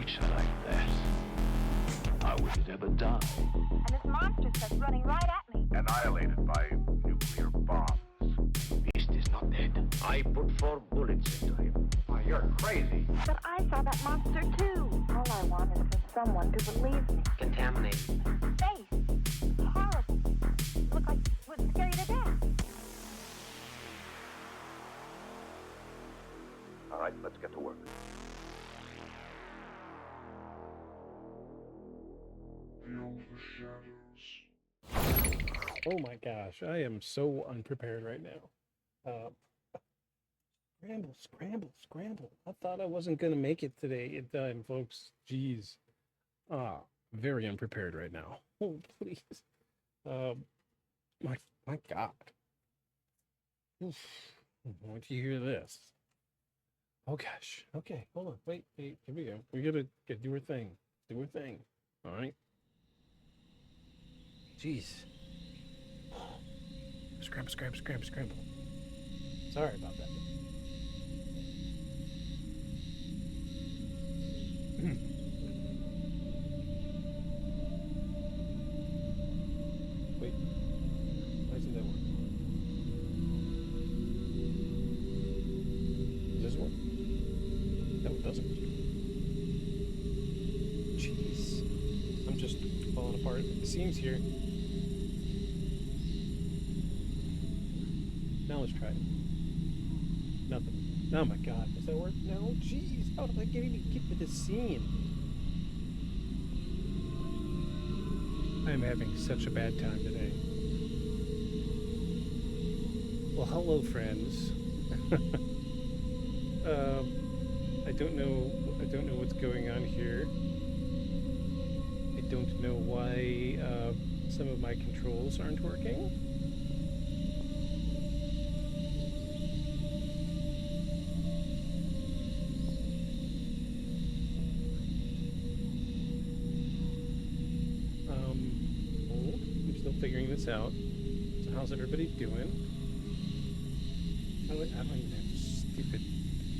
creature like that, how would it ever die? And this monster starts running right at me. Annihilated by nuclear bombs. Beast is not dead. I put 4 bullets into him. Oh, you're crazy. But I saw that monster too. All I want is for someone to believe me. Contaminated. Face. Horrible. Look like it would scare you to death. All right, let's get to work. Oh my gosh, I am so unprepared right now. Scramble, scramble, scramble. I thought I wasn't going to make it today in time, folks. Jeez. Very unprepared right now. Oh, please. My God. Oof. Wait till you hear this. Oh gosh. Okay, hold on. Wait. Here we go. We gotta do our thing. Do our thing. All right. Jeez. Scramble, scramble, scramble, scramble. Sorry about that. Wait. Why isn't that working? Does this work? No, it doesn't. Jeez. I'm just falling apart at the seams here. Now let's try it. Nothing. Oh my God, does that work? No, jeez, how did I even get to this scene? I'm having such a bad time today. Well, hello, friends. I don't know what's going on here. I don't know why some of my controls aren't working. Figuring this out. So how's everybody doing? I don't even have stupid...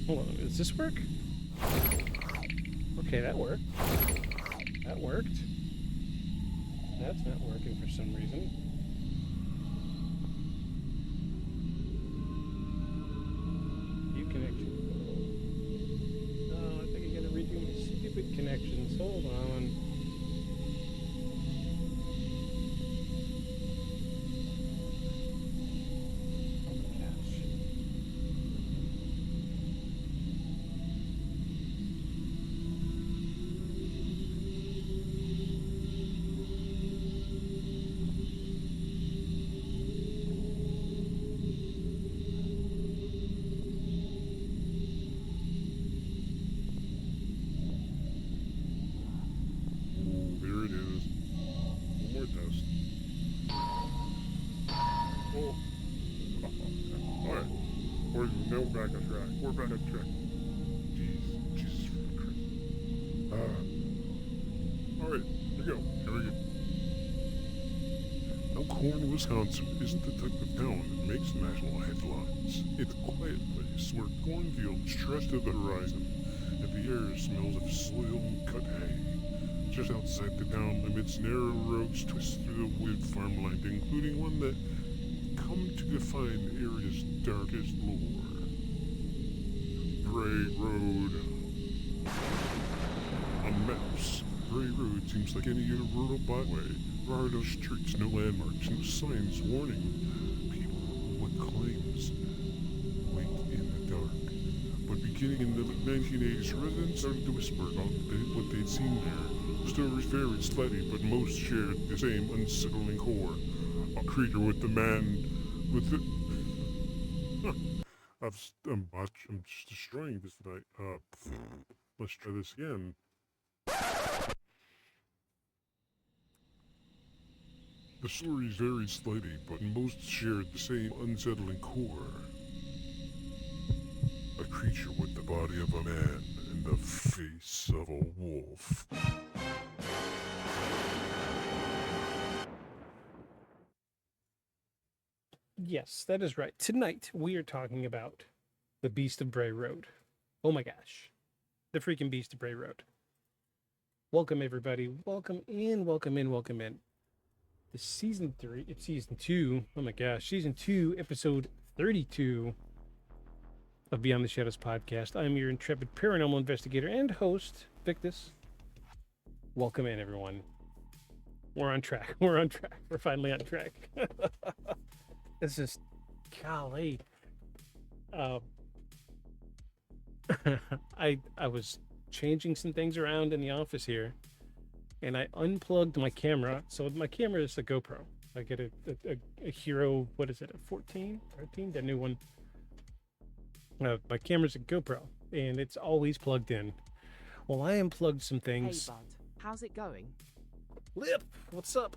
Hold on, does this work? Okay, that worked. That worked. That's not working for some reason. New connection. Oh, I think I gotta redo my stupid connections. Hold on. No, back on track. We're back on track. Jesus Christ. Alright, here we go. Now, Corn, Wisconsin isn't the type of town that makes national headlines. It's a quiet place where cornfields stretch to the horizon, and the air smells of soil and cut hay. Just outside the town, amidst narrow roads twist through the wooded farmland, including one that come to define the area's darkest lore. Bray Road. On maps, Bray Road seems like any other rural byway. There are no streets, no landmarks, no signs warning people what claims wait in the dark. But beginning in the 1980s, residents started to whisper about what they'd seen there. Stories varied slightly, but most shared the same unsettling core. A creature with the man with the... I'm just destroying this tonight. Let's try this again. The stories varied slightly, but most shared the same unsettling core. A creature with the body of a man and the face of a wolf. Yes, that is right. Tonight, we are talking about the Beast of Bray Road. Oh my gosh. The freaking Beast of Bray Road. Welcome, everybody. Welcome in, welcome in, welcome in. This season 3, it's season 2. Oh my gosh, season 2, episode 32 of Beyond the Shadows podcast. I'm your intrepid paranormal investigator and host, Victus. Welcome in, everyone. We're on track. We're on track. We're finally on track. This is, golly. I was changing some things around in the office here, and I unplugged my camera. So my camera is a GoPro. I get a Hero, what is it, a 14, 13, the new one. My camera's a GoPro, and it's always plugged in. Well, I unplugged some things. Hey, bud. How's it going? Lip, what's up?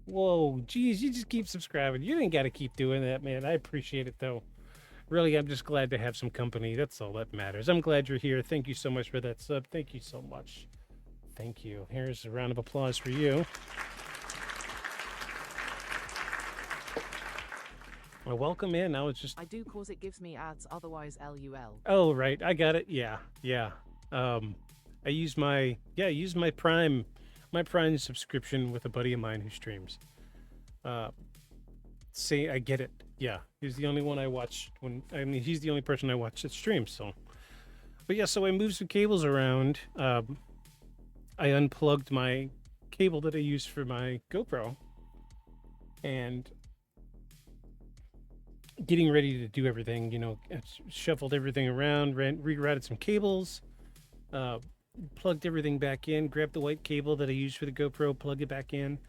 Whoa, geez, you just keep subscribing. You didn't got to keep doing that, man. I appreciate it, though. Really, I'm just glad to have some company. That's all that matters. I'm glad you're here. Thank you so much for that sub. Thank you so much. Thank you. Here's a round of applause for you. Well, welcome in. I was just... I do cause it gives me ads, otherwise LUL. Oh, right. I got it. Yeah. I use my Prime subscription with a buddy of mine who streams. Say I get it. Yeah, he's the only one I watch he's the only person I watch that streams. So, but yeah, so I moved some cables around. I unplugged my cable that I use for my GoPro, and getting ready to do everything. You know, shuffled everything around, rerouted some cables, plugged everything back in, grabbed the white cable that I used for the GoPro, plugged it back in.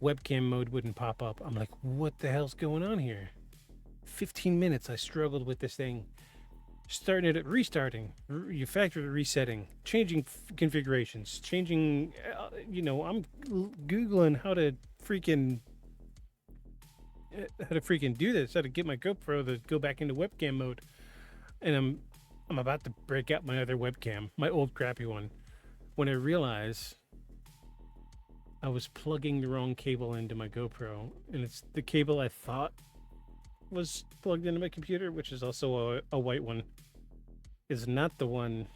Webcam mode wouldn't pop up. I'm like, what the hell's going on here? 15 minutes I struggled with this thing. Starting it, restarting, your factory resetting, changing configurations, changing, I'm Googling how to freaking do this, how to get my GoPro to go back into webcam mode. And I'm about to break out my other webcam, my old crappy one, when I realize I was plugging the wrong cable into my GoPro, and it's the cable I thought was plugged into my computer, which is also a white one, is not the one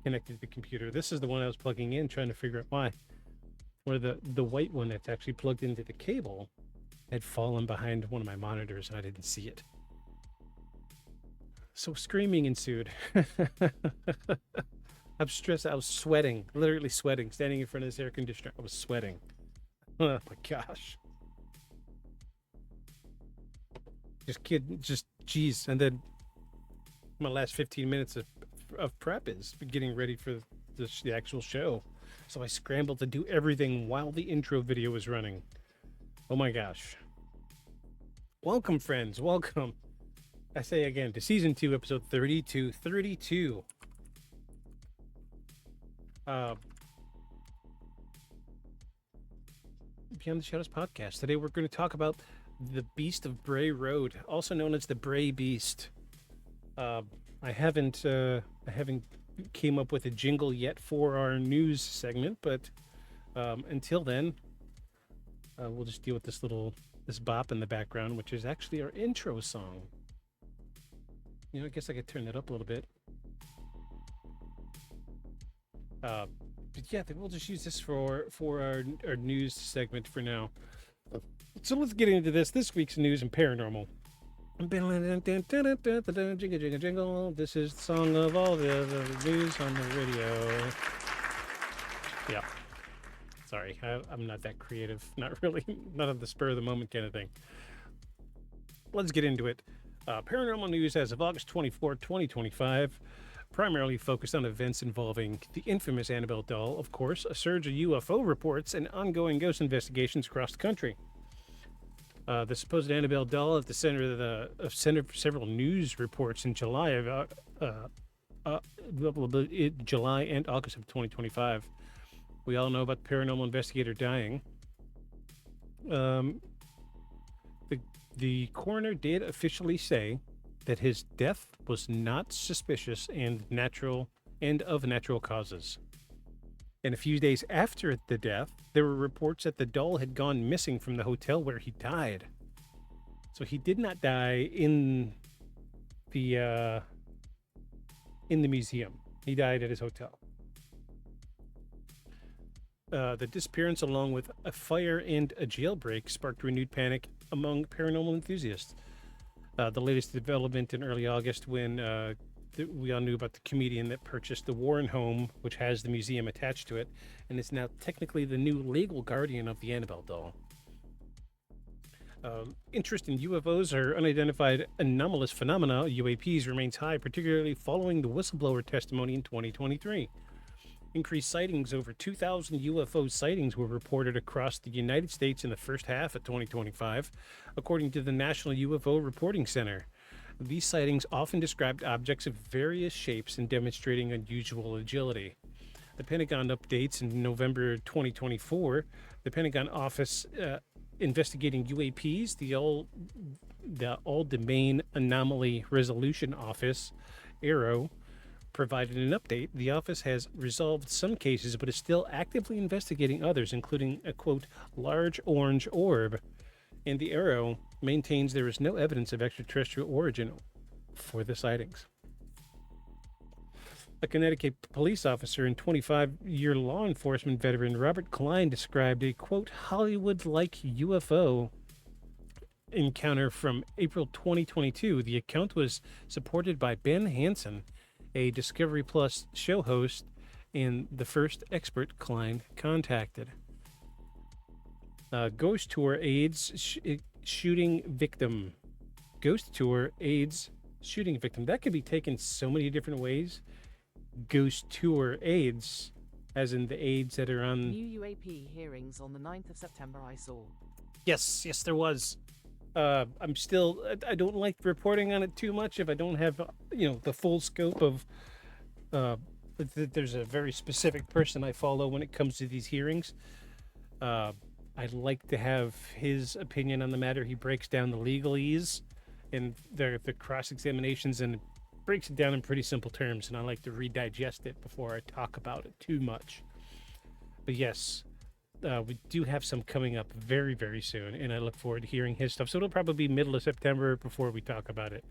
connected to the computer. This is the one I was plugging in, trying to figure out why. Where the white one that's actually plugged into the cable had fallen behind one of my monitors, and I didn't see it. So screaming ensued. I'm stressed. I was sweating, literally sweating, standing in front of this air conditioner. I was sweating. Oh my gosh. Just kidding. Just geez. And then my last 15 minutes of prep is getting ready for the actual show. So I scrambled to do everything while the intro video was running. Oh my gosh. Welcome, friends. Welcome. I say again to season 2, episode 32. 32. Beyond the Shadows podcast. Today we're going to talk about the Beast of Bray Road, also known as the Bray Beast. I haven't came up with a jingle yet for our news segment, but until then, we'll just deal with this bop in the background, which is actually our intro song. I guess I could turn that up a little bit. But yeah, we'll just use this for our news segment for now. So let's get into this week's news and paranormal. Jingle. This is the song of all the news on the radio. Yeah. Sorry, I'm not that creative. Not really. Not on the spur of the moment kind of thing. Let's get into it. Paranormal news as of August 24, 2025. Primarily focused on events involving the infamous Annabelle doll, of course, a surge of UFO reports, and ongoing ghost investigations across the country. The supposed Annabelle doll at the center of several news reports in July July and August of 2025. We all know about the paranormal investigator dying. The coroner did officially say that his death was not suspicious and of natural causes. And a few days after the death, there were reports that the doll had gone missing from the hotel where he died. So he did not die in the museum. He died at his hotel. The disappearance, along with a fire and a jailbreak, sparked renewed panic among paranormal enthusiasts. The latest development in early August, when we all knew about the comedian that purchased the Warren home, which has the museum attached to it, and is now technically the new legal guardian of the Annabelle doll. Interest in UFOs or unidentified anomalous phenomena, UAPs, remains high, particularly following the whistleblower testimony in 2023. Increased sightings. Over 2,000 UFO sightings were reported across the United States in the first half of 2025, according to the National UFO Reporting Center. These sightings often described objects of various shapes and demonstrating unusual agility. The Pentagon updates in November 2024. The Pentagon Office investigating UAPs, the All Domain Anomaly Resolution Office, ARROW, provided an update. The office has resolved some cases, but is still actively investigating others, including a, quote, large orange orb. And the ARROW maintains there is no evidence of extraterrestrial origin for the sightings. A Connecticut police officer and 25-year law enforcement veteran Robert Klein described a, quote, Hollywood-like UFO encounter from April 2022. The account was supported by Ben Hansen, a Discovery Plus show host, and the first expert Klein contacted. Ghost tour aids shooting victim. Ghost tour aids shooting victim. That could be taken so many different ways. Ghost tour aids, as in the aids that are on... New UAP hearings on the 9th of September I saw. Yes, there was. I don't like reporting on it too much if I don't have, the full scope of... There's a very specific person I follow when it comes to these hearings. I'd like to have his opinion on the matter. He breaks down the legalese and the cross-examinations, and breaks it down in pretty simple terms, and I like to redigest it before I talk about it too much. But yes, we do have some coming up very, very soon, and I look forward to hearing his stuff. So it'll probably be middle of September before we talk about it.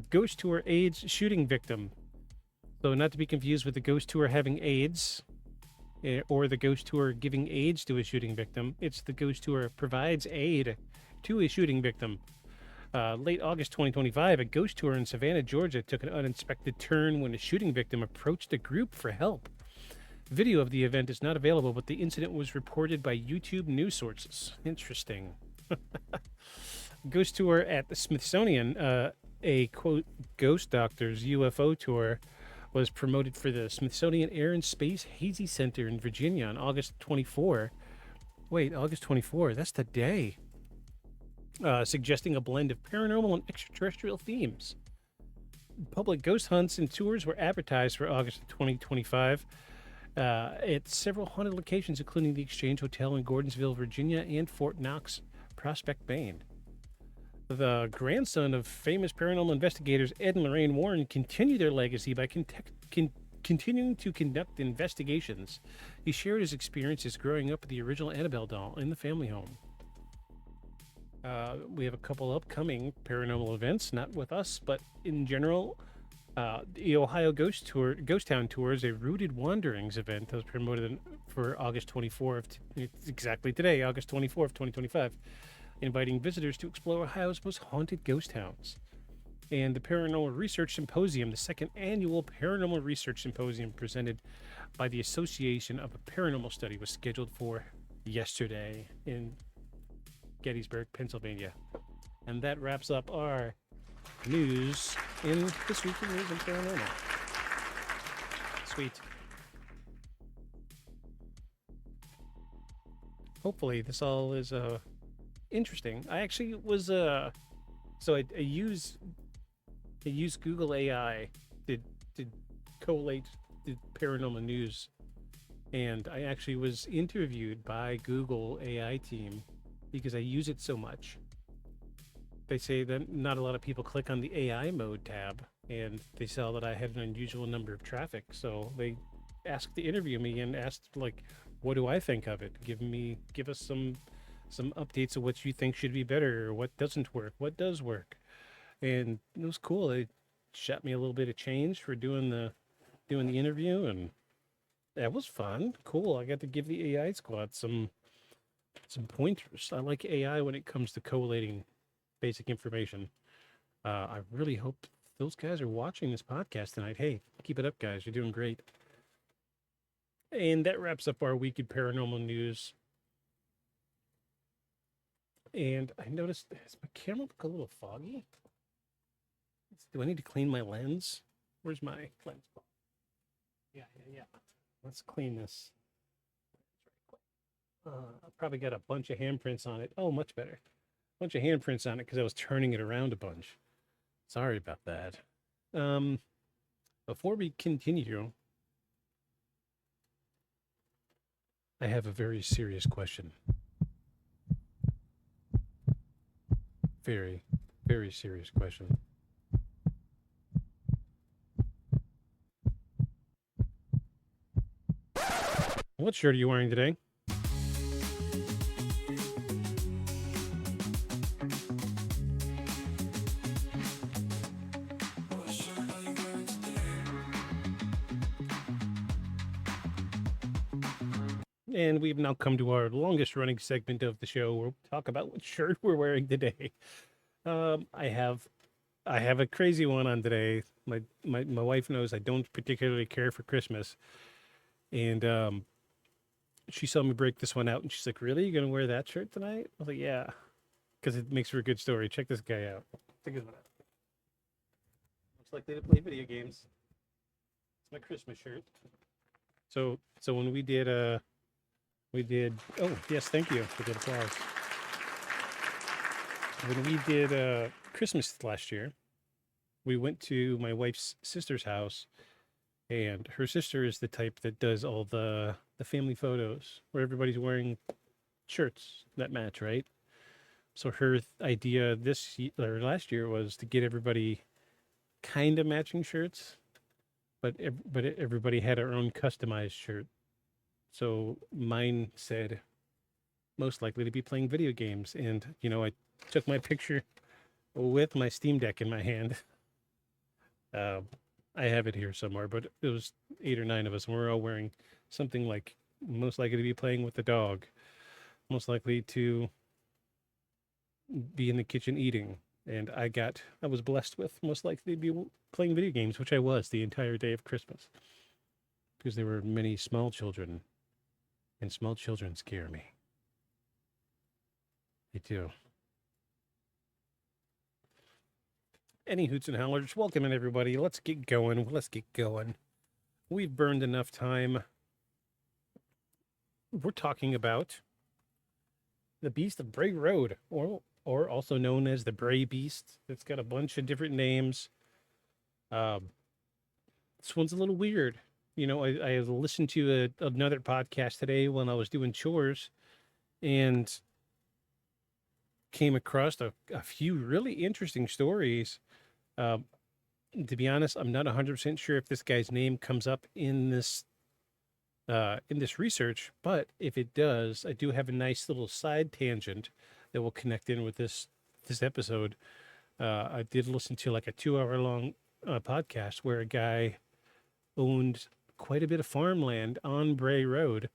Ghost tour AIDS shooting victim. So not to be confused with the ghost tour having AIDS, or the ghost tour giving AIDS to a shooting victim. It's the ghost tour provides aid to a shooting victim. Late August 2025, a ghost tour in Savannah, Georgia took an unexpected turn when a shooting victim approached a group for help. Video of the event is not available, but the incident was reported by YouTube news sources. Interesting. Ghost tour at the Smithsonian, a, quote, ghost doctor's UFO tour, was promoted for the Smithsonian Air and Space Hazy Center in Virginia on August 24. Wait, August 24, that's the day. Suggesting a blend of paranormal and extraterrestrial themes. Public ghost hunts and tours were advertised for August of 2025 at several haunted locations, including the Exchange Hotel in Gordonsville, Virginia, and Fort Knox, Prospect, Maine. The grandson of famous paranormal investigators Ed and Lorraine Warren continue their legacy by continuing to conduct investigations. He shared his experiences growing up with the original Annabelle doll in the family home. We have a couple upcoming paranormal events, not with us, but in general. The Ohio Ghost Town Tour is a Rooted Wanderings event that was promoted for August 24th, exactly today, August 24th, 2025. Inviting visitors to explore Ohio's most haunted ghost towns. And the Paranormal Research Symposium, the second annual Paranormal Research Symposium presented by the Association of a Paranormal Study, was scheduled for yesterday in Gettysburg, Pennsylvania. And that wraps up our news in This Week in News and Paranormal. Sweet. Hopefully this all is interesting. I actually was I use Google AI to collate the paranormal news, and I actually was interviewed by Google AI team because I use it so much. They say that not a lot of people click on the AI mode tab, and they saw that I had an unusual number of traffic, so they asked to interview me and asked, like, what do I think of it? Give us some updates of what you think should be better, or what doesn't work, what does work. And it was cool. They shot me a little bit of change for doing the interview, and that was fun. Cool. I got to give the AI squad some pointers. I like AI when it comes to collating basic information. I really hope those guys are watching this podcast tonight. Hey, keep it up, guys. You're doing great. And that wraps up our week in paranormal news. And I noticed, does my camera look a little foggy? Do I need to clean my lens? Where's my lens? Yeah. Let's clean this. I've probably got a bunch of handprints on it. Oh, much better. A bunch of handprints on it because I was turning it around a bunch. Sorry about that. Before we continue, I have a very serious question. Very, very serious question. What shirt are you wearing today? And we've now come to our longest running segment of the show. We'll talk about what shirt we're wearing today. I have a crazy one on today. My wife knows I don't particularly care for Christmas. And she saw me break this one out, and she's like, "Really? You gonna wear that shirt tonight?" I was like, "Yeah," because it makes for a good story. Check this guy out. Check this one out. Looks like they play video games. It's my Christmas shirt. So when we did oh yes, thank you for the applause. When we did Christmas last year, we went to my wife's sister's house, and her sister is the type that does all the family photos where everybody's wearing shirts that match, right? So her idea last year was to get everybody kind of matching shirts, but everybody had our own customized shirt. So mine said most likely to be playing video games, and I took my picture with my Steam Deck in my hand. I have it here somewhere, but it was 8 or 9 of us, and we're all wearing something like most likely to be playing with the dog, most likely to be in the kitchen eating. And I was blessed with most likely to be playing video games, which I was the entire day of Christmas, because there were many small children, and small children scare me. They do. Any hoots and hollers, welcome in everybody. Let's get going. We've burned enough time. We're talking about the Beast of Bray Road, or also known as the Bray Beast. It's got a bunch of different names. This one's a little weird. I listened to another podcast today when I was doing chores, and came across a few really interesting stories. To be honest, I'm not 100% sure if this guy's name comes up in this research, but if it does, I do have a nice little side tangent that will connect in with this episode. I did listen to like a 2-hour long podcast where a guy owned quite a bit of farmland on Bray Road,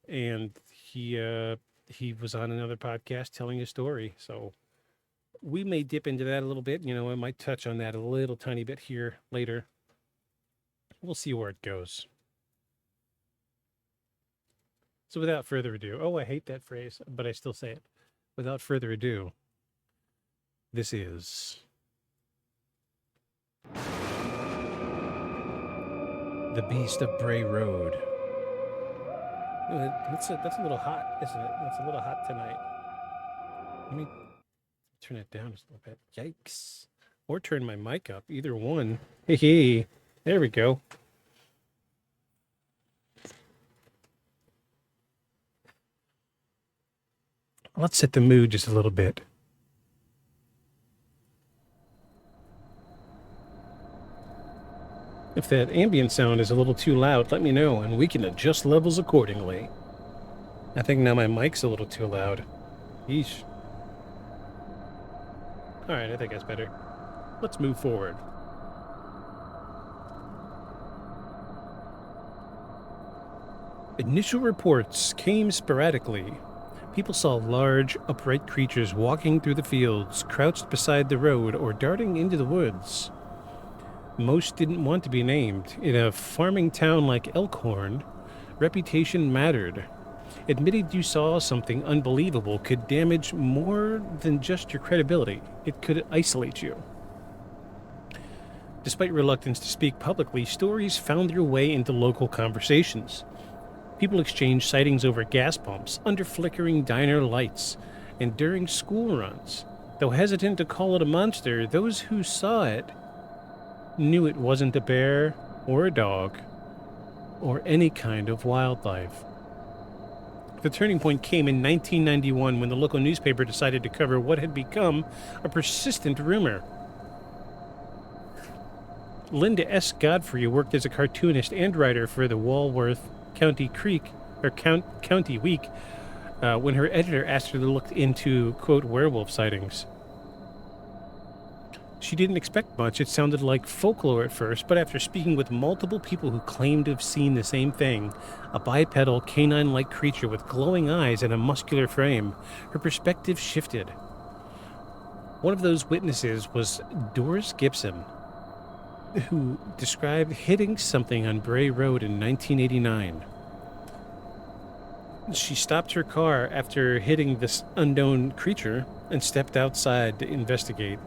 and he was on another podcast telling his story. So we may dip into that a little bit. I might touch on that a little tiny bit here later. We'll see where it goes. So without further ado, I hate that phrase, but I still say it. Without further ado, this is The Beast of Bray Road. That's a little hot, isn't it? That's a little hot tonight. Let me turn it down just a little bit. Yikes. Or turn my mic up. Either one. Hey, there we go. Let's set the mood just a little bit. If that ambient sound is a little too loud, let me know, and we can adjust levels accordingly. I think now my mic's a little too loud. Yeesh. Alright, I think that's better. Let's move forward. Initial reports came sporadically. People saw large, upright creatures walking through the fields, crouched beside the road, or darting into the woods. Most didn't want to be named. In a farming town like Elkhorn, reputation mattered. Admitting you saw something unbelievable could damage more than just your credibility. It could isolate you. Despite reluctance to speak publicly, stories found their way into local conversations. People exchanged sightings over gas pumps, under flickering diner lights, and during school runs. Though hesitant to call it a monster, those who saw it knew it wasn't a bear or a dog or any kind of wildlife. The turning point came in 1991 when the local newspaper decided to cover what had become a persistent rumor. Linda S. Godfrey worked as a cartoonist and writer for the Walworth County Week when her editor asked her to look into, quote, werewolf sightings. She didn't expect much. It sounded like folklore at first, but after speaking with multiple people who claimed to have seen the same thing, a bipedal, canine-like creature with glowing eyes and a muscular frame, her perspective shifted. One of those witnesses was Doris Gibson, who described hitting something on Bray Road in 1989. She stopped her car after hitting this unknown creature and stepped outside to investigate.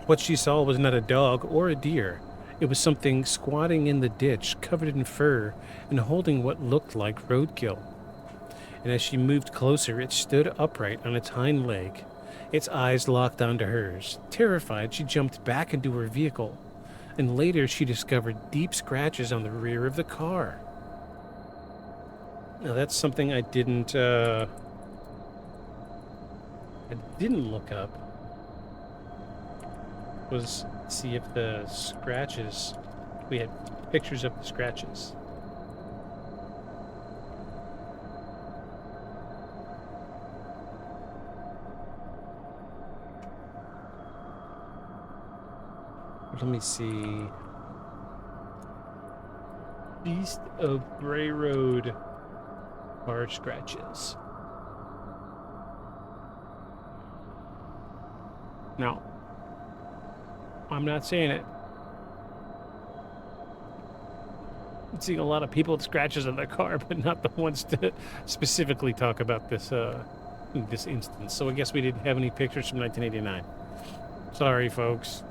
What she saw was not a dog or a deer. It was something squatting in the ditch, covered in fur, and holding what looked like roadkill. And as she moved closer, it stood upright on its hind leg, its eyes locked onto hers. Terrified, she jumped back into her vehicle, and later she discovered deep scratches on the rear of the car. Now that's something I didn't look up. Was see if the scratches, we had pictures of the scratches. Let me see. Beast of Bray Road car scratches. Now, I'm not saying it. I'm seeing a lot of people with scratches on their car, but not the ones to specifically talk about this this instance. So I guess we didn't have any pictures from 1989. Sorry, folks.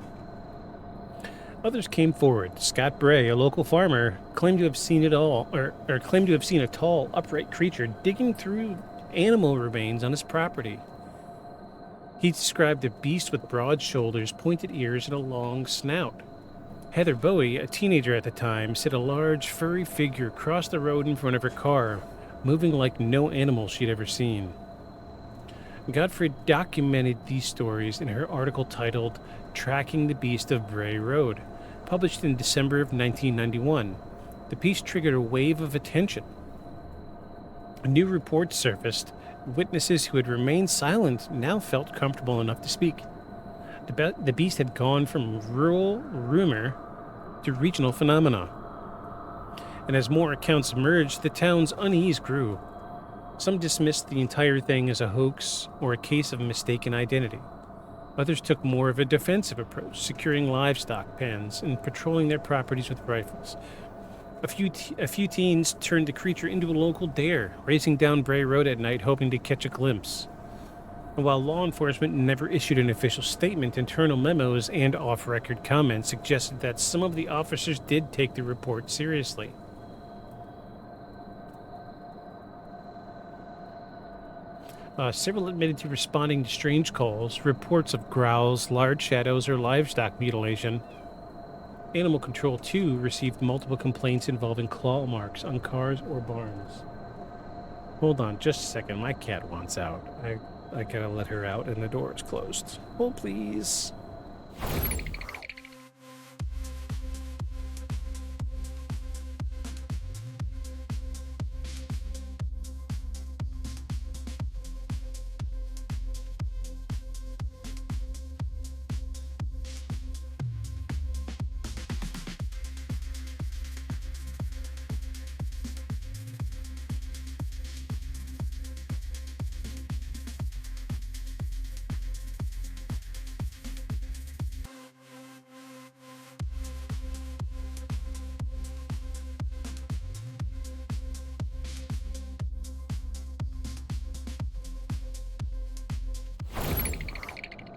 Others came forward. Scott Bray, a local farmer, claimed to have seen it all, or claimed to have seen a tall, upright creature digging through animal remains on his property. He described a beast with broad shoulders, pointed ears, and a long snout. Heather Bowie, a teenager at the time, said a large, furry figure crossed the road in front of her car, moving like no animal she'd ever seen. Godfrey documented these stories in her article titled Tracking the Beast of Bray Road, published in December of 1991. The piece triggered a wave of attention. New reports surfaced. Witnesses who had remained silent now felt comfortable enough to speak. The beast had gone from rural rumor to regional phenomena. And as more accounts emerged, the town's unease grew. Some dismissed the entire thing as a hoax or a case of mistaken identity. Others took more of a defensive approach, securing livestock pens and patrolling their properties with rifles. A few teens turned the creature into a local dare, racing down Bray Road at night hoping to catch a glimpse. And while law enforcement never issued an official statement, internal memos and off-record comments suggested that some of the officers did take the report seriously. Several admitted to responding to strange calls, reports of growls, large shadows, or livestock mutilation. Animal Control, too, received multiple complaints involving claw marks on cars or barns. Hold on just a second. My cat wants out. I gotta let her out and the door is closed. Hold, please.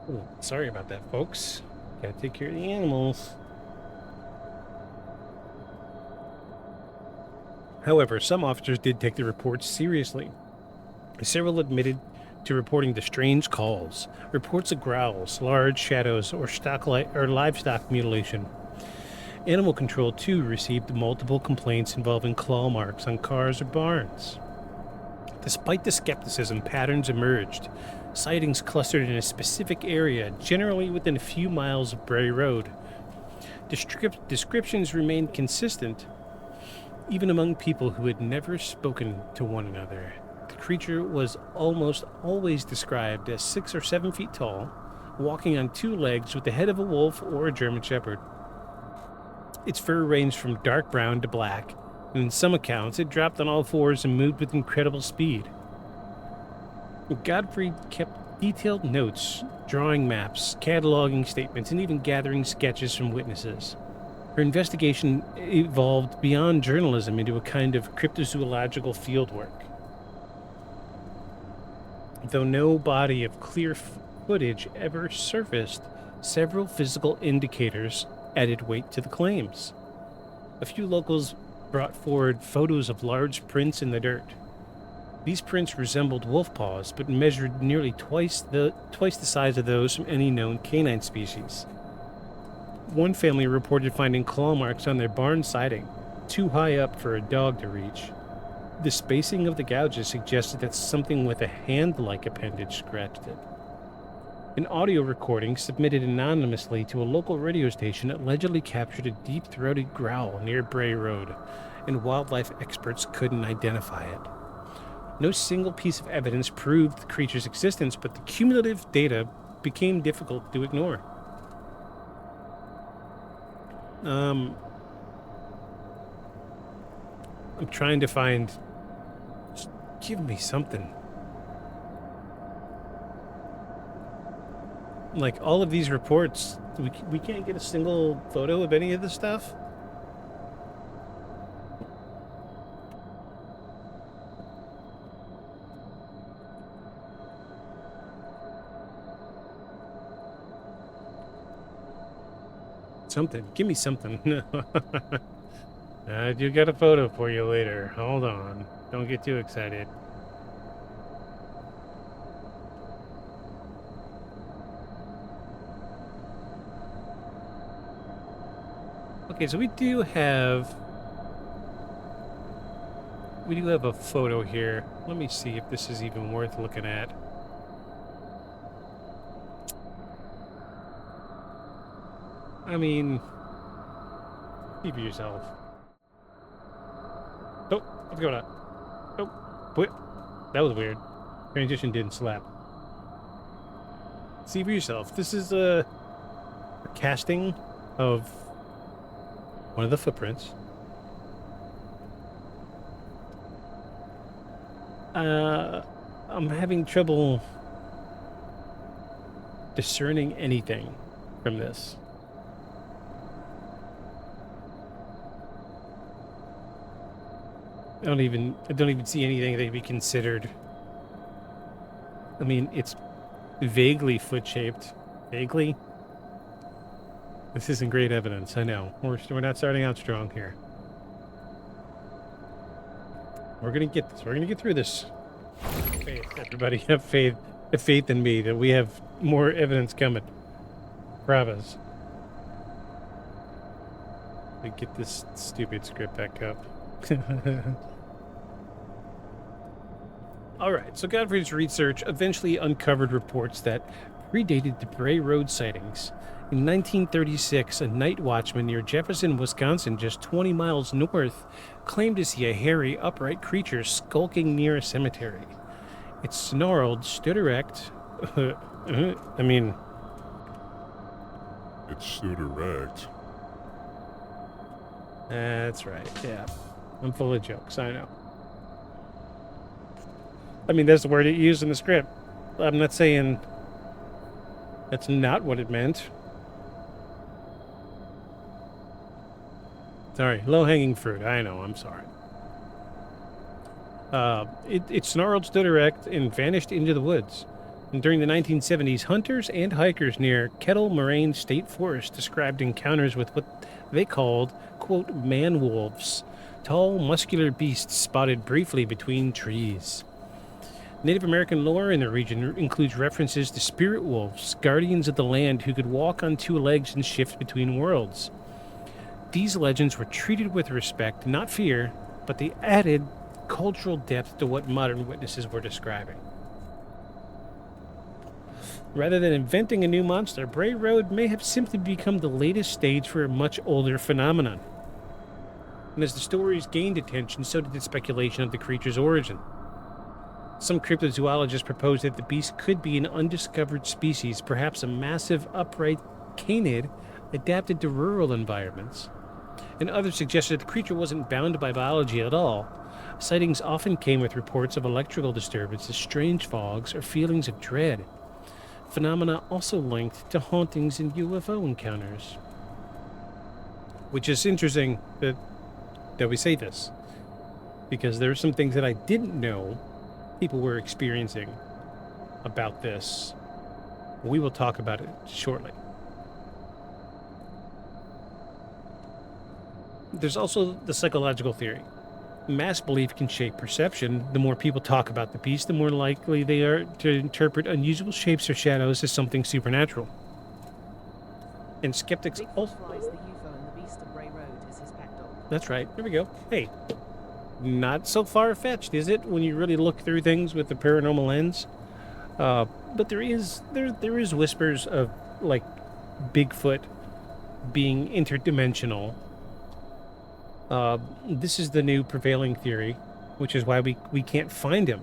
Oh, sorry about that, folks. Gotta take care of the animals. However, some officers did take the reports seriously. Several admitted to reporting the strange calls, reports of growls, large shadows, or livestock mutilation. Animal Control, too, received multiple complaints involving claw marks on cars or barns. Despite the skepticism, patterns emerged. Sightings clustered in a specific area, generally within a few miles of Bray Road. Descriptions remained consistent, even among people who had never spoken to one another. The creature was almost always described as 6 or 7 feet tall, walking on 2 legs with the head of a wolf or a German shepherd. Its fur ranged from dark brown to black, and in some accounts it dropped on all fours and moved with incredible speed. Godfrey kept detailed notes, drawing maps, cataloging statements, and even gathering sketches from witnesses. Her investigation evolved beyond journalism into a kind of cryptozoological fieldwork. Though no body of clear footage ever surfaced, several physical indicators added weight to the claims. A few locals brought forward photos of large prints in the dirt. These prints resembled wolf paws, but measured nearly twice the size of those from any known canine species. One family reported finding claw marks on their barn siding, too high up for a dog to reach. The spacing of the gouges suggested that something with a hand-like appendage scratched it. An audio recording submitted anonymously to a local radio station allegedly captured a deep-throated growl near Bray Road, and wildlife experts couldn't identify it. No single piece of evidence proved the creature's existence, but the cumulative data became difficult to ignore. I'm trying to find... Just give me something. Like, all of these reports, we can't get a single photo of any of this stuff? Something. Give me something. I do got a photo for you later. Hold on. Don't get too excited. Okay, so we do have a photo here. Let me see if this is even worth looking at. I mean, see for yourself. Oh, what's going on? Oh, what? That was weird. Transition didn't slap. See for yourself. This is a casting of one of the footprints. I'm having trouble discerning anything from this. I don't even see anything that could be considered. I mean, it's vaguely foot-shaped. Vaguely? This isn't great evidence, I know. We're not starting out strong here. We're gonna get this. We're gonna get through this. Faith, everybody, have faith in me that we have more evidence coming. Bravas. Let me get this stupid script back up. Alright, so Godfrey's research eventually uncovered reports that predated the Bray Road sightings. In 1936, a night watchman near Jefferson, Wisconsin, just 20 miles north, claimed to see a hairy, upright creature skulking near a cemetery. It snarled, stood erect. I mean... It stood erect. That's right, yeah. I'm full of jokes, I know. I mean, that's the word it used in the script. I'm not saying that's not what it meant. Sorry, low-hanging fruit. I know, I'm sorry. It snarled, stood erect, and vanished into the woods. And during the 1970s, hunters and hikers near Kettle Moraine State Forest described encounters with what they called, quote, man-wolves, tall, muscular beasts spotted briefly between trees. Native American lore in the region includes references to spirit wolves, guardians of the land who could walk on two legs and shift between worlds. These legends were treated with respect, not fear, but they added cultural depth to what modern witnesses were describing. Rather than inventing a new monster, Bray Road may have simply become the latest stage for a much older phenomenon. And as the stories gained attention, so did the speculation of the creature's origin. Some cryptozoologists propose that the beast could be an undiscovered species, perhaps a massive upright canid adapted to rural environments. And others suggested the creature wasn't bound by biology at all. Sightings often came with reports of electrical disturbances, strange fogs, or feelings of dread. Phenomena also linked to hauntings and UFO encounters. Which is interesting that we say this, because there are some things that I didn't know people were experiencing about this. We will talk about it shortly. There's also the psychological theory. Mass belief can shape perception. The more people talk about the beast, the more likely they are to interpret unusual shapes or shadows as something supernatural. And skeptics Bigfoot also... flies the UFO and the beast of Bray Road is his pet dog. That's right. Here we go. Hey, not so far-fetched, is it, when you really look through things with the paranormal lens? But there is whispers of, like, Bigfoot being interdimensional. This is the new prevailing theory, which is why we can't find him,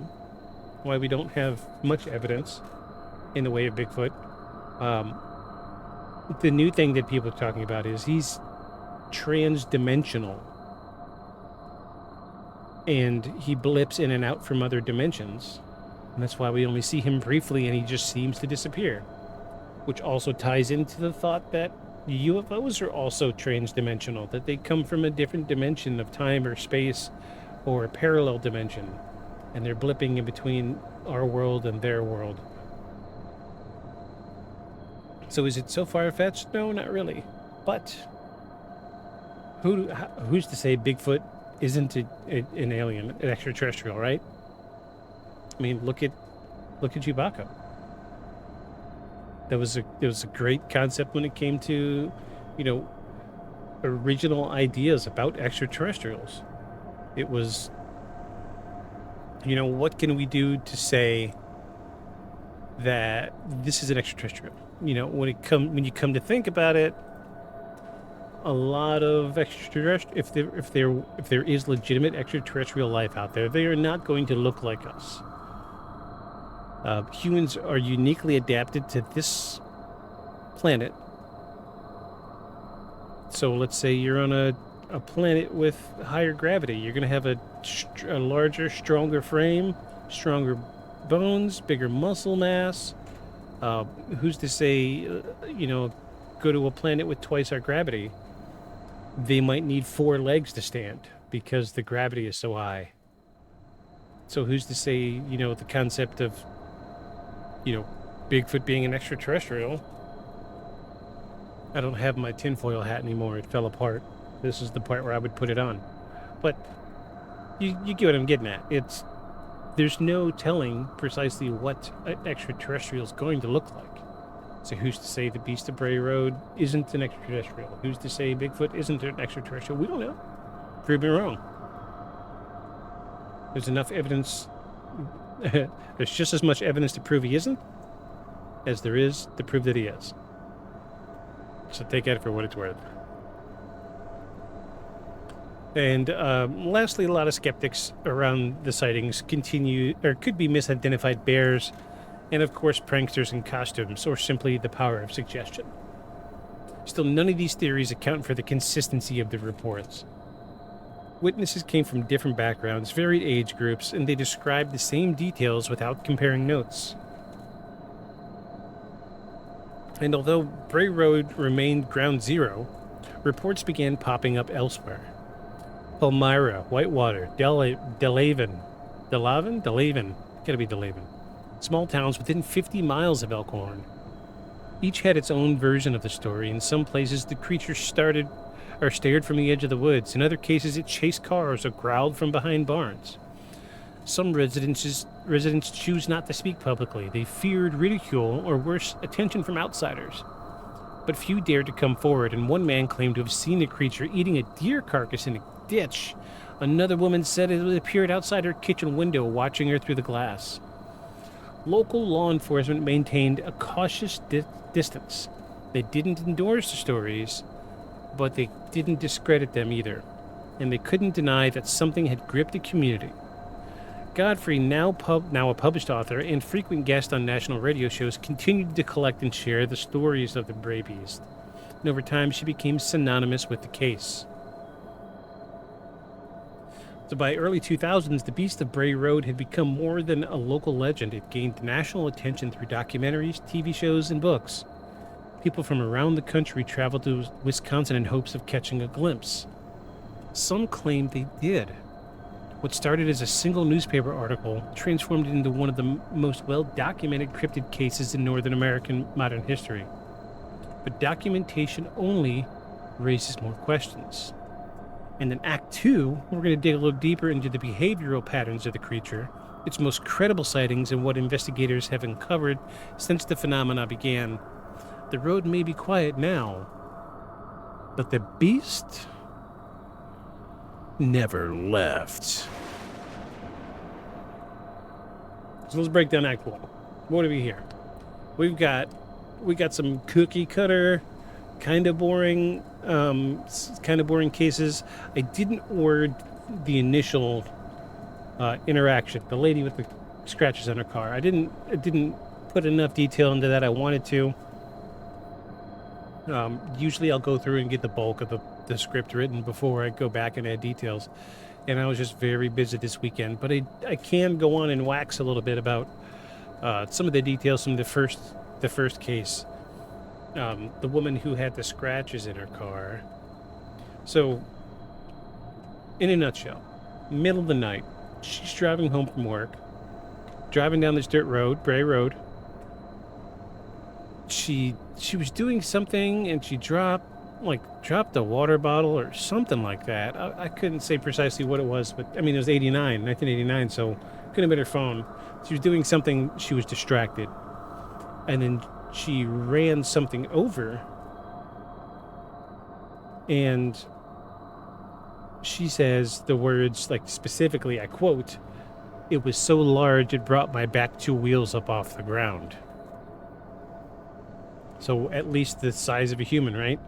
why we don't have much evidence in the way of Bigfoot. The new thing that people are talking about is he's trans-dimensional, and he blips in and out from other dimensions, and that's why we only see him briefly and he just seems to disappear, which also ties into the thought that UFOs are also trans-dimensional, that they come from a different dimension of time or space, or a parallel dimension, and they're blipping in between our world and their world. So is it so far-fetched? No, not really. But who's to say Bigfoot isn't an alien, an extraterrestrial, right? I mean, look at Chewbacca. That was a great concept when it came to, original ideas about extraterrestrials. It was, what can we do to say that this is an extraterrestrial? When you come to think about it, a lot of extraterrestrial, if there is legitimate extraterrestrial life out there, they are not going to look like us. Humans are uniquely adapted to this planet. So let's say you're on a planet with higher gravity. You're going to have a larger, stronger frame, stronger bones, bigger muscle mass. Who's to say, go to a planet with twice our gravity, they might need 4 legs to stand because the gravity is so high. So who's to say, the concept of Bigfoot being an extraterrestrial. I don't have my tinfoil hat anymore. It fell apart. This is the part where I would put it on. But you get what I'm getting at. There's no telling precisely what an extraterrestrial is going to look like. So who's to say the Beast of Bray Road isn't an extraterrestrial? Who's to say Bigfoot isn't an extraterrestrial? We don't know. Prove me wrong. There's enough evidence. There's just as much evidence to prove he isn't as there is to prove that he is. So take it for what it's worth. And lastly, a lot of skeptics around the sightings could be misidentified bears, and of course pranksters in costumes, or simply the power of suggestion. Still, none of these theories account for the consistency of the reports. Witnesses came from different backgrounds, varied age groups, and they described the same details without comparing notes. And although Bray Road remained ground zero, reports began popping up elsewhere. Palmyra, Whitewater, Delavin, gotta be Delavin, small towns within 50 miles of Elkhorn. Each had its own version of the story. In some places, the creature stared from the edge of the woods. In other cases, it chased cars or growled from behind barns. Some residents choose not to speak publicly. They feared ridicule or worse, attention from outsiders. But few dared to come forward, and one man claimed to have seen the creature eating a deer carcass in a ditch. Another woman said it appeared outside her kitchen window, watching her through the glass. Local law enforcement maintained a cautious distance. They didn't endorse the stories, but they didn't discredit them either. And they couldn't deny that something had gripped the community. Godfrey, now a published author and frequent guest on national radio shows, continued to collect and share the stories of the Bray Beast. And over time, she became synonymous with the case. So by early 2000s, the Beast of Bray Road had become more than a local legend. It gained national attention through documentaries, TV shows, and books. People from around the country traveled to Wisconsin in hopes of catching a glimpse. Some claimed they did. What started as a single newspaper article transformed into one of the most well-documented cryptid cases in Northern American modern history. But documentation only raises more questions. And in Act 2, we're going to dig a little deeper into the behavioral patterns of the creature, its most credible sightings, and what investigators have uncovered since the phenomena began. The road may be quiet now, but the beast never left. So let's break down Act 1. What do we hear? We got some cookie cutter, kind of boring cases. I didn't order the initial interaction. The lady with the scratches on her car. I didn't put enough detail into that. I wanted to. Usually I'll go through and get the bulk of the script written before I go back and add details. And I was just very busy this weekend. But I can go on and wax a little bit about some of the details from the first case. The woman who had the scratches in her car. So, in a nutshell, middle of the night, she's driving home from work, driving down this dirt road, Bray Road. She was doing something and she dropped a water bottle or something like that. I couldn't say precisely what it was, but I mean, it was 1989, so couldn't have been her phone. She was doing something, she was distracted. And then she ran something over, and she says the words, like specifically, I quote, "It was so large it brought my back two wheels up off the ground." So at least the size of a human, right?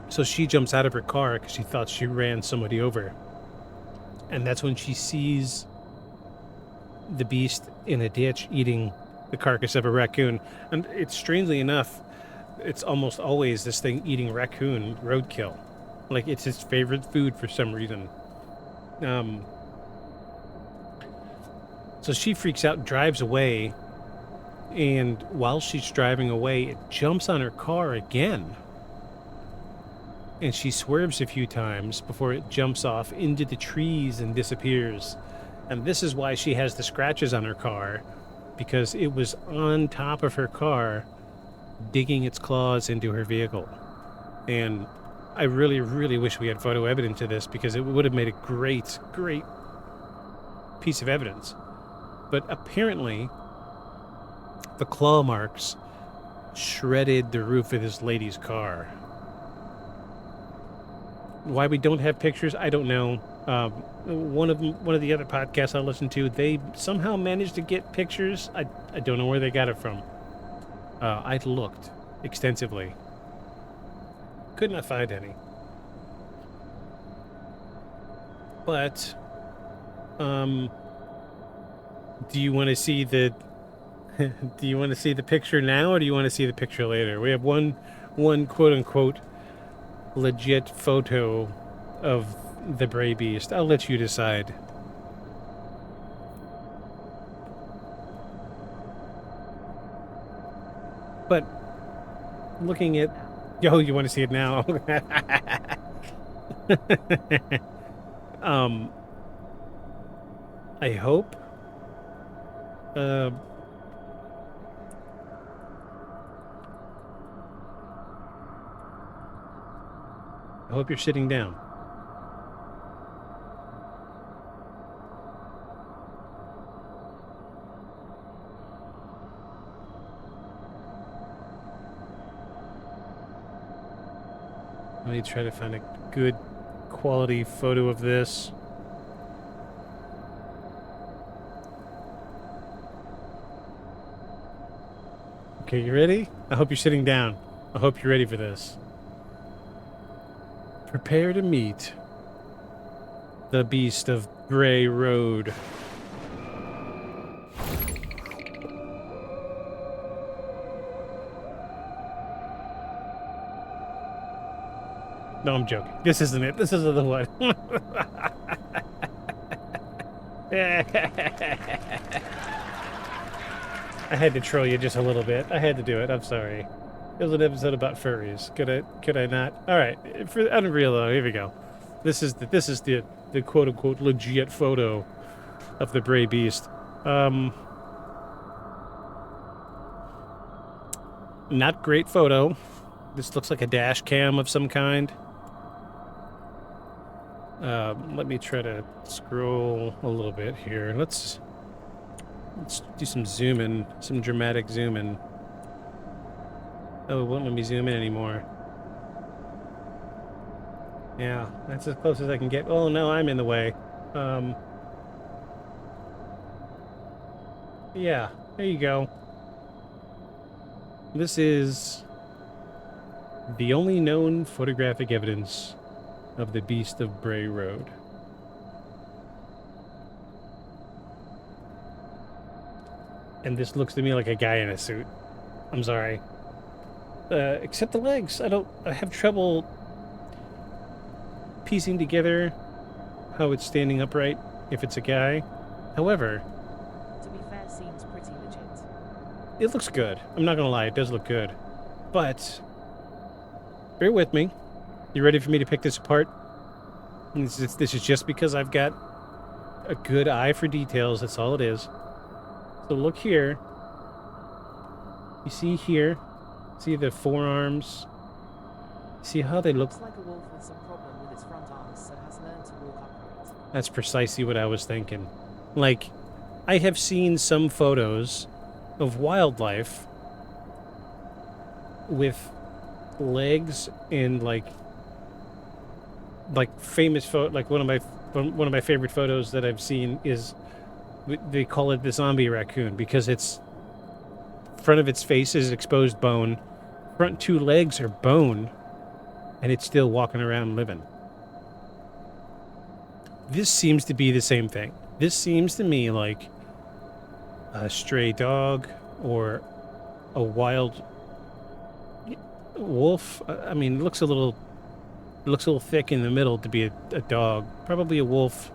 So she jumps out of her car because she thought she ran somebody over. And that's when she sees the beast in a ditch eating the carcass of a raccoon. And it's strangely enough, it's almost always this thing eating raccoon roadkill. Like it's its favorite food for some reason. So she freaks out and drives away. And while she's driving away, it jumps on her car again. And she swerves a few times before it jumps off into the trees and disappears. And this is why she has the scratches on her car, because it was on top of her car, digging its claws into her vehicle. And I really, really wish we had photo evidence of this, because it would have made a great, great piece of evidence. But apparently, the claw marks shredded the roof of this lady's car. Why we don't have pictures, I don't know. One of the other podcasts I listened to, they somehow managed to get pictures. I don't know where they got it from. I looked extensively. Could not find any. But, do you want to see the do you want to see the picture now, or do you want to see the picture later? We have one quote unquote legit photo of the Bray Beast. I'll let you decide. But looking at, you want to see it now? I hope. I hope you're sitting down. Let me try to find a good quality photo of this. Okay, you ready? I hope you're sitting down. I hope you're ready for this. Prepare to meet the beast of Bray Road. No, I'm joking. This isn't it. This isn't the one. I had to troll you just a little bit. I had to do it. I'm sorry. It was an episode about furries. Could I not? All right. For Unreal though, here we go. This is the quote unquote legit photo of the Bray Beast. Not great photo. This looks like a dash cam of some kind. Let me try to scroll a little bit here. Let's do some zoom in, some dramatic zoom in. Oh, it won't let me zoom in anymore. Yeah, that's as close as I can get. Oh no, I'm in the way. Yeah, there you go. This is the only known photographic evidence of the beast of Bray Road. And this looks to me like a guy in a suit. I'm sorry. Except the legs. I have trouble piecing together how it's standing upright if it's a guy. However, To be fair, seems pretty legit. it looks good. I'm not gonna lie, it does look good. But bear with me. You ready for me to pick this apart? This is just because I've got a good eye for details. That's all it is. So look here. You see here? See the forearms? See how they look? Looks like a wolf with some problem with its front arms, so has learned to walk upright. That's precisely what I was thinking. Like, I have seen some photos of wildlife with legs and like famous photo. Like one of my favorite photos that I've seen is they call it the zombie raccoon because it's front of its face is exposed bone, front two legs are bone, and it's still walking around living. This seems to be the same thing. This seems to me like a stray dog or a wild wolf. I mean, it looks a little thick in the middle to be a dog. Probably a wolf.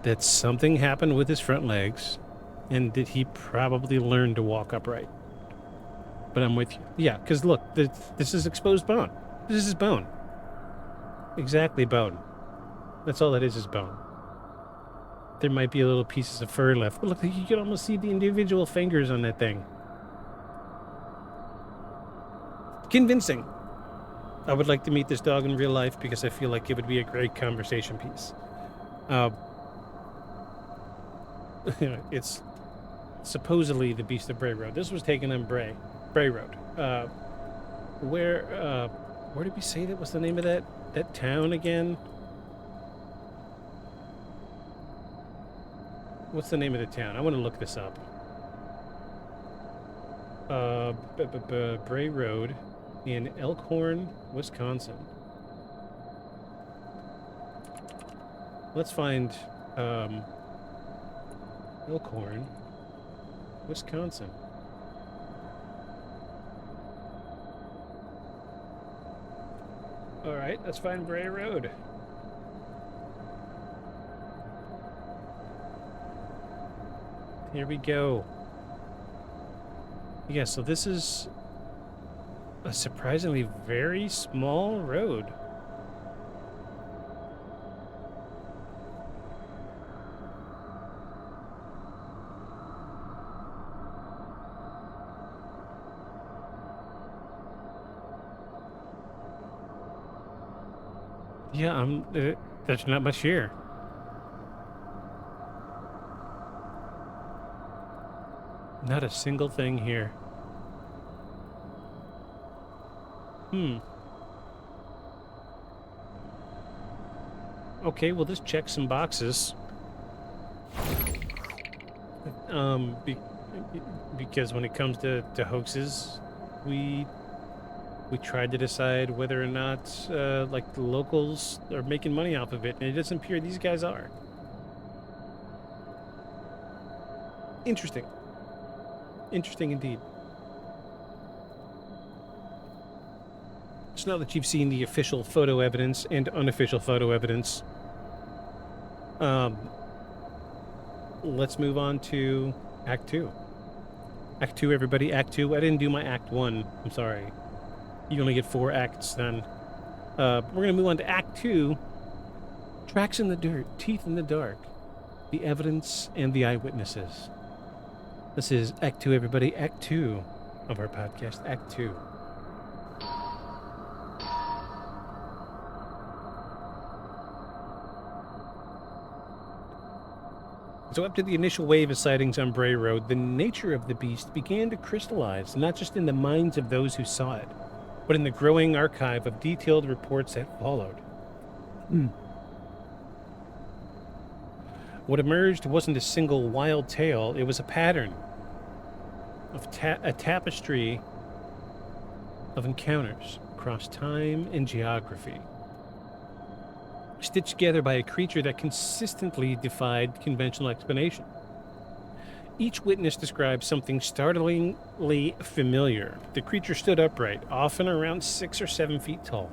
That something happened with his front legs, and that he probably learned to walk upright. But I'm with you. Yeah, because look, this is exposed bone. This is bone. Exactly bone. That's all that is bone. There might be a little pieces of fur left. But look, you can almost see the individual fingers on that thing. Convincing. I would like to meet this dog in real life because I feel like it would be a great conversation piece. It's supposedly the Beast of Bray Road. This was taken on Bray Road. Where did we say that was the name of that town again? What's the name of the town? I want to look this up. Bray Road in Elkhorn, Wisconsin. Let's find Elkhorn, Wisconsin. All right, let's find Bray Road. Here we go. Yeah, so this is a surprisingly very small road. Yeah, there's not much here. Not a single thing here. Okay, well, this checks some boxes. Because when it comes to hoaxes, we tried to decide whether or not, like, the locals are making money off of it, and it doesn't appear these guys are. Interesting. Interesting indeed. So now that you've seen the official photo evidence and unofficial photo evidence, let's move on to Act 2. Act 2, everybody. Act 2. I didn't do my Act 1. I'm sorry. You only get 4 acts then. We're going to move on to Act 2. Tracks in the dirt, teeth in the dark, the evidence and the eyewitnesses. This is Act 2, everybody. Act 2 of our podcast. Act 2. So after the initial wave of sightings on Bray Road, the nature of the beast began to crystallize, not just in the minds of those who saw it, but in the growing archive of detailed reports that followed. What emerged wasn't a single wild tale, it was a pattern of a tapestry of encounters across time and geography, stitched together by a creature that consistently defied conventional explanation. Each witness described something startlingly familiar. The creature stood upright, often around 6 or 7 feet tall,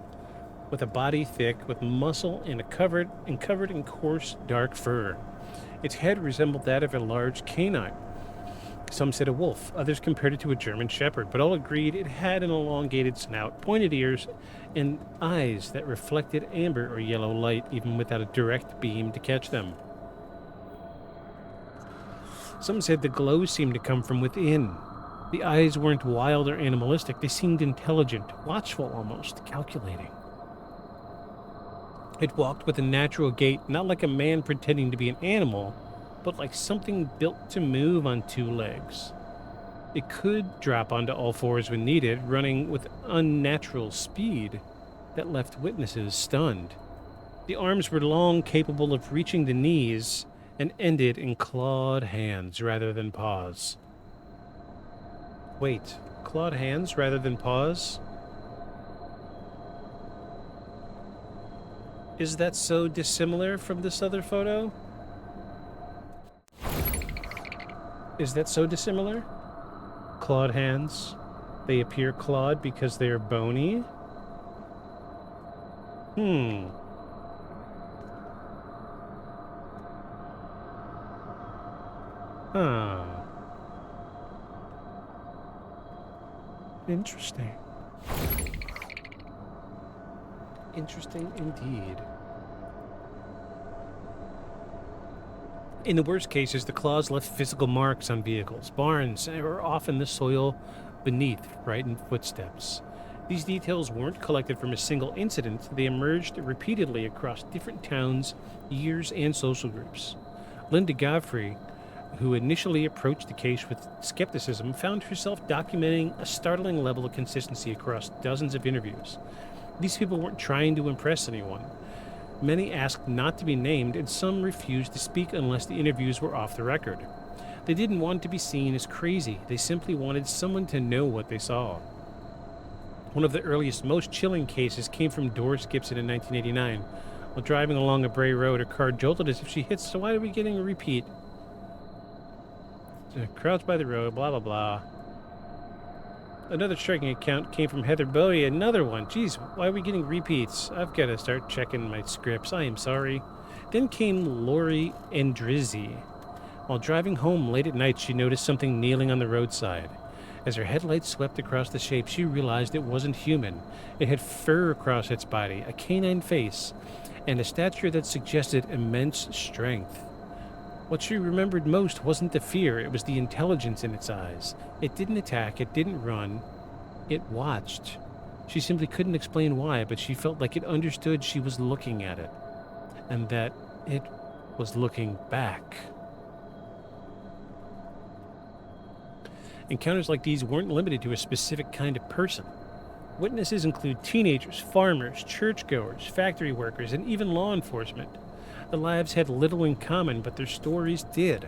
with a body thick with muscle and covered in coarse, dark fur. Its head resembled that of a large canine. Some said a wolf, others compared it to a German shepherd, but all agreed it had an elongated snout, pointed ears, and eyes that reflected amber or yellow light, even without a direct beam to catch them. Some said the glow seemed to come from within. The eyes weren't wild or animalistic, they seemed intelligent, watchful almost, calculating. It walked with a natural gait, not like a man pretending to be an animal, but like something built to move on 2 legs. It could drop onto all 4s when needed, running with unnatural speed that left witnesses stunned. The arms were long, capable of reaching the knees, and ended in clawed hands rather than paws. Wait, clawed hands rather than paws? Is that so dissimilar from this other photo? Is that so dissimilar? Clawed hands. They appear clawed because they are bony? Huh. Interesting. Interesting indeed. In the worst cases, the claws left physical marks on vehicles, barns, or often the soil beneath frightened footsteps. These details weren't collected from a single incident, they emerged repeatedly across different towns, years, and social groups. Linda Godfrey, who initially approached the case with skepticism, found herself documenting a startling level of consistency across dozens of interviews. These people weren't trying to impress anyone. Many asked not to be named, and some refused to speak unless the interviews were off the record. They didn't want to be seen as crazy. They simply wanted someone to know what they saw. One of the earliest, most chilling cases came from Doris Gibson in 1989. While driving along a Bray Road, her car jolted as if she hit, so why are we getting a repeat? Crowds by the road, blah, blah, blah. Another striking account came from Heather Bowie, another one. Geez, why are we getting repeats? I've got to start checking my scripts. I am sorry. Then came Lori Endrizzi. While driving home late at night, she noticed something kneeling on the roadside. As her headlights swept across the shape, she realized it wasn't human. It had fur across its body, a canine face, and a stature that suggested immense strength. What she remembered most wasn't the fear, it was the intelligence in its eyes. It didn't attack, it didn't run, it watched. She simply couldn't explain why, but she felt like it understood she was looking at it, and that it was looking back. Encounters like these weren't limited to a specific kind of person. Witnesses include teenagers, farmers, churchgoers, factory workers, and even law enforcement. The lives had little in common, but their stories did.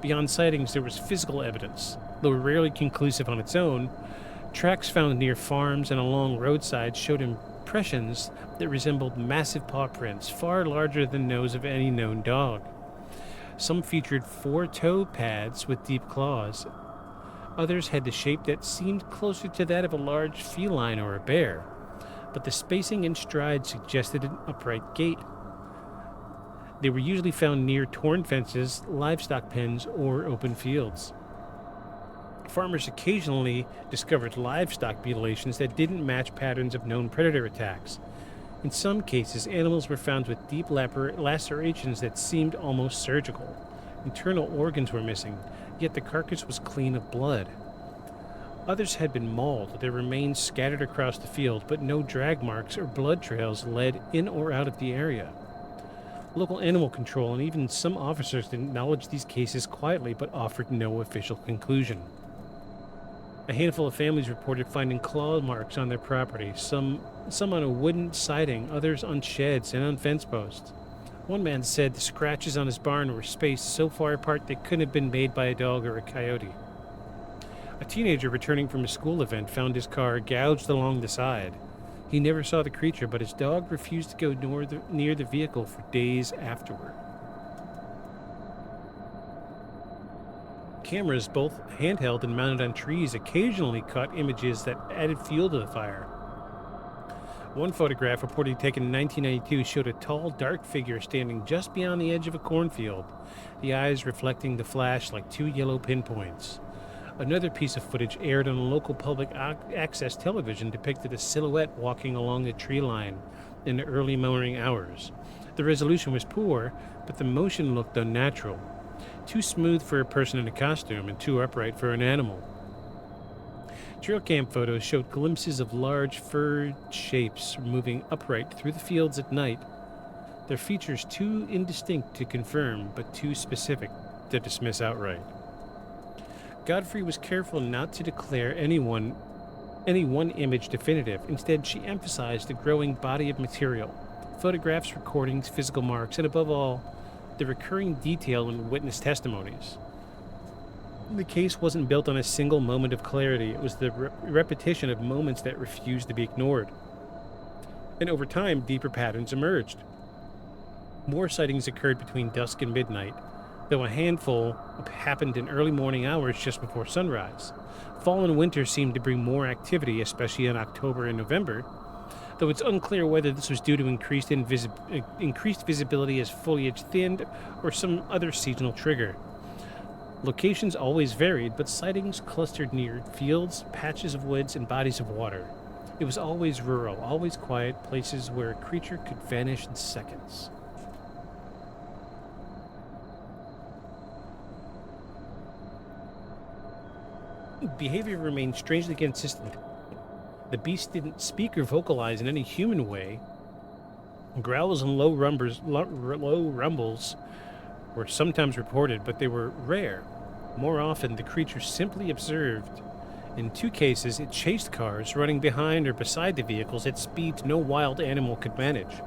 Beyond sightings, there was physical evidence. Though rarely conclusive on its own, tracks found near farms and along roadsides showed impressions that resembled massive paw prints, far larger than those of any known dog. Some featured 4 toe pads with deep claws. Others had the shape that seemed closer to that of a large feline or a bear, but the spacing and stride suggested an upright gait. They were usually found near torn fences, livestock pens, or open fields. Farmers occasionally discovered livestock mutilations that didn't match patterns of known predator attacks. In some cases, animals were found with deep lacerations that seemed almost surgical. Internal organs were missing, yet the carcass was clean of blood. Others had been mauled, their remains scattered across the field, but no drag marks or blood trails led in or out of the area. Local animal control and even some officers acknowledged these cases quietly but offered no official conclusion. A handful of families reported finding claw marks on their property, some on a wooden siding, others on sheds and on fence posts. One man said the scratches on his barn were spaced so far apart they couldn't have been made by a dog or a coyote. A teenager returning from a school event found his car gouged along the side. He never saw the creature, but his dog refused to go near the vehicle for days afterward. Cameras, both handheld and mounted on trees, occasionally caught images that added fuel to the fire. One photograph, reportedly taken in 1992, showed a tall, dark figure standing just beyond the edge of a cornfield, the eyes reflecting the flash like 2 yellow pinpoints. Another piece of footage aired on local public access television depicted a silhouette walking along the tree line in the early morning hours. The resolution was poor, but the motion looked unnatural. Too smooth for a person in a costume and too upright for an animal. Trail cam photos showed glimpses of large furred shapes moving upright through the fields at night. Their features too indistinct to confirm, but too specific to dismiss outright. Godfrey was careful not to declare any one image definitive. Instead, she emphasized the growing body of material, photographs, recordings, physical marks, and above all, the recurring detail in witness testimonies. The case wasn't built on a single moment of clarity. It was the repetition of moments that refused to be ignored. And over time, deeper patterns emerged. More sightings occurred between dusk and midnight, though a handful happened in early morning hours just before sunrise. Fall and winter seemed to bring more activity, especially in October and November, though it's unclear whether this was due to increased visibility as foliage thinned or some other seasonal trigger. Locations always varied, but sightings clustered near fields, patches of woods, and bodies of water. It was always rural, always quiet, places where a creature could vanish in seconds. Behavior remained strangely consistent. The beast didn't speak or vocalize in any human way. Growls and low rumbles were sometimes reported, but they were rare. More often, the creature simply observed. In 2 cases, it chased cars, running behind or beside the vehicles at speeds no wild animal could manage.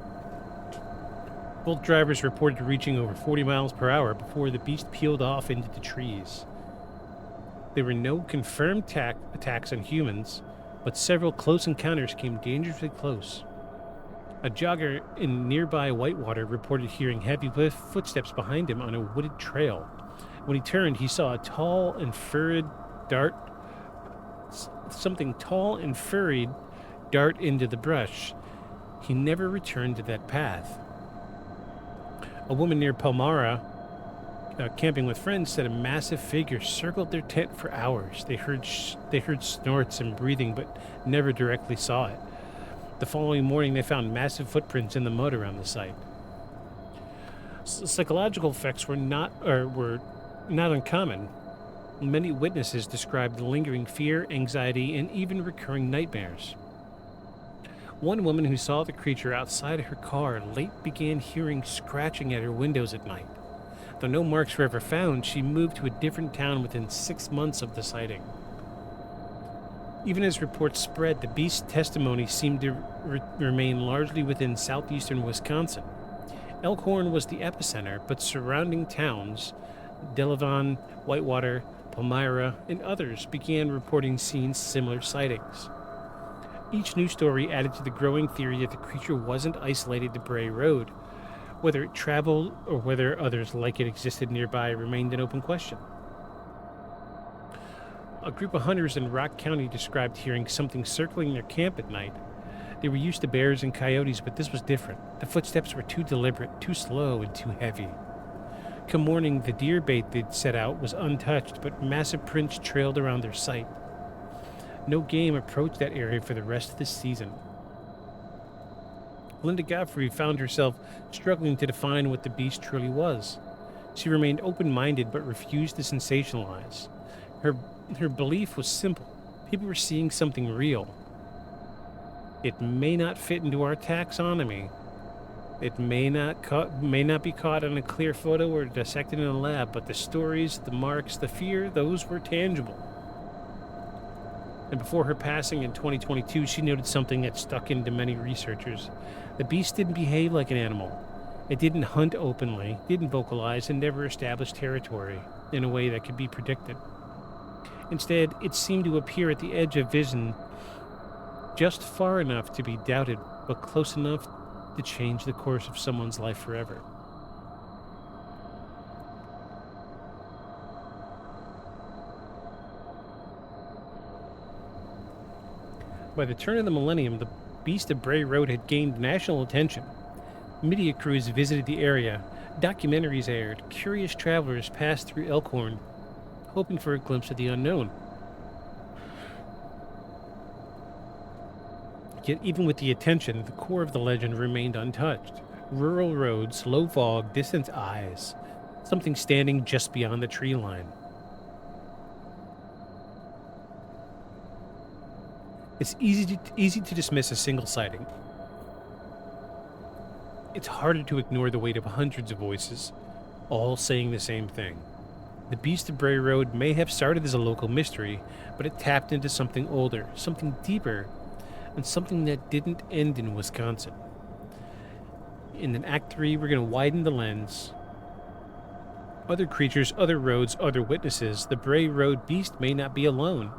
Both drivers reported reaching over 40 miles per hour before the beast peeled off into the trees. There were no confirmed attacks on humans, but several close encounters came dangerously close. A jogger in nearby Whitewater reported hearing heavy footsteps behind him on a wooded trail. When he turned, he saw something tall and furried dart into the brush. He never returned to that path. A woman near Palmyra, camping with friends, said a massive figure circled their tent for hours. They heard snorts and breathing, but never directly saw it. The following morning, they found massive footprints in the mud around the site. Psychological effects were not uncommon. Many witnesses described lingering fear, anxiety, and even recurring nightmares. One woman who saw the creature outside her car late began hearing scratching at her windows at night. Though no marks were ever found, she moved to a different town within 6 months of the sighting. Even as reports spread, the beast's testimony seemed to remain largely within southeastern Wisconsin. Elkhorn was the epicenter, but surrounding towns, Delavan, Whitewater, Palmyra, and others began reporting seeing similar sightings. Each news story added to the growing theory that the creature wasn't isolated to Bray Road. Whether it traveled or whether others like it existed nearby remained an open question. A group of hunters in Rock County described hearing something circling their camp at night. They were used to bears and coyotes, but this was different. The footsteps were too deliberate, too slow, and too heavy. Come morning, the deer bait they'd set out was untouched, but massive prints trailed around their site. No game approached that area for the rest of the season. Linda Godfrey found herself struggling to define what the beast truly was. She remained open-minded but refused to sensationalize. Her belief was simple. People were seeing something real. It may not fit into our taxonomy. It may not be caught on a clear photo or dissected in a lab, but the stories, the marks, the fear, those were tangible. And before her passing in 2022, she noted something that stuck into many researchers. The beast didn't behave like an animal. It didn't hunt openly, didn't vocalize, and never established territory in a way that could be predicted. Instead, it seemed to appear at the edge of vision, just far enough to be doubted, but close enough to change the course of someone's life forever. By the turn of the millennium, the beast of Bray Road had gained national attention. Media crews visited the area, documentaries aired, curious travelers passed through Elkhorn, hoping for a glimpse of the unknown. Yet even with the attention, the core of the legend remained untouched. Rural roads, low fog, distant eyes, something standing just beyond the tree line. It's easy to dismiss a single sighting. It's harder to ignore the weight of hundreds of voices, all saying the same thing. The Beast of Bray Road may have started as a local mystery, but it tapped into something older, something deeper, and something that didn't end in Wisconsin. In Act 3, we're going to widen the lens. Other creatures, other roads, other witnesses. The Bray Road Beast may not be alone.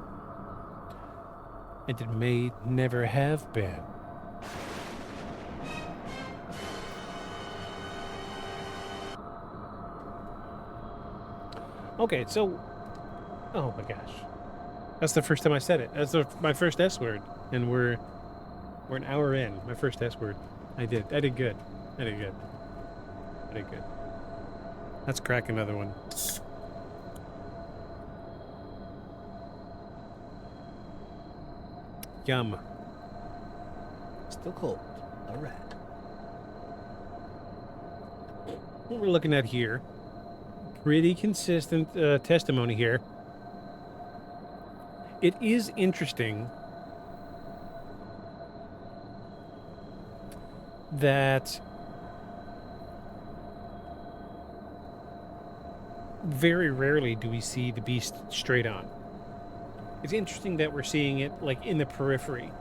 And it may never have been. Okay, so... Oh my gosh. That's the first time I said it. That's my first S word. And we're an hour in. My first S word. I did good. Let's crack another one. Yum. Still cold. All right. What we're looking at here, pretty consistent testimony here. It is interesting that very rarely do we see the beast straight on. It's interesting that we're seeing it like in the periphery.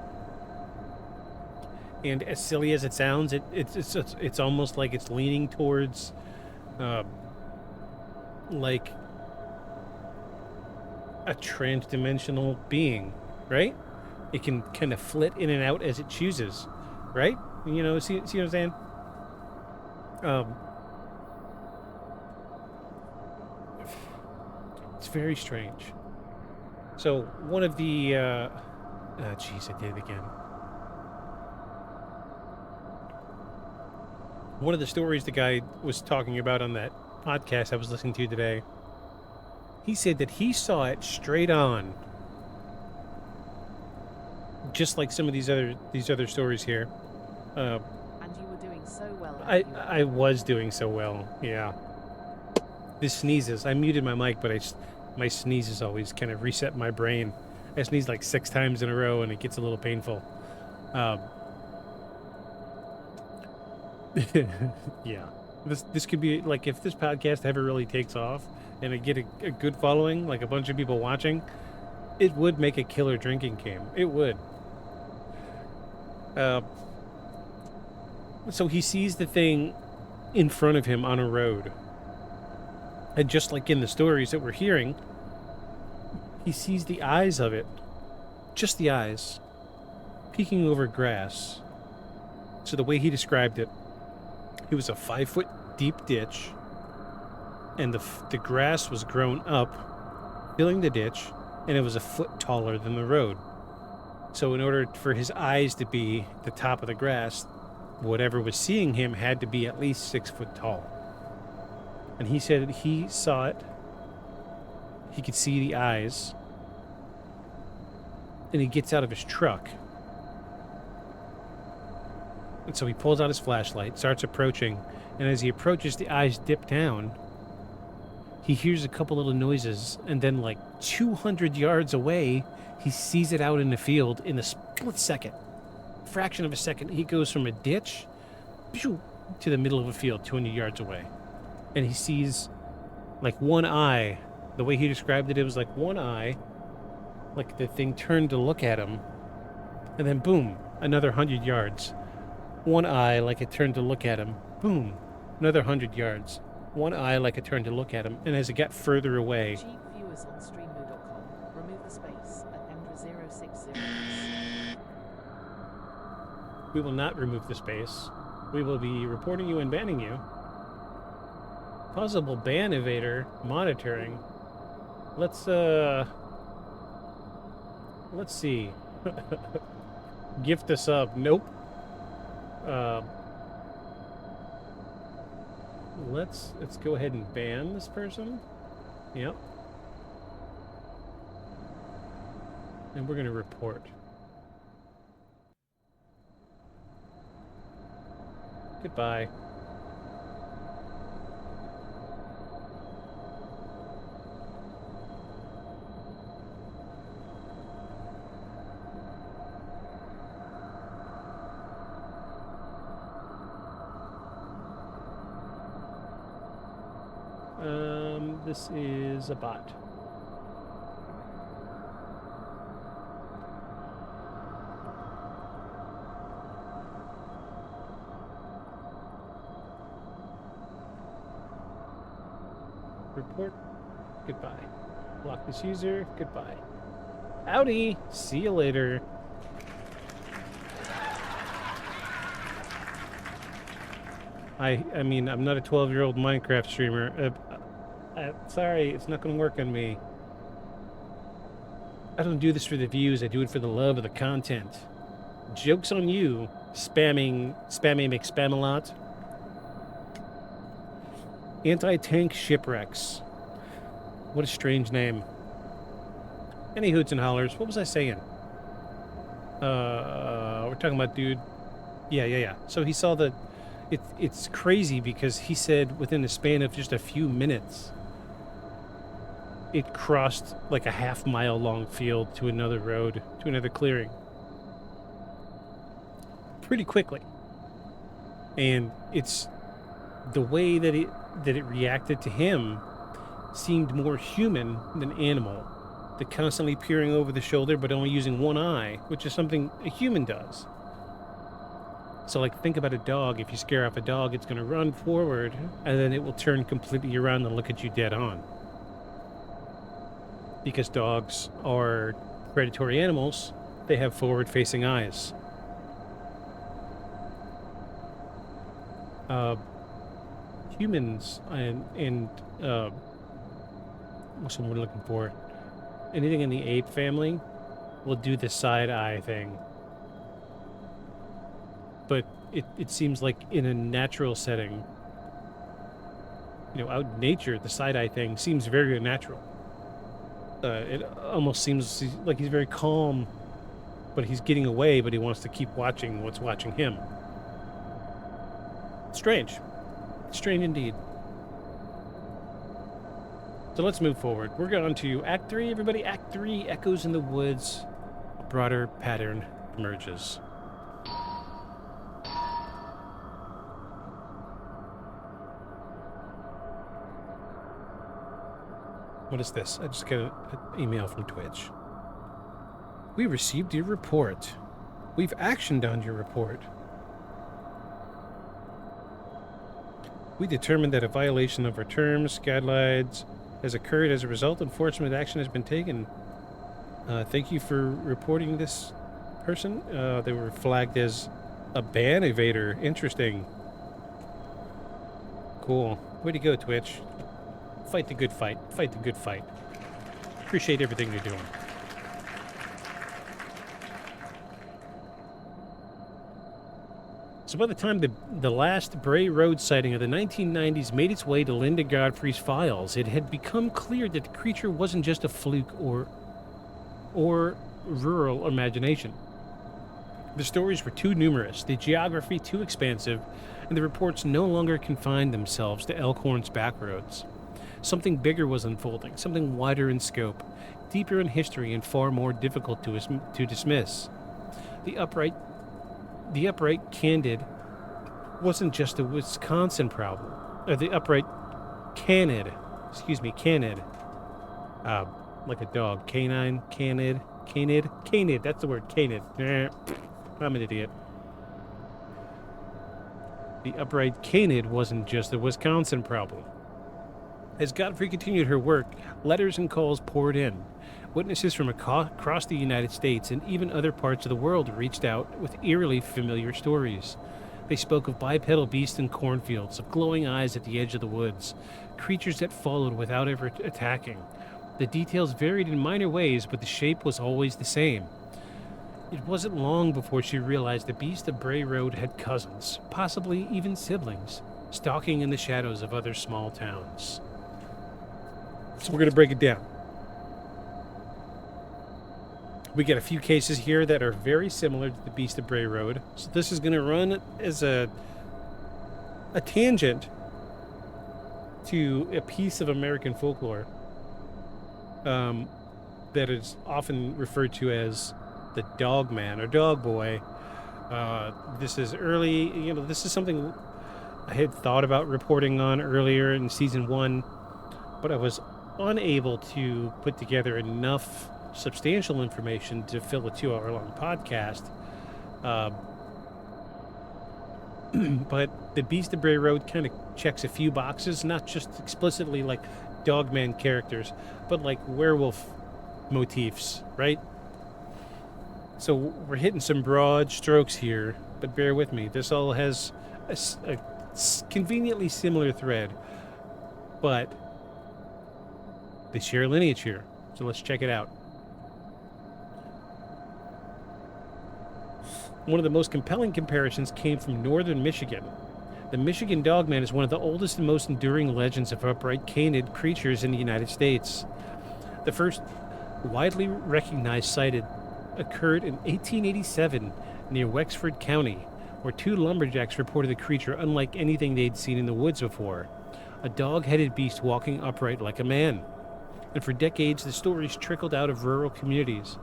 And as silly as it sounds, it's almost like it's leaning towards like a trans-dimensional being, right? It can kind of flit in and out as it chooses, right? You know, see what I'm saying? It's very strange. So one of the, jeez, I did it again. One of the stories the guy was talking about on that podcast I was listening to today, he said that he saw it straight on, just like some of these other stories here. And you were doing so well. I was doing so well, yeah. This sneezes. I muted my mic, but my sneezes always kind of reset my brain. I sneeze like 6 times in a row, and it gets a little painful. Yeah. This could be like if this podcast ever really takes off and it get a good following, like a bunch of people watching, it would make a killer drinking game. It would. So he sees the thing in front of him on a road. And just like in the stories that we're hearing, he sees the eyes of it, just the eyes, peeking over grass. So the way he described it, it was a 5-foot deep ditch, and the grass was grown up, filling the ditch, and it was a foot taller than the road. So in order for his eyes to be the top of the grass, whatever was seeing him had to be at least 6 foot tall. And he said he saw it. He could see the eyes. And he gets out of his truck. And so he pulls out his flashlight, starts approaching, and as he approaches, the eyes dip down. He hears a couple little noises, and then like 200 yards away, he sees it out in the field in a split second. Fraction of a second, he goes from a ditch to the middle of a field 200 yards away. And he sees like one eye. The way he described it, it was like one eye, like the thing turned to look at him, and then boom, another 100 yards. One eye like it turned to look at him. Boom, another 100 yards. One eye like it turned to look at him, and as it got further away... Cheap viewers on streammo.com. Remove the space at Endra060. We will not remove the space. We will be reporting you and banning you. Possible ban evader monitoring. Let's see. Gift us up. Nope. Let's go ahead and ban this person. Yep. And we're going to report. Goodbye. This is a bot. Report. Goodbye. Block this user. Goodbye. Howdy. See you later. I mean, I'm not a 12-year-old Minecraft streamer. Sorry, it's not going to work on me. I don't do this for the views. I do it for the love of the content. Joke's on you, Spammy McSpam-a-lot. Anti-tank shipwrecks. What a strange name. Any hoots and hollers. What was I saying? We're talking about dude. Yeah. So he saw the... It's crazy because he said within the span of just a few minutes, it crossed like a half-mile long field to another road, to another clearing. Pretty quickly. And it's the way that it reacted to him seemed more human than animal. The constantly peering over the shoulder but only using one eye, which is something a human does. So, like, think about a dog. If you scare off a dog, it's going to run forward, and then it will turn completely around and look at you dead on. Because dogs are predatory animals, they have forward-facing eyes. Humans and what's the word I'm looking for? Anything in the ape family will do the side-eye thing. But it seems like in a natural setting, out in nature, the side-eye thing seems very unnatural. It almost seems like he's very calm, but he's getting away, but he wants to keep watching what's watching him. Strange. Strange indeed. So let's move forward. We're going to Act 3, everybody. Act 3, Echoes in the Woods. A broader pattern emerges. What is this? I just got an email from Twitch. We received your report. We've actioned on your report. We determined that a violation of our terms, guidelines, has occurred. As a result, enforcement action has been taken. Thank you for reporting this person. They were flagged as a ban evader. Interesting. Cool. Way to go, Twitch. Fight the good fight. Fight the good fight. Appreciate everything you're doing. So by the time the last Bray Road sighting of the 1990s made its way to Linda Godfrey's files, it had become clear that the creature wasn't just a fluke or rural imagination. The stories were too numerous, the geography too expansive, and the reports no longer confined themselves to Elkhorn's backroads. Something bigger was unfolding, something wider in scope, deeper in history, and far more difficult to dismiss. The upright Candid wasn't just a Wisconsin problem. The upright Canid, like a dog. Canine, Canid, that's the word, Canid. I'm an idiot. The upright Canid wasn't just a Wisconsin problem. As Godfrey continued her work, letters and calls poured in. Witnesses from across the United States and even other parts of the world reached out with eerily familiar stories. They spoke of bipedal beasts in cornfields, of glowing eyes at the edge of the woods, creatures that followed without ever attacking. The details varied in minor ways, but the shape was always the same. It wasn't long before she realized the beast of Bray Road had cousins, possibly even siblings, stalking in the shadows of other small towns. So we're going to break it down. We get a few cases here that are very similar to the Beast of Bray Road. So this is going to run as a tangent to a piece of American folklore that is often referred to as the Dog Man or Dog Boy. This is early, this is something I had thought about reporting on earlier in season 1, but I was unable to put together enough substantial information to fill a 2-hour-long podcast. But the Beast of Bray Road kind of checks a few boxes, not just explicitly like Dogman characters, but like werewolf motifs, right? So we're hitting some broad strokes here, but bear with me. This all has a conveniently similar thread, but they share a lineage here. So let's check it out. One of the most compelling comparisons came from northern Michigan. The Michigan Dogman is one of the oldest and most enduring legends of upright canid creatures in the United States. The first widely recognized sighting occurred in 1887 near Wexford County, where 2 lumberjacks reported the creature unlike anything they'd seen in the woods before, a dog-headed beast walking upright like a man. And for decades, the stories trickled out of rural communities.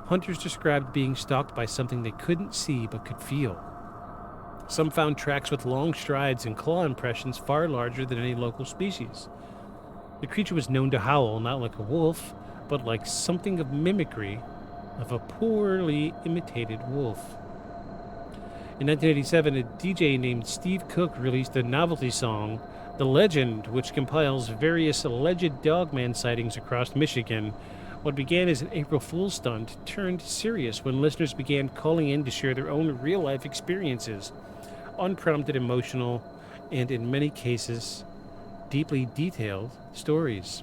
Hunters described being stalked by something they couldn't see but could feel. Some found tracks with long strides and claw impressions far larger than any local species. The creature was known to howl not like a wolf, but like something of mimicry of a poorly imitated wolf. In 1987, a DJ named Steve Cook released a novelty song, The Legend, which compiles various alleged Dogman sightings across Michigan. What began as an April Fool's stunt turned serious when listeners began calling in to share their own real-life experiences, unprompted, emotional, and in many cases, deeply detailed stories.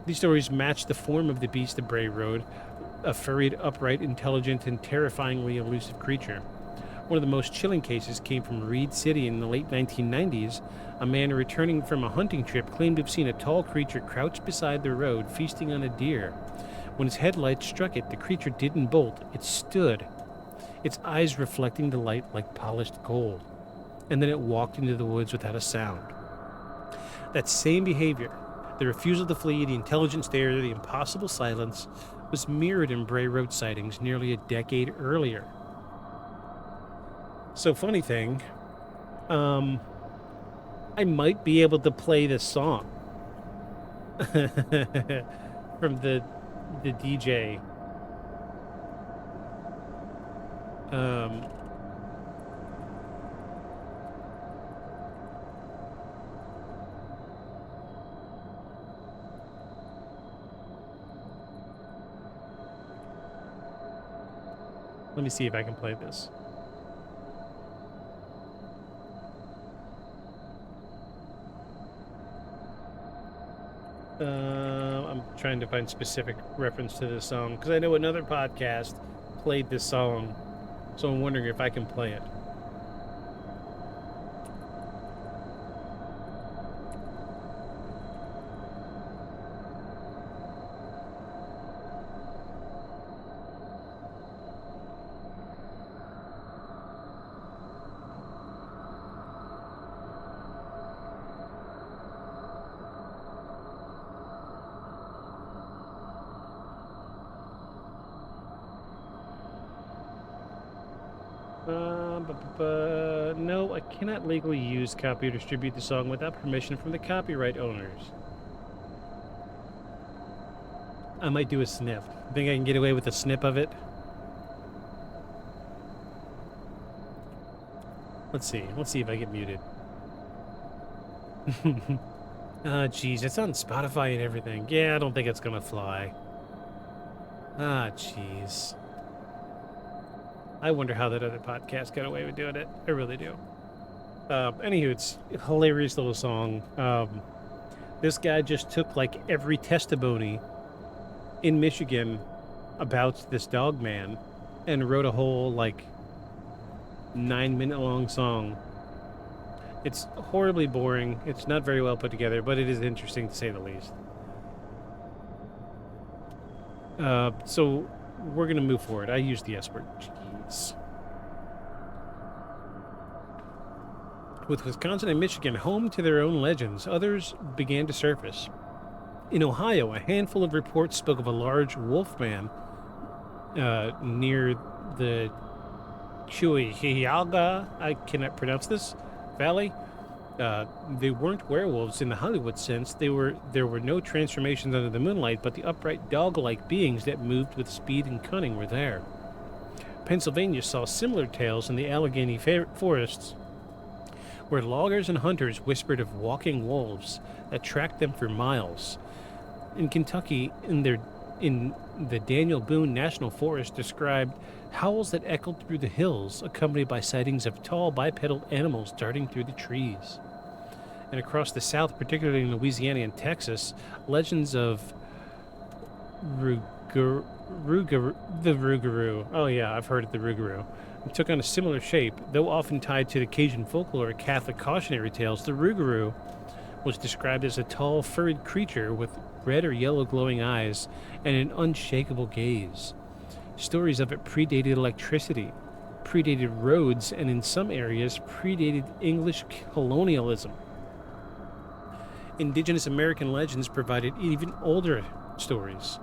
These stories matched the form of the Beast of Bray Road, a furried, upright, intelligent, and terrifyingly elusive creature. One of the most chilling cases came from Reed City in the late 1990s. A man returning from a hunting trip claimed to have seen a tall creature crouched beside the road, feasting on a deer. When his headlights struck it, the creature didn't bolt. It stood, its eyes reflecting the light like polished gold. And then it walked into the woods without a sound. That same behavior, the refusal to flee, the intelligent stare, the impossible silence, was mirrored in Bray Road sightings nearly a decade earlier. So, funny thing, I might be able to play this song. from the DJ. Let me see if I can play this. I'm trying to find specific reference to this song because I know another podcast played this song, so I'm wondering if I can play it. No, I cannot legally use, copy, or distribute the song without permission from the copyright owners. I might do a snip. Think I can get away with a snip of it? Let's see. Let's see if I get muted. Ah, jeez, it's on Spotify and everything. Yeah, I don't think it's gonna fly. Ah, jeez. I wonder how that other podcast got away with doing it. I really do. Anywho, it's a hilarious little song. This guy just took like every testimony in Michigan about this dog man and wrote a whole like 9-minute long song. It's horribly boring. It's not very well put together, but it is interesting to say the least. So we're gonna move forward. I use the S word. Jeez. With Wisconsin and Michigan home to their own legends, others began to surface. In Ohio, a handful of reports spoke of a large wolf man near the Cuyahoga, I cannot pronounce this, valley. They weren't werewolves in the Hollywood sense. There were no transformations under the moonlight, but the upright dog-like beings that moved with speed and cunning were there. Pennsylvania saw similar tales in the Allegheny forests, where loggers and hunters whispered of walking wolves that tracked them for miles. In Kentucky, in the Daniel Boone National Forest, described howls that echoed through the hills, accompanied by sightings of tall bipedal animals darting through the trees. And across the South, particularly in Louisiana and Texas, legends of the Rougarou. Oh yeah, I've heard of the Rougarou. It took on a similar shape, though often tied to the Cajun folklore or Catholic cautionary tales. The Rougarou was described as a tall, furred creature with red or yellow glowing eyes and an unshakable gaze. Stories of it predated electricity, predated roads, and in some areas predated English colonialism. Indigenous American legends provided even older stories.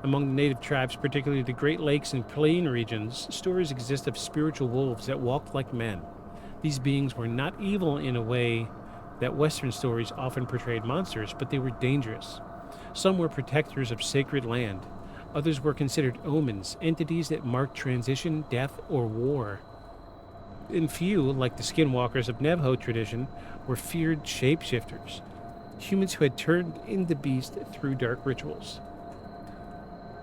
Among the native tribes, particularly the Great Lakes and Plain regions, stories exist of spiritual wolves that walked like men. These beings were not evil in a way that Western stories often portrayed monsters, but they were dangerous. Some were protectors of sacred land. Others were considered omens, entities that marked transition, death, or war. And few, like the skinwalkers of Navajo tradition, were feared shapeshifters, humans who had turned into beasts through dark rituals.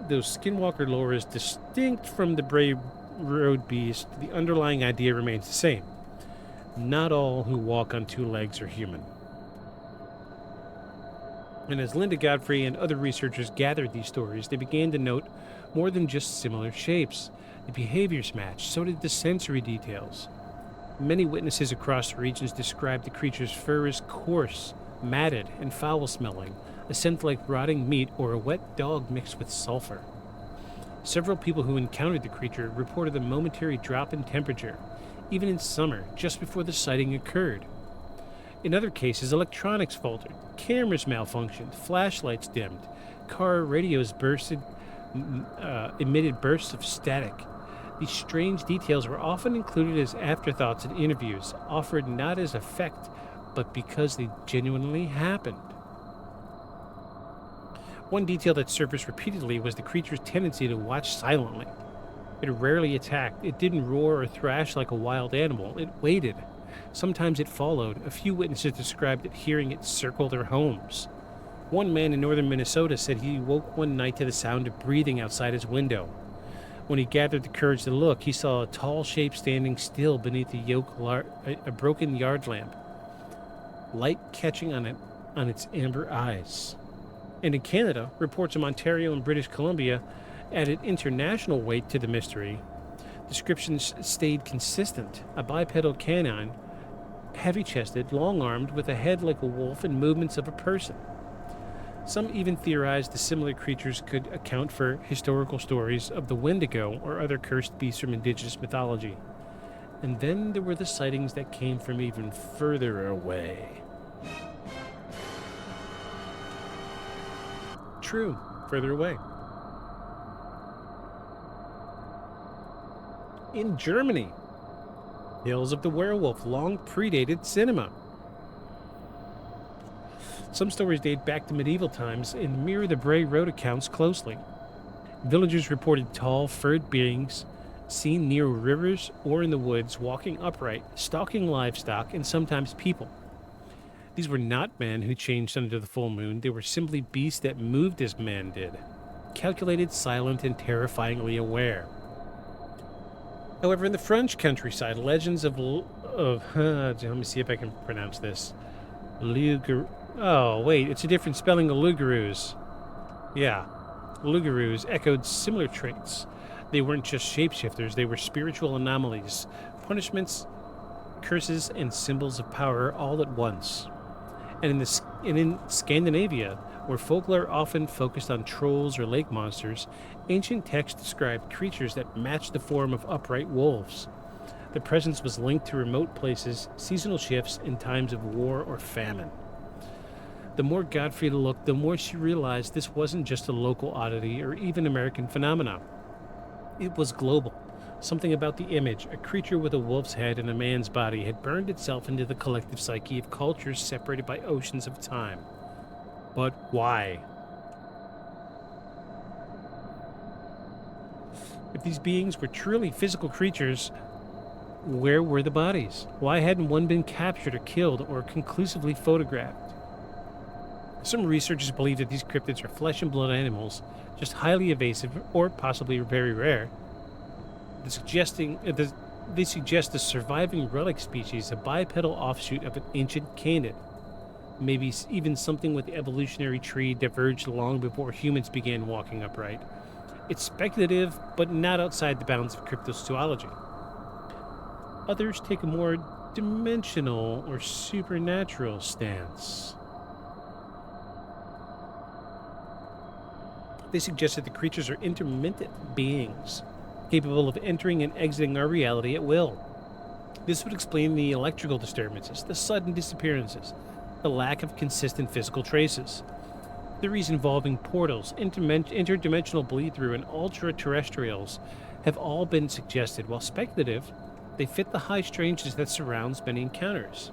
Though skinwalker lore is distinct from the Bray road beast, the underlying idea remains the same. Not all who walk on two legs are human. And as Linda Godfrey and other researchers gathered these stories, they began to note more than just similar shapes. The behaviors matched, so did the sensory details. Many witnesses across the regions described the creature's fur as coarse, matted, and foul-smelling, a scent like rotting meat or a wet dog mixed with sulfur. Several people who encountered the creature reported a momentary drop in temperature, even in summer, just before the sighting occurred. In other cases, electronics faltered, cameras malfunctioned, flashlights dimmed, car radios emitted bursts of static. These strange details were often included as afterthoughts in interviews, offered not as a fact, but because they genuinely happened. One detail that surfaced repeatedly was the creature's tendency to watch silently. It rarely attacked. It didn't roar or thrash like a wild animal. It waited. Sometimes it followed. A few witnesses described it hearing it circle their homes. One man in northern Minnesota said he woke one night to the sound of breathing outside his window. When he gathered the courage to look, he saw a tall shape standing still beneath a broken yard lamp, light catching on its amber eyes. And in Canada, reports from Ontario and British Columbia added international weight to the mystery. Descriptions stayed consistent. A bipedal canine, heavy-chested, long-armed, with a head like a wolf and movements of a person. Some even theorized the similar creatures could account for historical stories of the Wendigo or other cursed beasts from indigenous mythology. And then there were the sightings that came from even further away. True, further away. In Germany, tales of the werewolf long predated cinema. Some stories date back to medieval times and mirror the Bray Road accounts closely. Villagers reported tall, furred beings seen near rivers or in the woods, walking upright, stalking livestock, and sometimes people. These were not men who changed under the full moon. They were simply beasts that moved as man did, calculated, silent, and terrifyingly aware. However, in the French countryside, legends of let me see if I can pronounce this. Oh, wait, it's a different spelling of loups-garous. Yeah, loups-garous echoed similar traits. They weren't just shapeshifters, they were spiritual anomalies, punishments, curses, and symbols of power all at once. And in Scandinavia, where folklore often focused on trolls or lake monsters, ancient texts described creatures that matched the form of upright wolves. The presence was linked to remote places, seasonal shifts, and times of war or famine. The more Godfrey looked, the more she realized this wasn't just a local oddity or even American phenomenon. It was global. Something about the image, a creature with a wolf's head and a man's body, had burned itself into the collective psyche of cultures separated by oceans of time. But why? If these beings were truly physical creatures, where were the bodies? Why hadn't one been captured or killed or conclusively photographed? Some researchers believe that these cryptids are flesh and blood animals, just highly evasive or possibly very rare. They suggest the surviving relic species, a bipedal offshoot of an ancient canid. Maybe even something with the evolutionary tree diverged long before humans began walking upright. It's speculative, but not outside the bounds of cryptozoology. Others take a more dimensional or supernatural stance. They suggest that the creatures are intermittent beings, capable of entering and exiting our reality at will. This would explain the electrical disturbances, the sudden disappearances, the lack of consistent physical traces. Theories involving portals, interdimensional bleed-through, and ultra-terrestrials have all been suggested. While speculative, they fit the high strangeness that surrounds many encounters.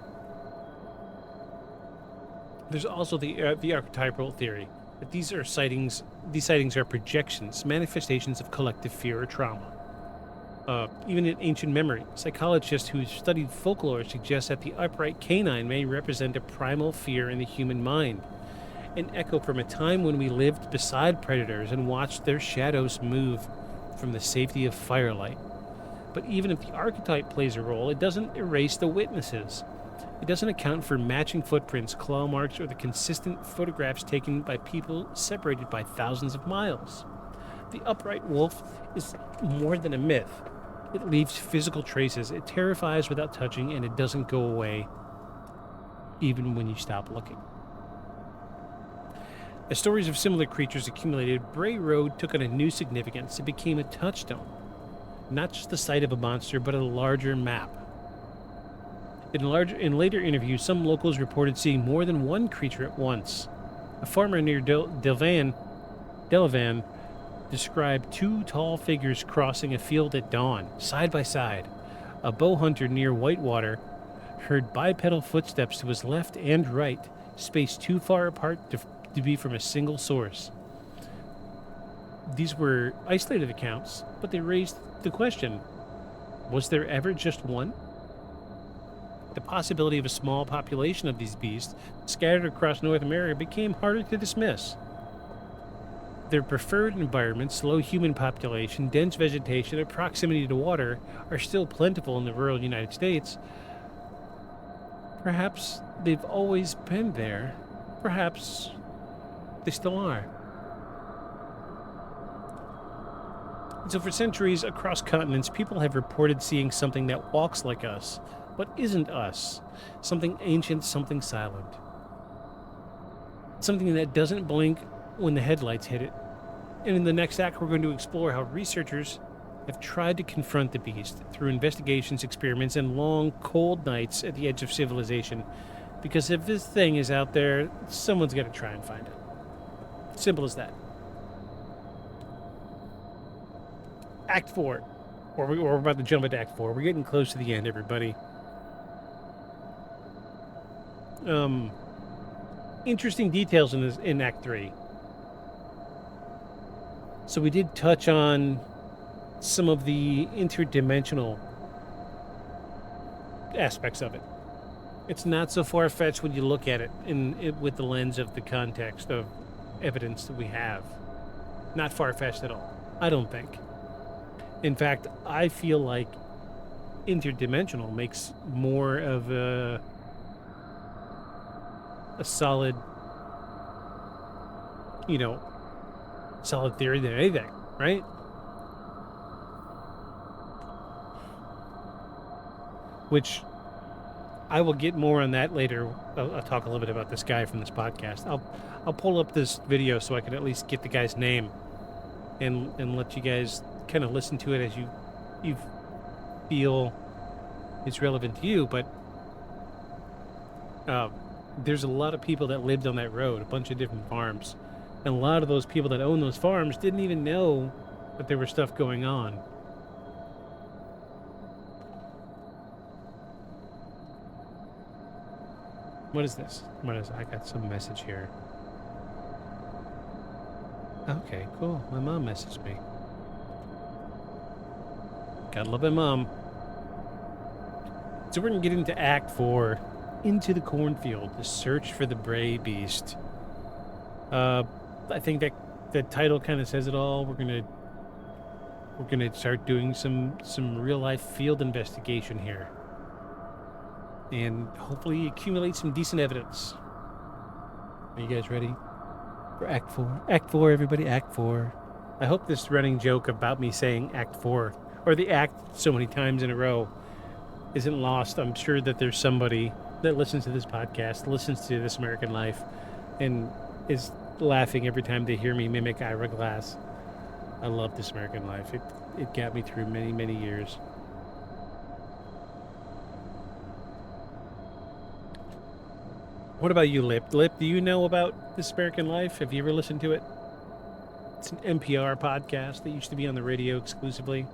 There's also the archetypal theory that these sightings are projections, manifestations of collective fear or trauma. Even in ancient memory, psychologists who studied folklore suggest that the upright canine may represent a primal fear in the human mind, an echo from a time when we lived beside predators and watched their shadows move from the safety of firelight. But even if the archetype plays a role, it doesn't erase the witnesses. It doesn't account for matching footprints, claw marks, or the consistent photographs taken by people separated by thousands of miles. The upright wolf is more than a myth. It leaves physical traces. It terrifies without touching, and it doesn't go away even when you stop looking. As stories of similar creatures accumulated, Bray Road took on a new significance. It became a touchstone. Not just the site of a monster, but a larger map. In later interviews, some locals reported seeing more than one creature at once. A farmer near Delavan described two tall figures crossing a field at dawn, side by side. A bow hunter near Whitewater heard bipedal footsteps to his left and right, spaced too far apart to be from a single source. these were isolated accounts, but they raised the question, was there ever just one? The possibility of a small population of these beasts scattered across North America became harder to dismiss. Their preferred environments, low human population, dense vegetation, and proximity to water are still plentiful in the rural United States. Perhaps they've always been there. Perhaps they still are. So for centuries, across continents, people have reported seeing something that walks like us, but isn't us. Something ancient, something silent. Something that doesn't blink when the headlights hit it. And in the next act, we're going to explore how researchers have tried to confront the beast through investigations, experiments, and long, cold nights at the edge of civilization. Because if this thing is out there, someone's got to try and find it. Simple as that. Act 4. Or we're about to jump into Act 4. We're getting close to the end, everybody. Interesting details in Act 3. So we did touch on some of the interdimensional aspects of it. It's not so far-fetched when you look at it with the lens of the context of evidence that we have. Not far-fetched at all, I don't think. In fact, I feel like interdimensional makes more of a solid, solid theory than anything, right? Which I will get more on that later. I'll talk a little bit about this guy from this podcast. I'll pull up this video so I can at least get the guy's name and let you guys kind of listen to it as you feel it's relevant to you. But there's a lot of people that lived on that road, a bunch of different farms. And a lot of those people that own those farms didn't even know that there was stuff going on. What is this? I got some message here. Okay, cool. My mom messaged me. Gotta love my mom. So we're gonna get into Act 4, Into the Cornfield, the search for the Bray beast. I think that the title kind of says it all. We're gonna start doing some real life field investigation here, and hopefully accumulate some decent evidence. Are you guys ready for Act 4? Act 4, everybody, Act 4. I hope this running joke about me saying Act 4 or the act so many times in a row isn't lost. I'm sure that there's somebody that listens to this podcast, listens to This American Life, and is laughing every time they hear me mimic Ira Glass. I love This American Life. It got me through many, many years. What about you, Lip? Lip, do you know about This American Life? Have you ever listened to it? It's an NPR podcast that used to be on the radio exclusively.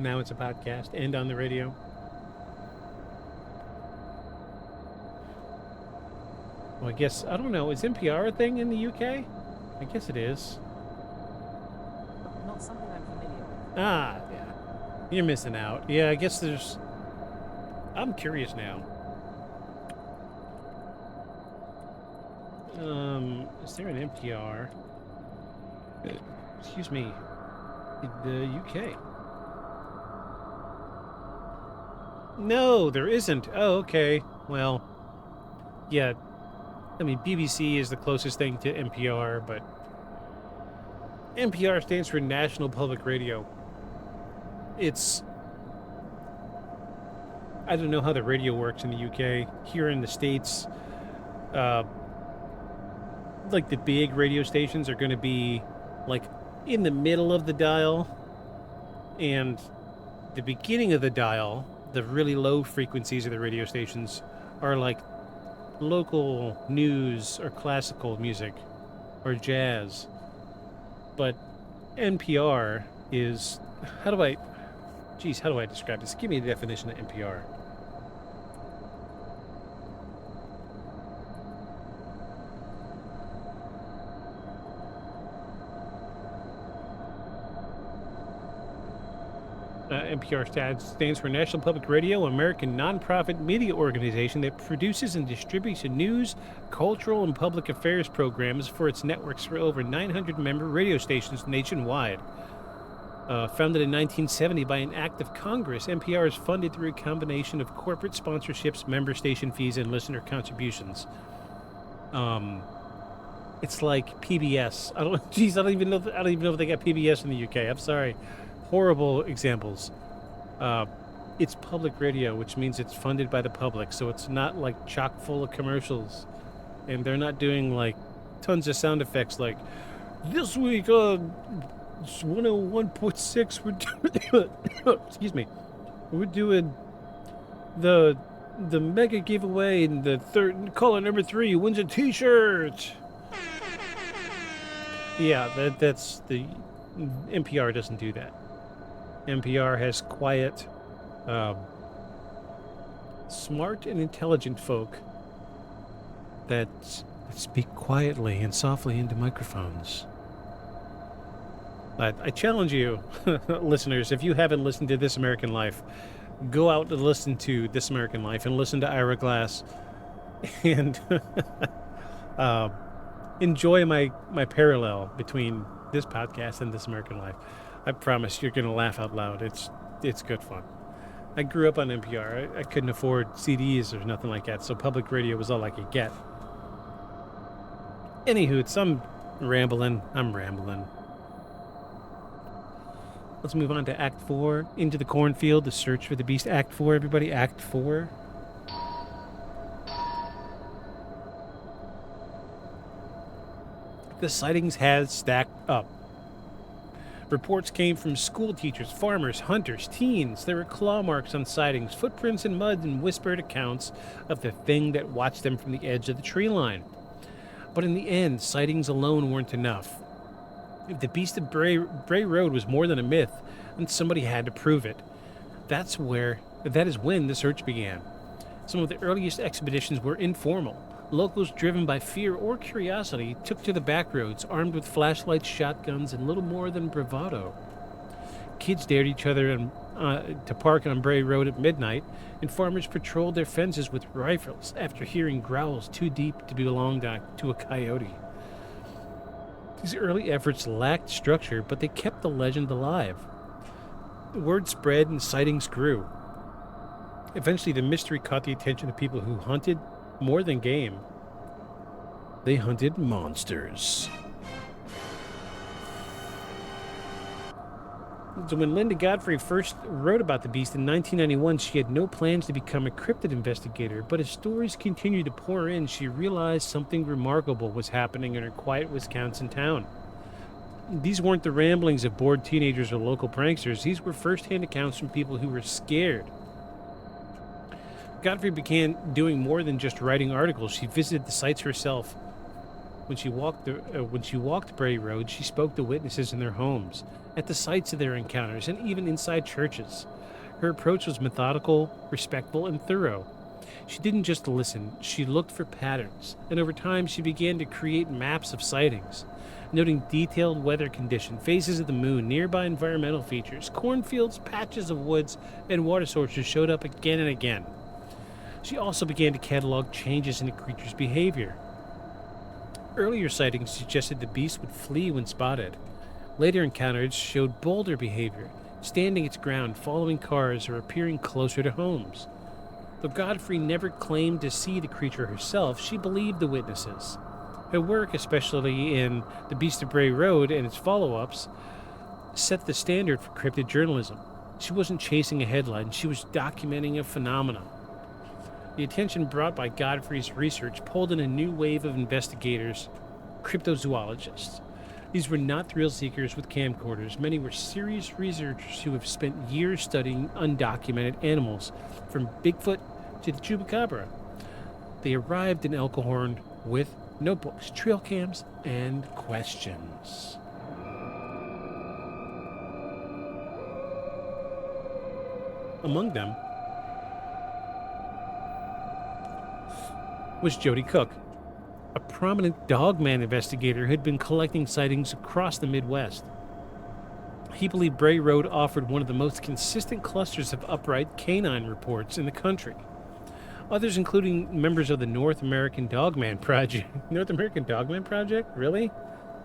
Now it's a podcast and on the radio. Well, I guess, I don't know, is NPR a thing in the UK? I guess it is. Not something I'm familiar with. Ah, yeah. You're missing out. Yeah, I guess there's... I'm curious now. Is there an NPR? Excuse me. The UK. No, there isn't. Oh, okay. Well, yeah. I mean, BBC is the closest thing to NPR, but NPR stands for National Public Radio. It's... I don't know how the radio works in the UK. Here in the States, like the big radio stations are going to be like in the middle of the dial, and the beginning of the dial, the really low frequencies of the radio stations, are like local news or classical music or jazz. But NPR is, how do I describe this? Give me a definition of NPR. NPR stands for National Public Radio, American nonprofit media organization that produces and distributes news, cultural, and public affairs programs for its networks for over 900 member radio stations nationwide. Founded in 1970 by an act of Congress, NPR is funded through a combination of corporate sponsorships, member station fees, and listener contributions. It's like PBS. I don't even know if they got PBS in the UK. I'm sorry. Horrible examples. It's public radio, which means it's funded by the public, so it's not like chock full of commercials, and they're not doing like tons of sound effects like this week. 101.6. We're doing excuse me. We're doing the mega giveaway, and the third caller number 3 wins a T-shirt. Yeah, that's the NPR doesn't do that. NPR has quiet, smart and intelligent folk that speak quietly and softly into microphones. I challenge you, listeners, if you haven't listened to This American Life, go out and listen to This American Life and listen to Ira Glass and enjoy my parallel between this podcast and This American Life. I promise you're going to laugh out loud. It's good fun. I grew up on NPR. I couldn't afford CDs or nothing like that, so public radio was all I could get. Anywho, I'm rambling. Let's move on to Act 4, Into the Cornfield, The Search for the Beast. Act 4, everybody, Act 4. The sightings had stacked up. Reports came from school teachers, farmers, hunters, teens. There were claw marks on sightings, footprints in mud, and whispered accounts of the thing that watched them from the edge of the tree line. But in the end, sightings alone weren't enough. If the Beast of Bray Road was more than a myth, then somebody had to prove it. That is when the search began. Some of the earliest expeditions were informal. Locals driven by fear or curiosity took to the back roads, armed with flashlights, shotguns, and little more than bravado. Kids dared each other to park on Bray Road at midnight, and farmers patrolled their fences with rifles after hearing growls too deep to belong to a coyote. These early efforts lacked structure, but they kept the legend alive. The word spread and sightings grew. Eventually, the mystery caught the attention of people who hunted more than game. They hunted monsters. So when Linda Godfrey first wrote about the beast in 1991, she had no plans to become a cryptid investigator, but as stories continued to pour in, she realized something remarkable was happening in her quiet Wisconsin town. These weren't the ramblings of bored teenagers or local pranksters. These were first-hand accounts from people who were scared. Godfrey began doing more than just writing articles. She visited the sites herself. When she walked Bray Road, she spoke to witnesses in their homes, at the sites of their encounters, and even inside churches. Her approach was methodical, respectful, and thorough. She didn't just listen, she looked for patterns, and over time she began to create maps of sightings, noting detailed weather conditions, phases of the moon, nearby environmental features. Cornfields, patches of woods, and water sources showed up again and again. She also began to catalog changes in the creature's behavior. Earlier sightings suggested the beast would flee when spotted. Later encounters showed bolder behavior, standing its ground, following cars, or appearing closer to homes. Though Godfrey never claimed to see the creature herself, she believed the witnesses. Her work, especially in The Beast of Bray Road and its follow-ups, set the standard for cryptid journalism. She wasn't chasing a headline, she was documenting a phenomenon. The attention brought by Godfrey's research pulled in a new wave of investigators, cryptozoologists. These were not thrill seekers with camcorders. Many were serious researchers who have spent years studying undocumented animals, from Bigfoot to the chupacabra. They arrived in Elkhorn with notebooks, trail cams, and questions. Among them was Jody Cook, a prominent dogman investigator who had been collecting sightings across the Midwest. He believed Bray Road offered one of the most consistent clusters of upright canine reports in the country. Others, including members of the North American Dogman Project. North American Dogman Project? Really?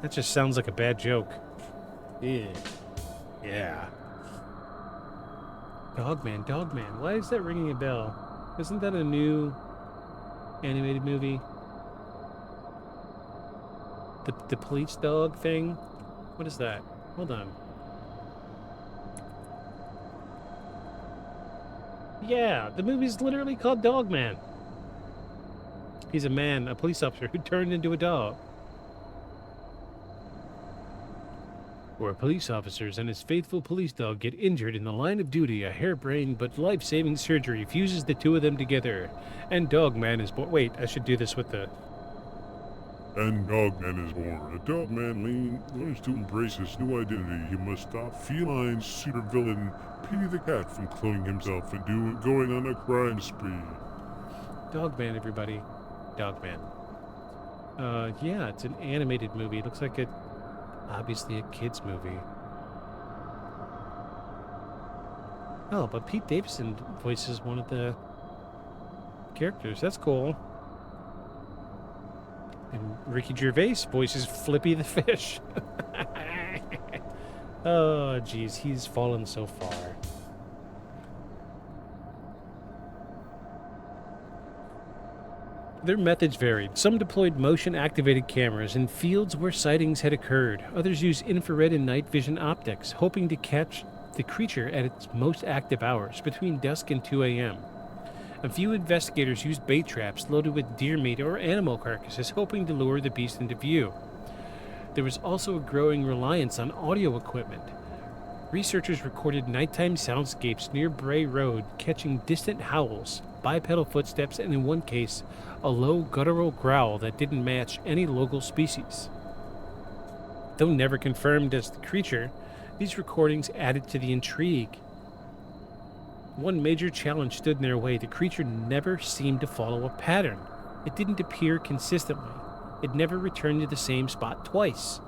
That just sounds like a bad joke. Yeah. Yeah. Dogman. Why is that ringing a bell? Isn't that a new animated movie? The police dog thing? What is that? Hold on. Yeah, the movie's literally called Dogman. He's a man, a police officer, who turned into a dog. Where police officers and his faithful police dog get injured in the line of duty, a harebrained but life-saving surgery fuses the two of them together. And Dogman is born. Wait, I should do this with the... And Dogman is born. A Dogman learns to embrace his new identity. He must stop feline supervillain Pity the Cat from cloning himself and going on a crime spree. Dogman, everybody. Dogman. Yeah, it's an animated movie. It looks like obviously a kid's movie. Oh, but Pete Davidson voices one of the characters. That's cool. And Ricky Gervais voices Flippy the Fish. Oh, geez, he's fallen so far. Their methods varied. Some deployed motion-activated cameras in fields where sightings had occurred. Others used infrared and night vision optics, hoping to catch the creature at its most active hours, between dusk and 2 a.m. A few investigators used bait traps loaded with deer meat or animal carcasses, hoping to lure the beast into view. There was also a growing reliance on audio equipment. Researchers recorded nighttime soundscapes near Bray Road, catching distant howls, bipedal footsteps, and in one case, a low guttural growl that didn't match any local species. Though never confirmed as the creature, these recordings added to the intrigue. One major challenge stood in their way. The creature never seemed to follow a pattern. It didn't appear consistently. It never returned to the same spot twice.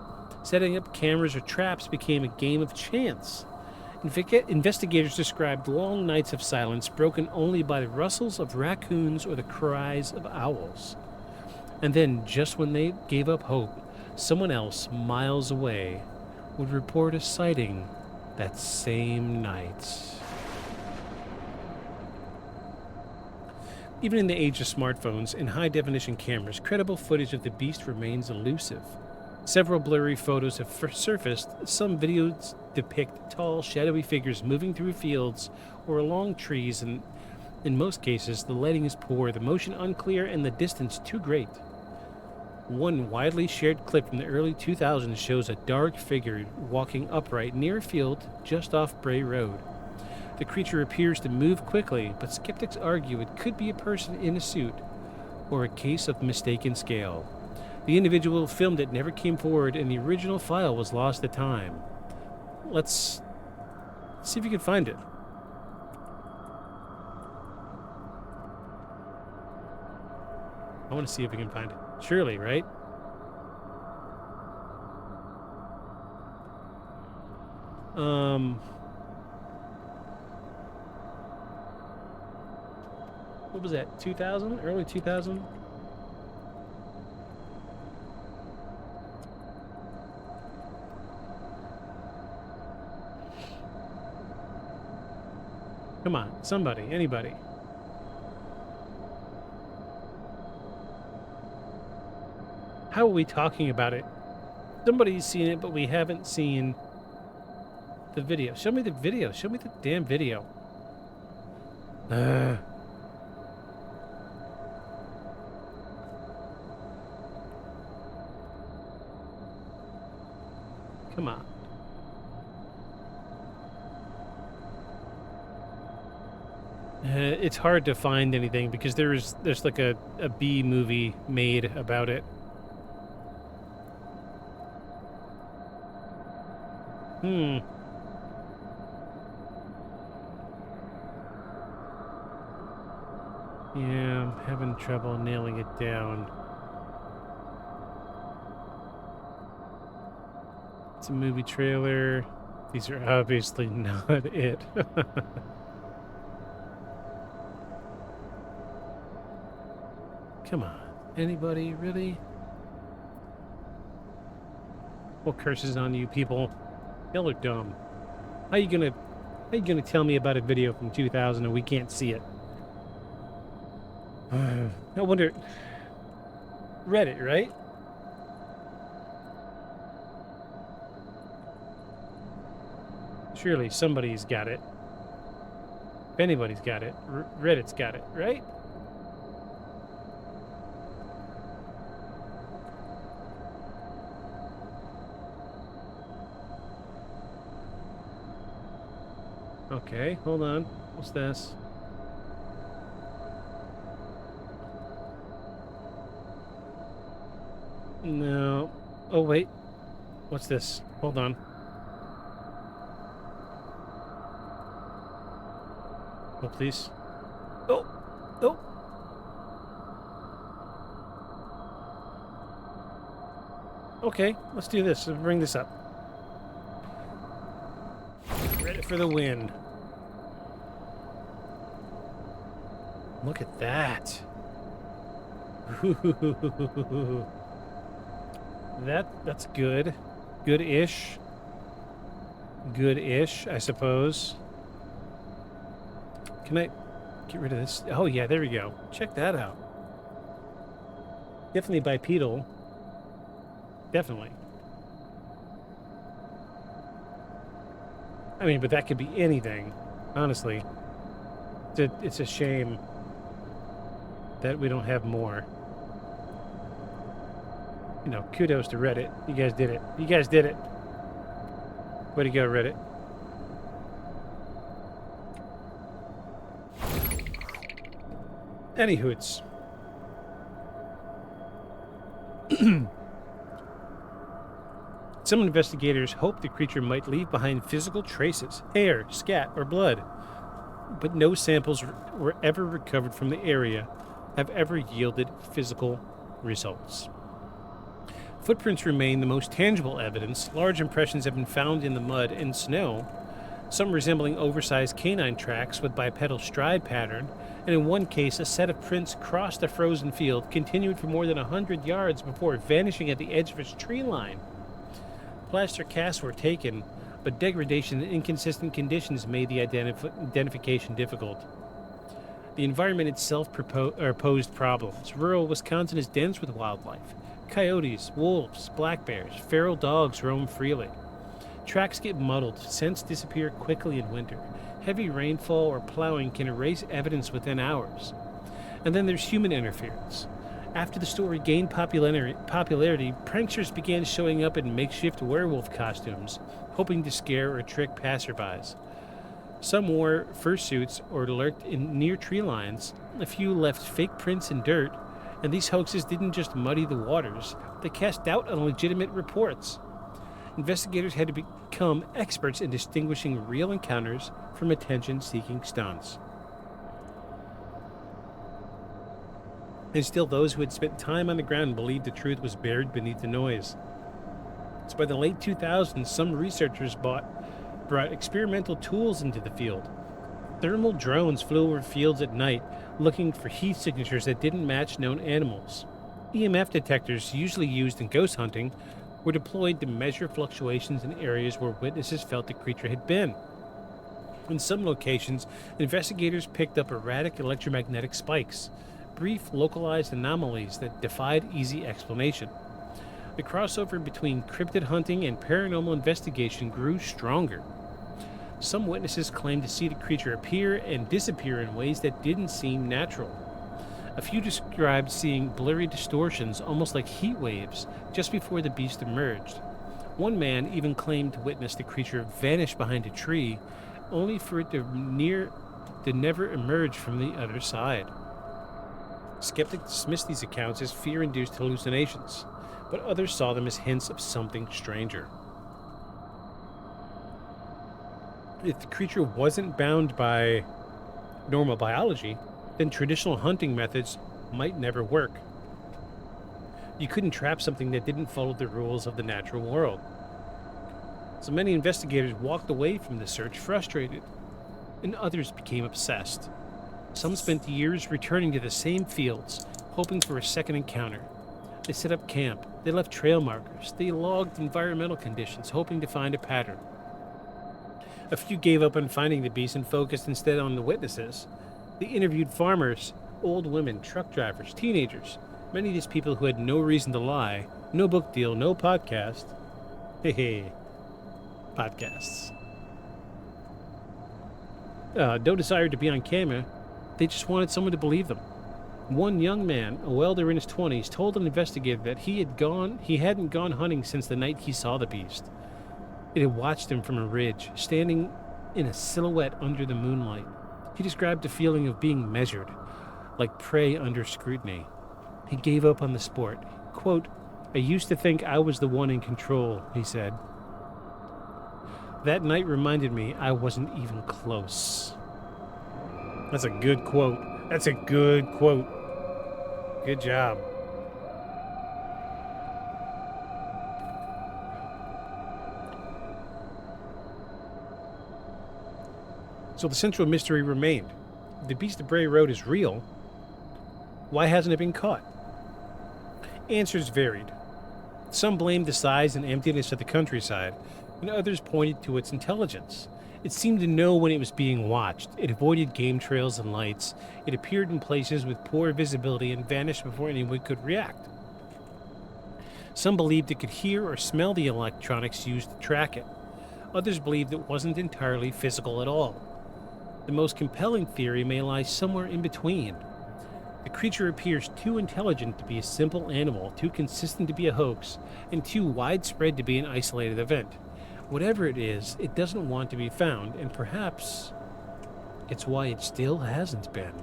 Setting up cameras or traps became a game of chance. Investigators described long nights of silence broken only by the rustles of raccoons or the cries of owls. And then, just when they gave up hope, someone else, miles away, would report a sighting that same night. Even in the age of smartphones and high-definition cameras, credible footage of the beast remains elusive. Several blurry photos have surfaced. Some videos depict tall, shadowy figures moving through fields or along trees, and in most cases, the lighting is poor, the motion unclear, and the distance too great. One widely shared clip from the early 2000s shows a dark figure walking upright near a field just off Bray Road. The creature appears to move quickly, but skeptics argue it could be a person in a suit or a case of mistaken scale. The individual who filmed it never came forward, and the original file was lost to time. Let's see if you can find it. I want to see if we can find it. Surely, right? What was that? 2000? Early 2000? Come on, somebody, anybody. How are we talking about it? Somebody's seen it, but we haven't seen the video. Show me the video. Show me the damn video. Come on. It's hard to find anything because there's like a B movie made about it. Yeah, I'm having trouble nailing it down. It's a movie trailer. These are obviously not it. Come on. Anybody, really? What curses on you people? Y'all are dumb. How you gonna tell me about a video from 2000 and we can't see it? I wonder... Reddit, right? Surely somebody's got it. If anybody's got it, Reddit's got it, right? Okay, hold on. What's this? No. Oh, wait. What's this? Hold on. Oh, please. Oh! Oh! Okay, let's do this. Let's bring this up. Ready for the win. Look at that. That's good. Good-ish. Good-ish, I suppose. Can I get rid of this? Oh, yeah, there we go. Check that out. Definitely bipedal. Definitely. I mean, but that could be anything, honestly. It's a shame that we don't have more. You know, kudos to Reddit. You guys did it. You guys did it. Way to go, Reddit. Anywhoots. Some investigators hope the creature might leave behind physical traces, hair, scat, or blood. But no samples were ever recovered from the area have ever yielded physical results. Footprints remain the most tangible evidence. Large impressions have been found in the mud and snow, some resembling oversized canine tracks with bipedal stride pattern, and in one case a set of prints crossed a frozen field, continued for more than 100 yards before vanishing at the edge of its tree line. Plaster casts were taken, but degradation and inconsistent conditions made the identification difficult. The environment itself posed problems. Rural Wisconsin is dense with wildlife. Coyotes, wolves, black bears, feral dogs roam freely. Tracks get muddled, scents disappear quickly in winter. Heavy rainfall or plowing can erase evidence within hours. And then there's human interference. After the story gained popularity, pranksters began showing up in makeshift werewolf costumes, hoping to scare or trick passerbys. Some wore fursuits or lurked in near tree lines. A few left fake prints in dirt, and these hoaxes didn't just muddy the waters, they cast doubt on legitimate reports. Investigators had to become experts in distinguishing real encounters from attention-seeking stunts. And still those who had spent time on the ground believed the truth was buried beneath the noise. So by the late 2000s, some researchers brought experimental tools into the field. Thermal drones flew over fields at night, looking for heat signatures that didn't match known animals. EMF detectors, usually used in ghost hunting, were deployed to measure fluctuations in areas where witnesses felt the creature had been. In some locations, investigators picked up erratic electromagnetic spikes, brief localized anomalies that defied easy explanation. The crossover between cryptid hunting and paranormal investigation grew stronger. Some witnesses claimed to see the creature appear and disappear in ways that didn't seem natural. A few described seeing blurry distortions, almost like heat waves, just before the beast emerged. One man even claimed to witness the creature vanish behind a tree, only for it to never emerge from the other side. Skeptics dismissed these accounts as fear-induced hallucinations, but others saw them as hints of something stranger. If the creature wasn't bound by normal biology, then traditional hunting methods might never work. You couldn't trap something that didn't follow the rules of the natural world. So many investigators walked away from the search frustrated, and others became obsessed. Some spent years returning to the same fields, hoping for a second encounter. They set up camp, they left trail markers, they logged environmental conditions, hoping to find a pattern. A few gave up on finding the beast and focused instead on the witnesses. They interviewed farmers, old women, truck drivers, teenagers, many of these people who had no reason to lie, no book deal, no podcast. Hey, podcasts. No desire to be on camera, they just wanted someone to believe them. One young man, a welder in his 20s, told an investigator that he hadn't gone hunting since the night he saw the beast. It had watched him from a ridge, standing in a silhouette under the moonlight. He described the feeling of being measured, like prey under scrutiny. He gave up on the sport. Quote, "I used to think I was the one in control," he said. "That night reminded me I wasn't even close." That's a good quote. That's a good quote. Good job. So the central mystery remained. If the Beast of Bray Road is real, why hasn't it been caught? Answers varied. Some blamed the size and emptiness of the countryside, and others pointed to its intelligence. It seemed to know when it was being watched. It avoided game trails and lights. It appeared in places with poor visibility and vanished before anyone could react. Some believed it could hear or smell the electronics used to track it. Others believed it wasn't entirely physical at all. The most compelling theory may lie somewhere in between. The creature appears too intelligent to be a simple animal, too consistent to be a hoax, and too widespread to be an isolated event. Whatever it is, it doesn't want to be found, and perhaps it's why it still hasn't been.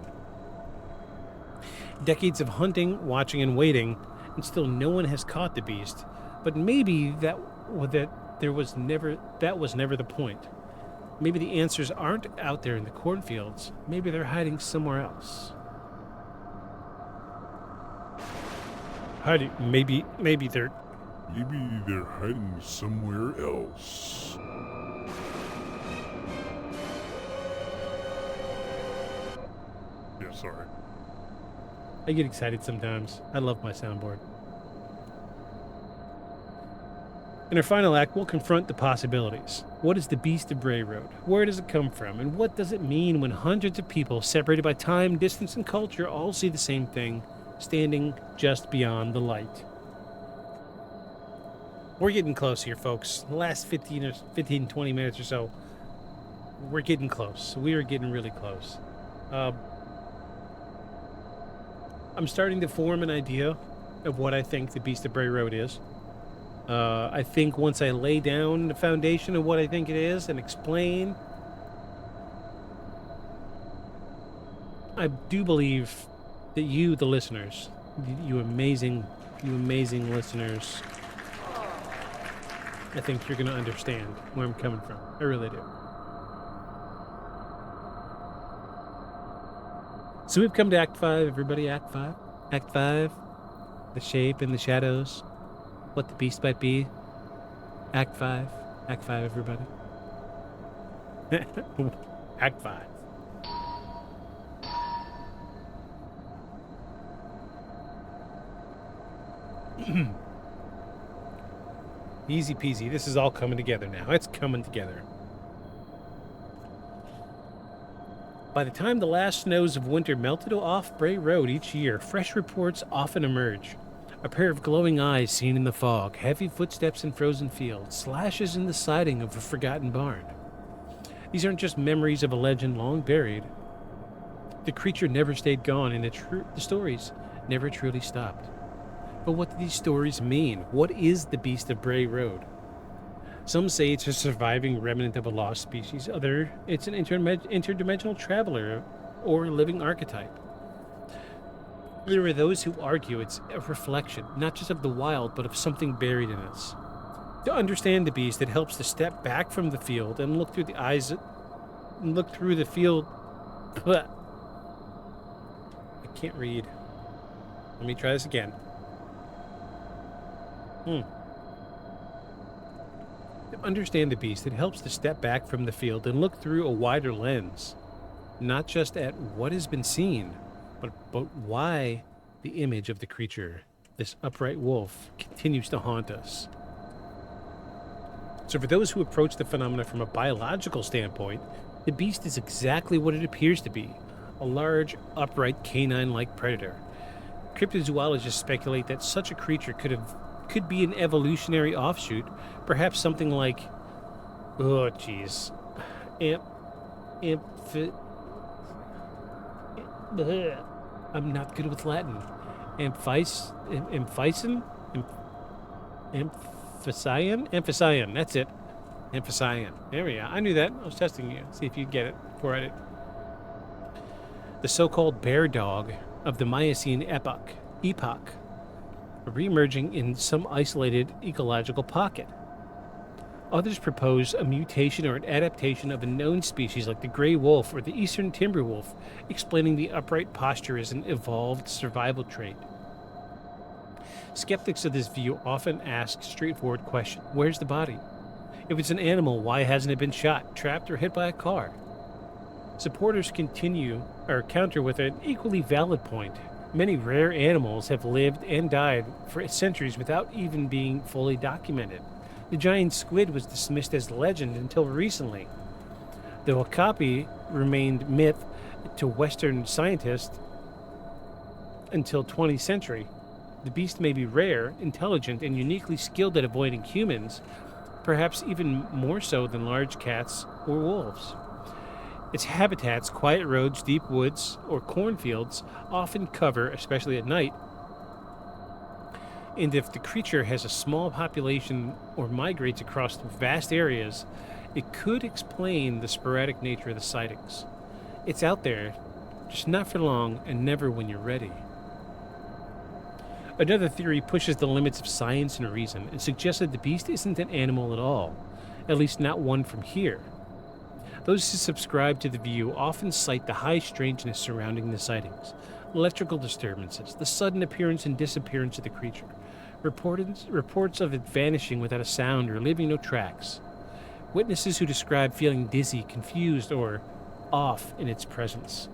Decades of hunting, watching, and waiting, and still no one has caught the beast. But maybe that was never the point. Maybe the answers aren't out there in the cornfields. Maybe they're hiding somewhere else. Maybe they're hiding somewhere else. Yeah, sorry. I get excited sometimes. I love my soundboard. In our final act, we'll confront the possibilities. What is the Beast of Bray Road? Where does it come from? And what does it mean when hundreds of people, separated by time, distance, and culture, all see the same thing, standing just beyond the light? We're getting close here, folks. The last 15, 20 minutes or so, we're getting close. We are getting really close. I'm starting to form an idea of what I think the Beast of Bray Road is. I think once I lay down the foundation of what I think it is and explain, I do believe that you, the listeners, you amazing listeners, I think you're going to understand where I'm coming from. I really do. So we've come to Act 5, everybody. Act 5. Act 5. The shape and the shadows. What the beast might be. Act 5. Act 5, everybody. Act 5. Easy peasy. This is all coming together now. It's coming together. By the time the last snows of winter melted off Bray Road each year, fresh reports often emerge. A pair of glowing eyes seen in the fog, heavy footsteps in frozen fields, slashes in the siding of a forgotten barn. These aren't just memories of a legend long buried. The creature never stayed gone, and the stories never truly stopped. But what do these stories mean? What is the Beast of Bray Road? Some say it's a surviving remnant of a lost species. It's an interdimensional traveler or a living archetype. There are those who argue it's a reflection, not just of the wild, but of something buried in us. To understand the beast, it helps to step back from the field and look through the field. I can't read. Let me try this again. understand the beast, it helps to step back from the field and look through a wider lens, not just at what has been seen, but why the image of the creature, this upright wolf, continues to haunt us. So for those who approach the phenomena from a biological standpoint, the beast is exactly what it appears to be, a large, upright, canine-like predator. Cryptozoologists speculate that such a creature could be an evolutionary offshoot, perhaps something like, I'm not good with Latin. Amphicyon, that's it. Amphicyon. There we go. I knew that. I was testing you. See if you'd get it before I did. The so-called bear dog of the Miocene epoch, re-emerging in some isolated ecological pocket. Others propose a mutation or an adaptation of a known species like the gray wolf or the eastern timber wolf, explaining the upright posture as an evolved survival trait. Skeptics of this view often ask straightforward question: where's the body? If it's an animal, why hasn't it been shot, trapped, or hit by a car? Supporters counter with an equally valid point. Many rare animals have lived and died for centuries without even being fully documented. The giant squid was dismissed as legend until recently. The okapi remained myth to Western scientists until 20th century. The beast may be rare, intelligent, and uniquely skilled at avoiding humans, perhaps even more so than large cats or wolves. Its habitats, quiet roads, deep woods, or cornfields, often cover, especially at night. And if the creature has a small population or migrates across vast areas, it could explain the sporadic nature of the sightings. It's out there, just not for long and never when you're ready. Another theory pushes the limits of science and reason and suggests that the beast isn't an animal at all, at least not one from here. Those who subscribe to the view often cite the high strangeness surrounding the sightings, electrical disturbances, the sudden appearance and disappearance of the creature, reports of it vanishing without a sound or leaving no tracks, witnesses who describe feeling dizzy, confused, or off in its presence.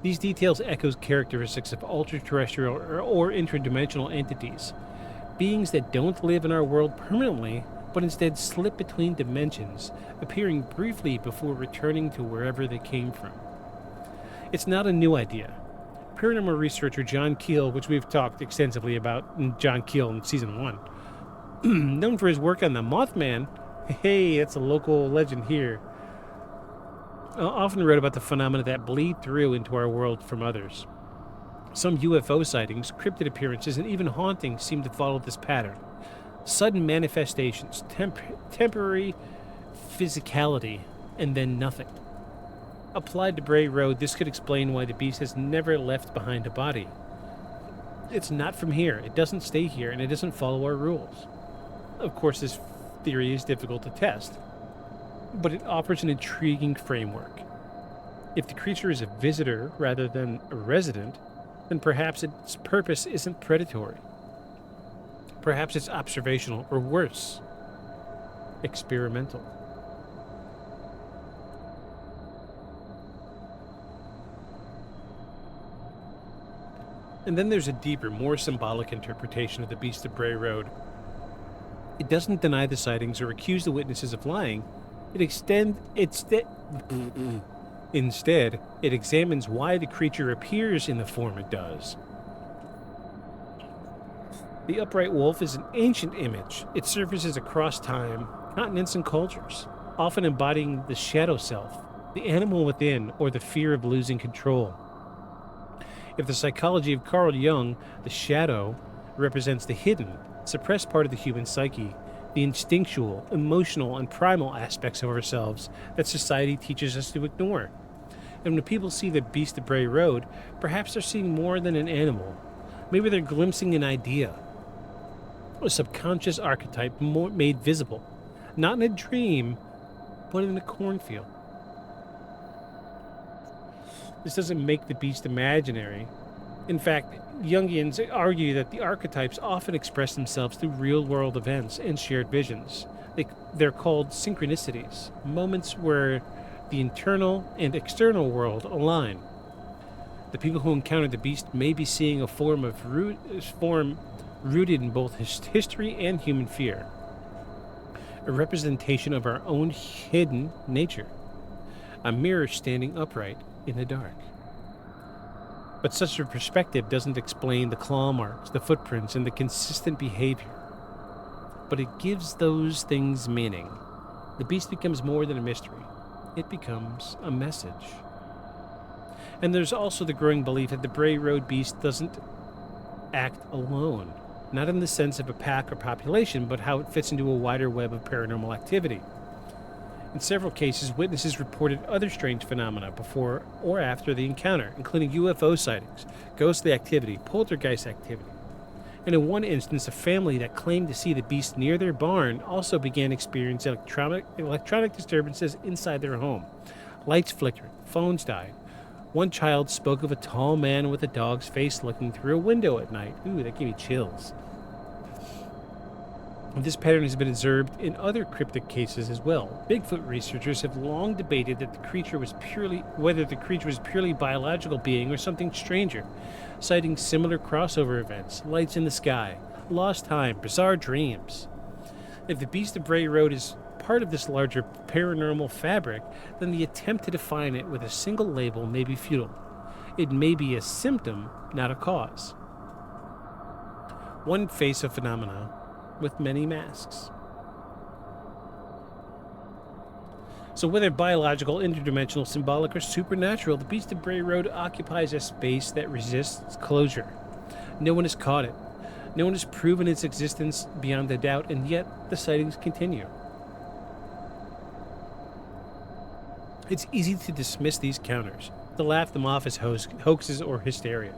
These details echo characteristics of ultra-terrestrial or intradimensional entities, beings that don't live in our world permanently, but instead slip between dimensions, appearing briefly before returning to wherever they came from. It's not a new idea. Paranormal researcher John Keel, which we've talked extensively about in John Keel in Season 1, known for his work on the Mothman, hey, that's a local legend here, often wrote about the phenomena that bleed through into our world from others. Some UFO sightings, cryptid appearances, and even hauntings seem to follow this pattern. Sudden manifestations, temporary physicality, and then nothing. Applied to Bray Road, this could explain why the beast has never left behind a body. It's not from here, it doesn't stay here, and it doesn't follow our rules. Of course, this theory is difficult to test, but it offers an intriguing framework. If the creature is a visitor rather than a resident, then perhaps its purpose isn't predatory. Perhaps it's observational, or worse, experimental. And then there's a deeper, more symbolic interpretation of the Beast of Bray Road. It doesn't deny the sightings or accuse the witnesses of lying. Instead, it examines why the creature appears in the form it does. The upright wolf is an ancient image. It surfaces across time, continents, and cultures, often embodying the shadow self, the animal within, or the fear of losing control. If the psychology of Carl Jung, the shadow represents the hidden, suppressed part of the human psyche, the instinctual, emotional, and primal aspects of ourselves that society teaches us to ignore. And when people see the Beast of Bray Road, perhaps they're seeing more than an animal. Maybe they're glimpsing an idea, a subconscious archetype made visible, not in a dream, but in a cornfield. This doesn't make the beast imaginary. In fact, Jungians argue that the archetypes often express themselves through real-world events and shared visions, They're called synchronicities, moments where the internal and external world align. The people who encounter the beast may be seeing a form rooted in both history and human fear, a representation of our own hidden nature, a mirror standing upright in the dark. But such a perspective doesn't explain the claw marks, the footprints, and the consistent behavior. But it gives those things meaning. The beast becomes more than a mystery. It becomes a message. And there's also the growing belief that the Bray Road beast doesn't act alone, not in the sense of a pack or population, but how it fits into a wider web of paranormal activity. In several cases, witnesses reported other strange phenomena before or after the encounter, including UFO sightings, ghostly activity, poltergeist activity. And in one instance, a family that claimed to see the beast near their barn also began experiencing electronic disturbances inside their home. Lights flickered, phones died. One child spoke of a tall man with a dog's face looking through a window at night. Ooh, that gave me chills. This pattern has been observed in other cryptid cases as well. Bigfoot researchers have long debated that whether the creature was purely biological being or something stranger, citing similar crossover events, lights in the sky, lost time, bizarre dreams. If the beast of Bray Road is part of this larger paranormal fabric, then the attempt to define it with a single label may be futile. It may be a symptom, not a cause. One face of phenomena with many masks. So whether biological, interdimensional, symbolic, or supernatural, the beast of Bray Road occupies a space that resists closure. No one has caught it. No one has proven its existence beyond a doubt, and yet the sightings continue. It's easy to dismiss these counters, to laugh them off as hoaxes or hysteria.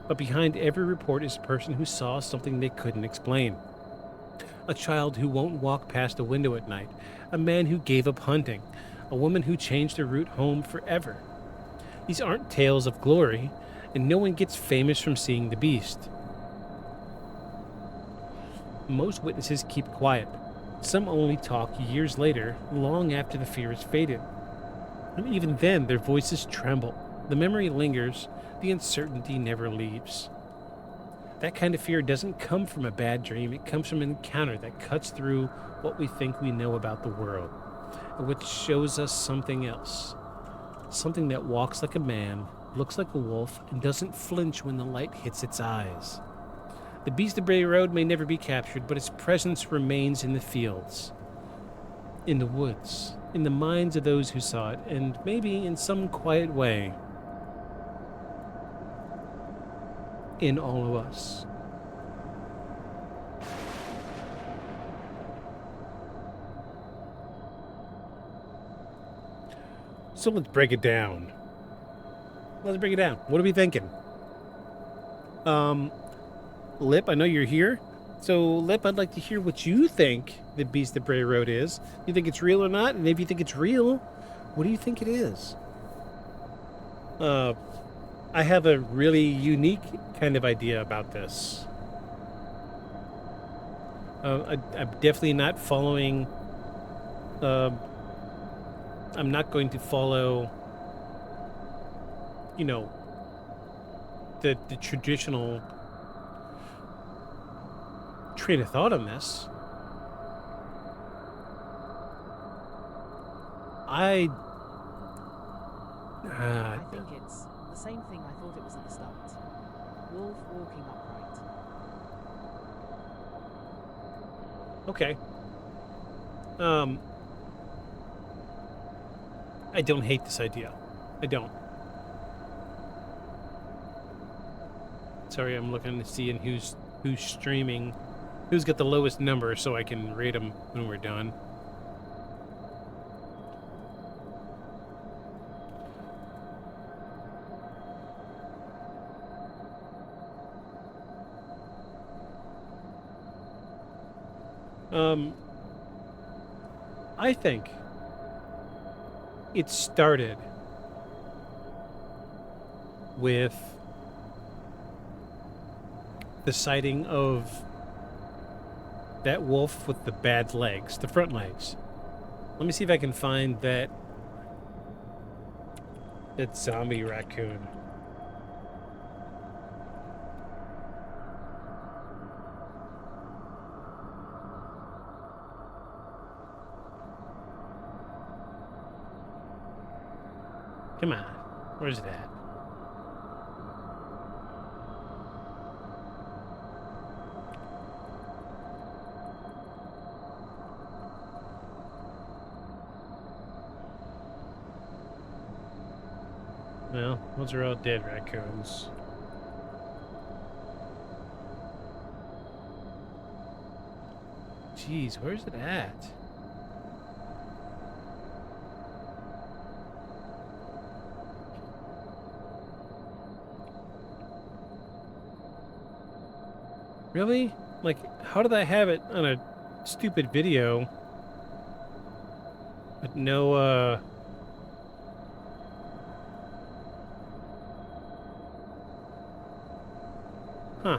But behind every report is a person who saw something they couldn't explain. A child who won't walk past a window at night, a man who gave up hunting, a woman who changed her route home forever. These aren't tales of glory, and no one gets famous from seeing the beast. Most witnesses keep quiet. Some only talk years later, long after the fear has faded. And even then, their voices tremble. The memory lingers, the uncertainty never leaves. That kind of fear doesn't come from a bad dream. It comes from an encounter that cuts through what we think we know about the world, which shows us something else. Something that walks like a man, looks like a wolf, and doesn't flinch when the light hits its eyes. The beast of Bray Road may never be captured, but its presence remains in the fields, in the woods, in the minds of those who saw it, and maybe in some quiet way, in all of us. So let's break it down. What are we thinking? Lip, I know you're here. So, Lip, I'd like to hear what you think the Beast of Bray Road is. You think it's real or not? And if you think it's real, what do you think it is? I have a really unique kind of idea about this. I'm definitely not following... I'm not going to follow, you know, the traditional train of thought on this. I think it's the same thing I thought it was at the start. Wolf walking upright. Okay. I don't hate this idea. I don't. Sorry, I'm looking to see who's streaming, who's got the lowest number, so I can rate them when we're done. I think it started with the sighting of That wolf with the bad legs, the front legs. Let me see if I can find that zombie raccoon. Come on. Where's it at? Well, those are all dead raccoons. Jeez, where's it at? Really? Like, how did I have it on a stupid video? But no, Huh.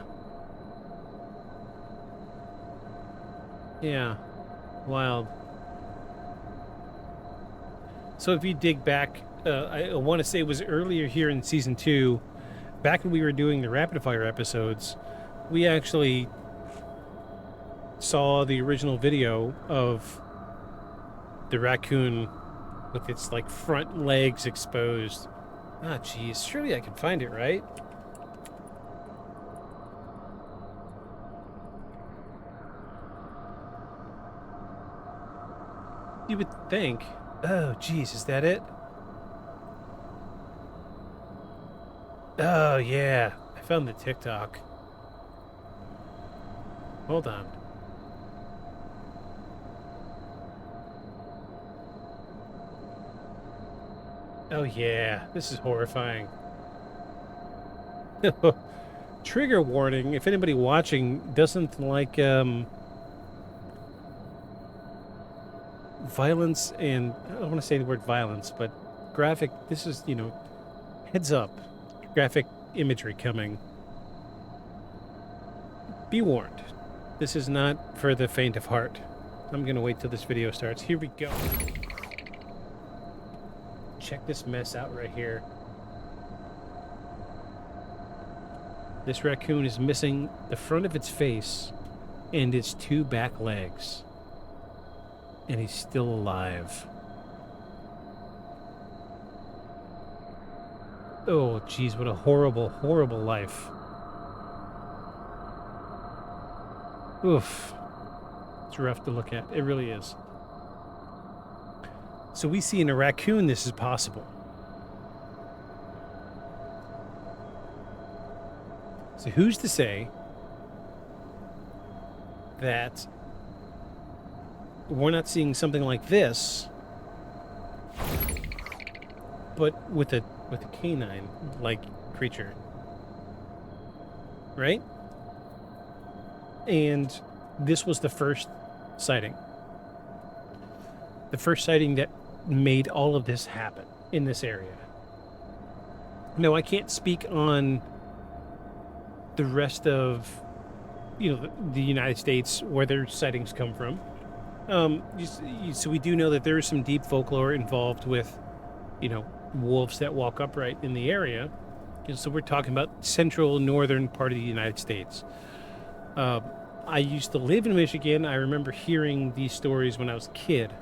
Yeah. Wild. So if you dig back, I want to say it was earlier here in Season 2, back when we were doing the Rapid Fire episodes, we actually saw the original video of the raccoon with its, like, front legs exposed. Ah, geez. Surely I can find it, right? You would think. Oh, geez, is that it? Oh, yeah. I found the TikTok. Hold on. Oh, yeah. This is horrifying. Trigger warning. If anybody watching doesn't like, violence and I don't want to say the word violence, but graphic, this is, you know, heads up, graphic imagery coming. Be warned, this is not for the faint of heart. I'm gonna wait till this video starts. Here we go. Check this mess out right here. This raccoon is missing the front of its face and its two back legs. And he's still alive. Oh, geez, what a horrible, horrible life. Oof. It's rough to look at. It really is. So we see in a raccoon this is possible. So who's to say that we're not seeing something like this, but with a canine-like creature, right? And this was the first sighting. The first sighting that made all of this happen in this area. No, I can't speak on the rest of, you know, the United States where their sightings come from. So we do know that there is some deep folklore involved with, you know, wolves that walk upright in the area. And so we're talking about central northern part of the United States. I used to live in Michigan. I remember hearing these stories when I was a kid.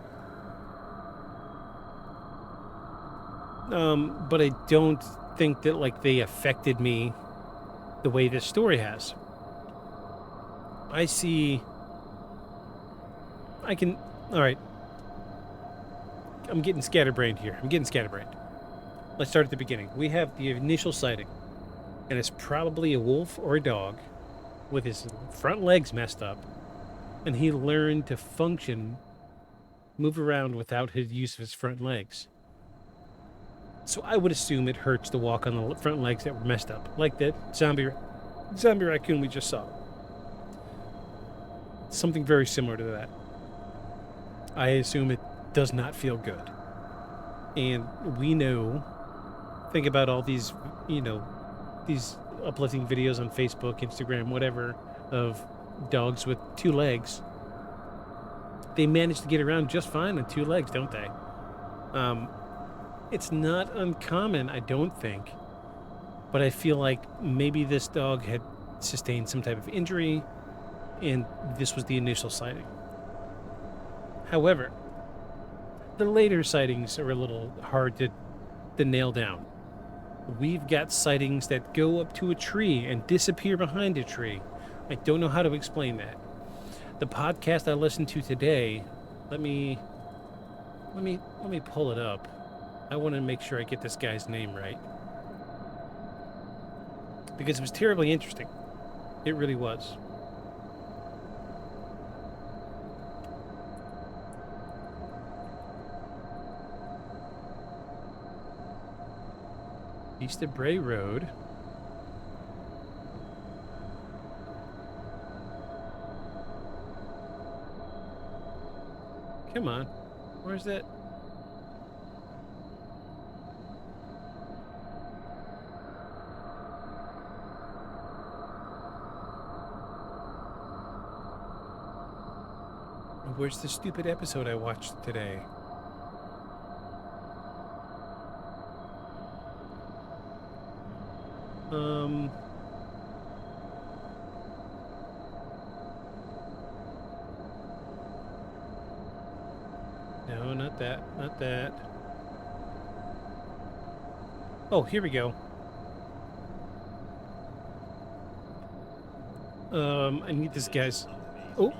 But I don't think that, like, they affected me the way this story has. All right. I'm getting scatterbrained here. Let's start at the beginning. We have the initial sighting, and it's probably a wolf or a dog with his front legs messed up, and he learned to function, move around without his use of his front legs. So I would assume it hurts to walk on the front legs that were messed up, like that zombie raccoon we just saw. Something very similar to that. I assume it does not feel good. And we know, think about all these, you know, these uplifting videos on Facebook, Instagram, whatever, of dogs with two legs they manage to get around just fine on two legs, don't they? It's not uncommon, I don't think, but I feel like maybe this dog had sustained some type of injury, and this was the initial sighting. However, the later sightings are a little hard to nail down. We've got sightings that go up to a tree and disappear behind a tree. I don't know how to explain that. The podcast I listened to today, let me pull it up. I want to make sure I get this guy's name right, because it was terribly interesting. It really was. East of Bray Road. Come on. Where's that? Where's the stupid episode I watched today? No, not that. Not that. Oh, here we go. I need this guy's... Oh,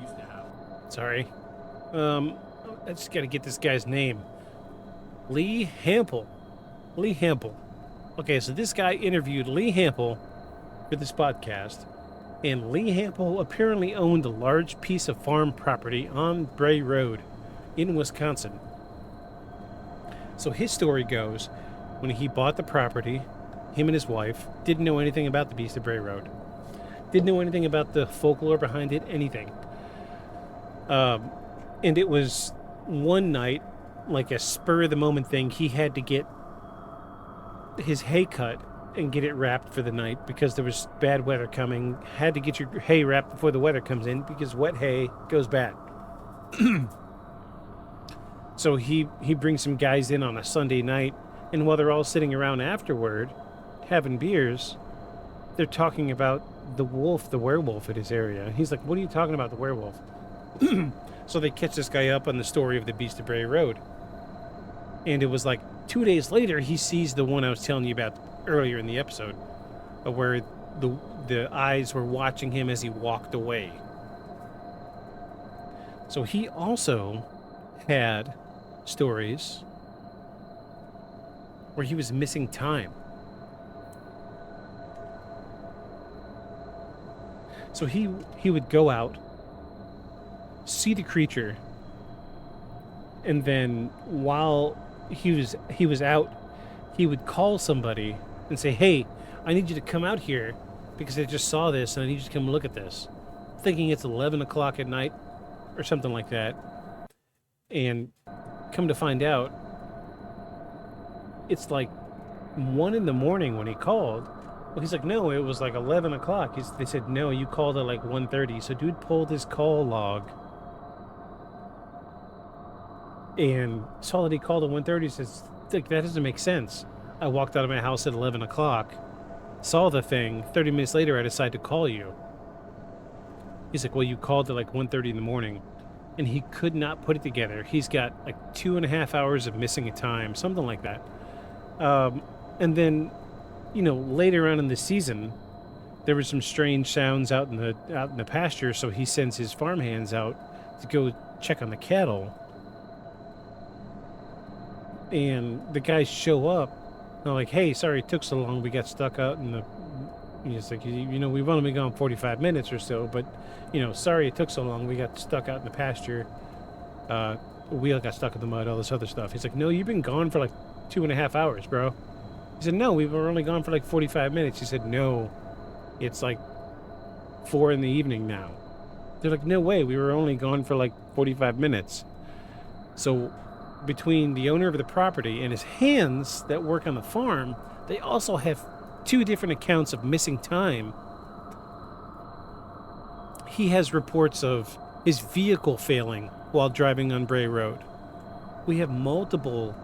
sorry. I just gotta get this guy's name. Lee Hampel. Lee Hampel. Okay, so this guy interviewed Lee Hampel for this podcast, and Lee Hampel apparently owned a large piece of farm property on Bray Road in Wisconsin. So his story goes, when he bought the property, him and his wife didn't know anything about the Beast of Bray Road. Didn't know anything about the folklore behind it, anything. And it was one night, like a spur-of-the-moment thing, he had to get his hay cut and get it wrapped for the night because there was bad weather coming. Had to get your hay wrapped before the weather comes in because wet hay goes bad. So he brings some guys in on a Sunday night, and while they're all sitting around afterward, having beers, they're talking about the werewolf at his area. He's like, what are you talking about, the werewolf? So they catch this guy up on the story of the Beast of Bray Road. And it was like 2 days later, he sees the one I was telling you about earlier in the episode, where the eyes were watching him as he walked away. So he also had stories where he was missing time. So he would go out, see the creature, and then while he was out, he would call somebody and say, hey, I need you to come out here because I just saw this and I need you to come look at this. Thinking it's 11 o'clock at night or something like that. And come to find out, it's like 1 in the morning when he called. Well, he's like, no, it was like 11 o'clock. They said, no, you called at like 1:30. So dude pulled his call log and saw that he called at 1:30. Says, like, that doesn't make sense. I walked out of my house at 11 o'clock, saw the thing. 30 minutes later, I decided to call you. He's like, well, you called at like 1:30 in the morning. And he could not put it together. He's got like 2.5 hours of missing a time, something like that. And then, later on in the season, there were some strange sounds out in the pasture. So he sends his farmhands out to go check on the cattle. And the guys show up. They're like, hey, sorry it took so long. We got stuck out in the... He's like, we've only been gone 45 minutes or so, but, sorry it took so long. We got stuck out in the pasture. Wheel got stuck in the mud, all this other stuff. He's like, no, you've been gone for like 2.5 hours, bro. He said, no, we were only gone for like 45 minutes. He said, no, it's like 4 in the evening now. They're like, no way, we were only gone for like 45 minutes. So between the owner of the property and his hands that work on the farm, they also have 2 different accounts of missing time. He has reports of his vehicle failing while driving on Bray Road. We have multiple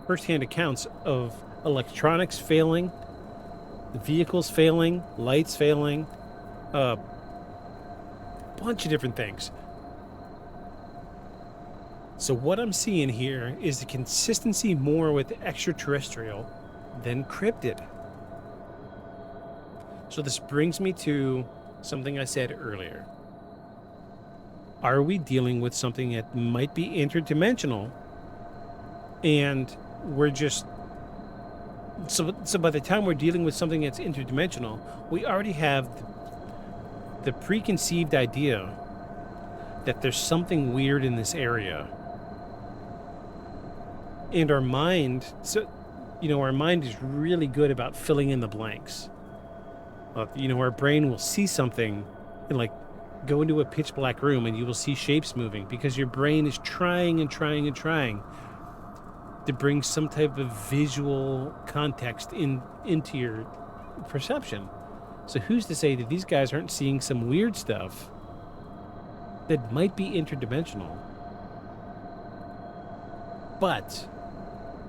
first-hand accounts of electronics failing, vehicles failing, lights failing, a bunch of different things. So what I'm seeing here is the consistency more with extraterrestrial than cryptid. So this brings me to something I said earlier. Are we dealing with something that might be interdimensional, and we're just... So by the time we're dealing with something that's interdimensional, we already have the preconceived idea that there's something weird in this area. And our mind, our mind is really good about filling in the blanks. Our brain will see something and go into a pitch black room and you will see shapes moving because your brain is trying and trying and trying to bring some type of visual context into your perception. So who's to say that these guys aren't seeing some weird stuff that might be interdimensional, but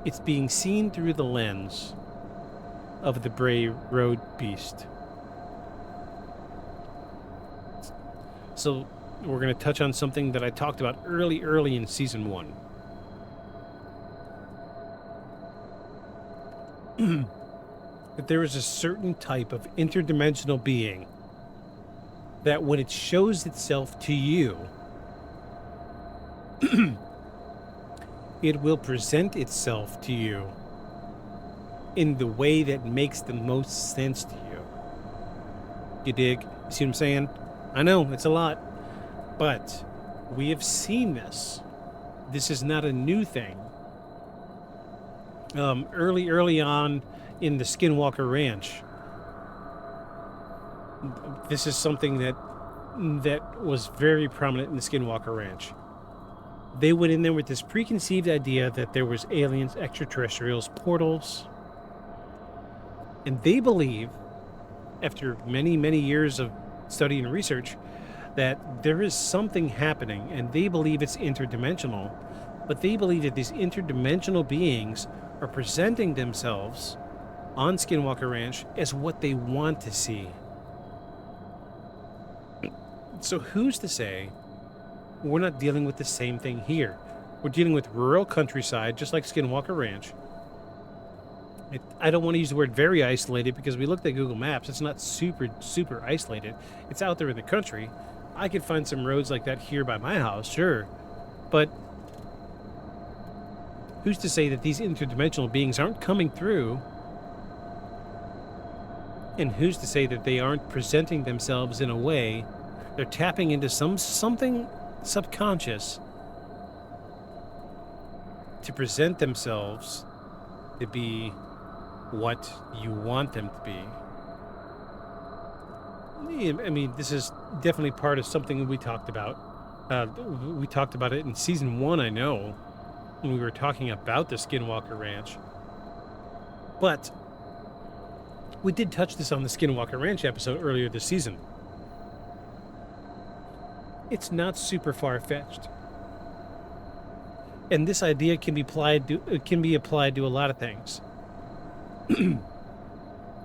it's being seen through the lens of the Bray Road beast. So we're going to touch on something that I talked about early in season 1. That there is a certain type of interdimensional being that when it shows itself to you, it will present itself to you in the way that makes the most sense to you. You dig? You see what I'm saying? I know, it's a lot, but we have seen this. This is not a new thing. Early on in the Skinwalker Ranch, this is something that was very prominent in the Skinwalker Ranch. They went in there with this preconceived idea that there was aliens, extraterrestrials, portals, and they believe, after many years of study and research, that there is something happening, and they believe it's interdimensional, but they believe that these interdimensional beings are presenting themselves on Skinwalker Ranch as what they want to see. So who's to say we're not dealing with the same thing here? We're dealing with rural countryside, just like Skinwalker Ranch. I don't want to use the word very isolated because we looked at Google Maps. It's not super isolated. It's out there in the country. I could find some roads like that here by my house, sure. But who's to say that these interdimensional beings aren't coming through? And who's to say that they aren't presenting themselves in a way they're tapping into something subconscious to present themselves to be what you want them to be? I mean, this is definitely part of something we talked about. We talked about it in season 1, I know, when we were talking about the Skinwalker Ranch. But we did touch this on the Skinwalker Ranch episode earlier this season. It's not super far-fetched. And this idea can be applied to a lot of things.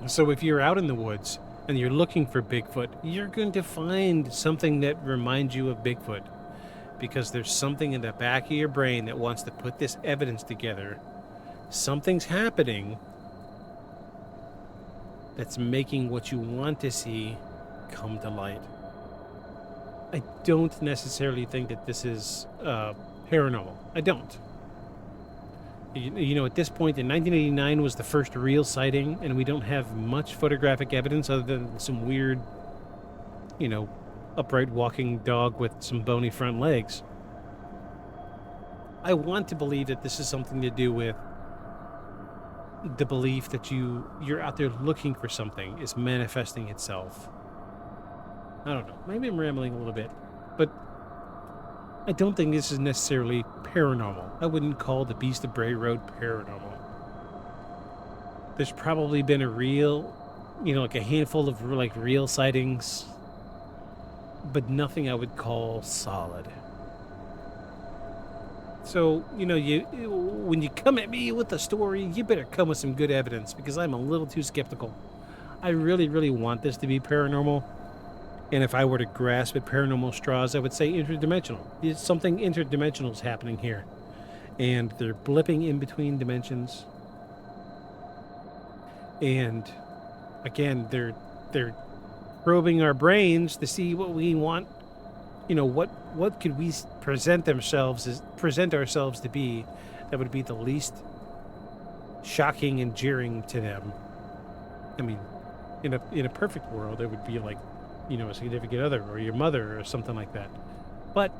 So if you're out in the woods and you're looking for Bigfoot, you're going to find something that reminds you of Bigfoot, because there's something in the back of your brain that wants to put this evidence together. Something's happening that's making what you want to see come to light. I don't necessarily think that this is paranormal. I don't. You know, at this point in 1989 was the first real sighting, and we don't have much photographic evidence other than some weird, upright walking dog with some bony front legs. I want to believe that this is something to do with the belief that you're out there looking for something is manifesting itself. I don't know. Maybe I'm rambling a little bit, but I don't think this is necessarily paranormal. I wouldn't call the Beast of Bray Road paranormal. There's probably been a real, like a handful of real sightings but nothing I would call solid. So, you know, when you come at me with a story, you better come with some good evidence, because I'm a little too skeptical. I really, really want this to be paranormal. And if I were to grasp at paranormal straws, I would say interdimensional. Something interdimensional is happening here. And they're blipping in between dimensions. And again, they're probing our brains to see what we want. You know, what could we present ourselves to be that would be the least shocking and jeering to them. I mean, in a perfect world, it would be like, you know, a significant other or your mother or something like that. But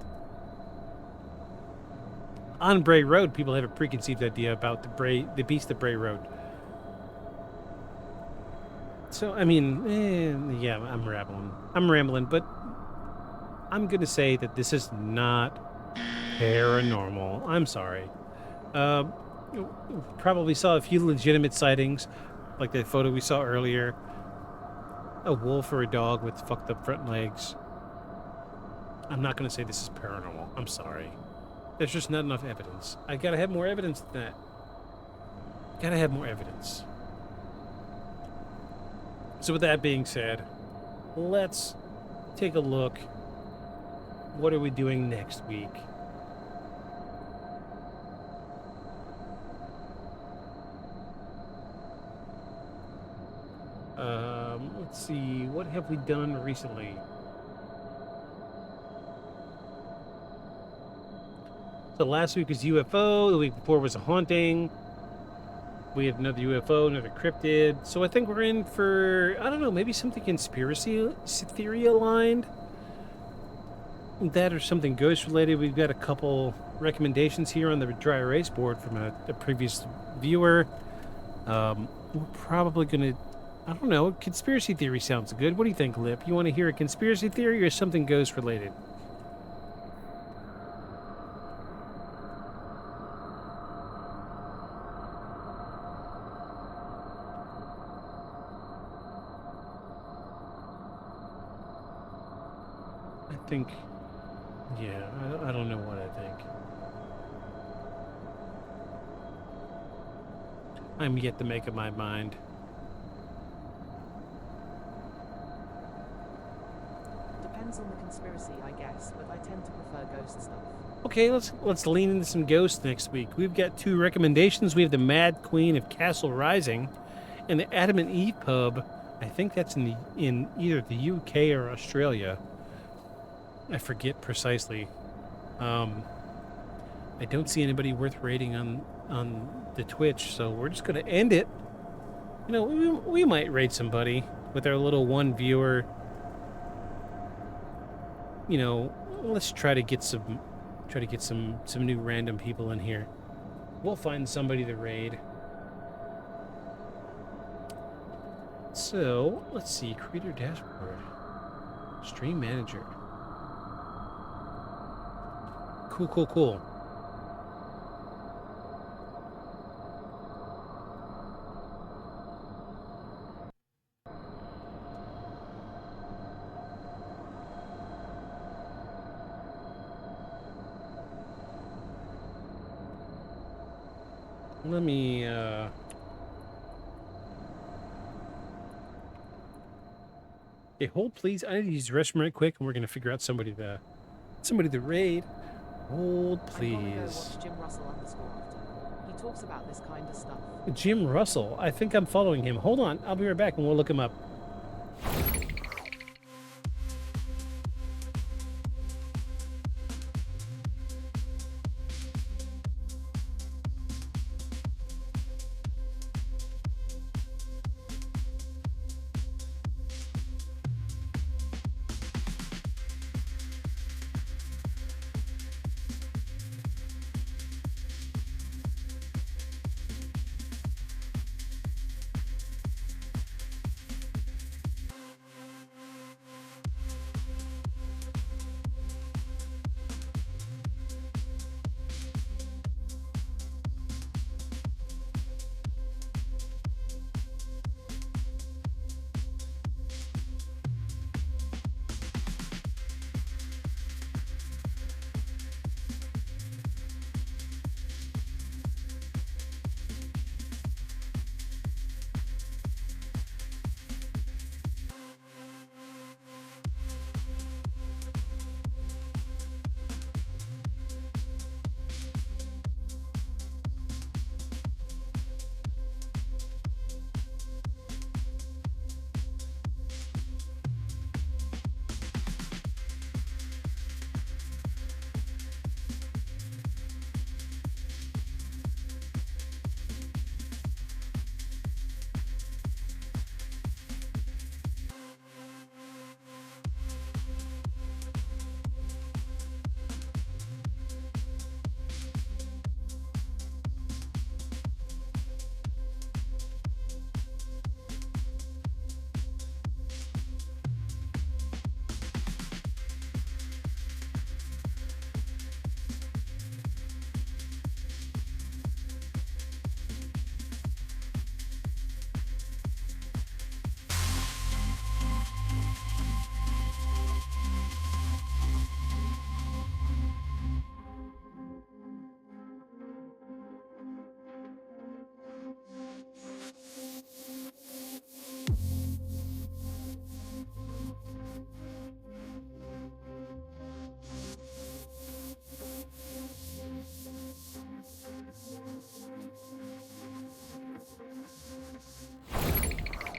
on Bray Road, people have a preconceived idea about the beast of Bray Road. So, I mean, yeah, I'm rambling, but I'm going to say that this is not paranormal. I'm sorry. Probably saw a few legitimate sightings, like the photo we saw earlier. A wolf or a dog with fucked up front legs. I'm not going to say this is paranormal. I'm sorry. There's just not enough evidence. I got to have more evidence than that. Got to have more evidence. So with that being said, let's take a look. What are we doing next week? Let's see. What have we done recently? So last week was UFO. The week before was a haunting. We had another UFO, another cryptid. So I think we're in for, I don't know, maybe something conspiracy theory aligned. That or something ghost related. We've got a couple recommendations here on the dry erase board from a previous viewer. We're probably going to, I don't know, conspiracy theory sounds good. What do you think, Lip? You want to hear a conspiracy theory or something ghost related? I think, yeah, I don't know what I think. I'm yet to make up my mind. Depends on the conspiracy, I guess, but I tend to prefer ghost stuff. Okay, let's lean into some ghosts next week. We've got two recommendations. We have the Mad Queen of Castle Rising and the Adam and Eve pub. I think that's in either the UK or Australia. I forget precisely. I don't see anybody worth rating on the Twitch, so we're just going to end it. You know, we might rate somebody with our little one viewer. You know, let's try to get some new random people in here. We'll find somebody to raid. So, let's see, creator dashboard. Stream manager. Cool. Let me, Okay, hold please. I need to use the restroom right quick, and we're gonna figure out somebody to raid. Hold please. I'm gonna go watch Jim Russell _after. He talks about this kind of stuff. Jim Russell. I think I'm following him. Hold on. I'll be right back, and we'll look him up.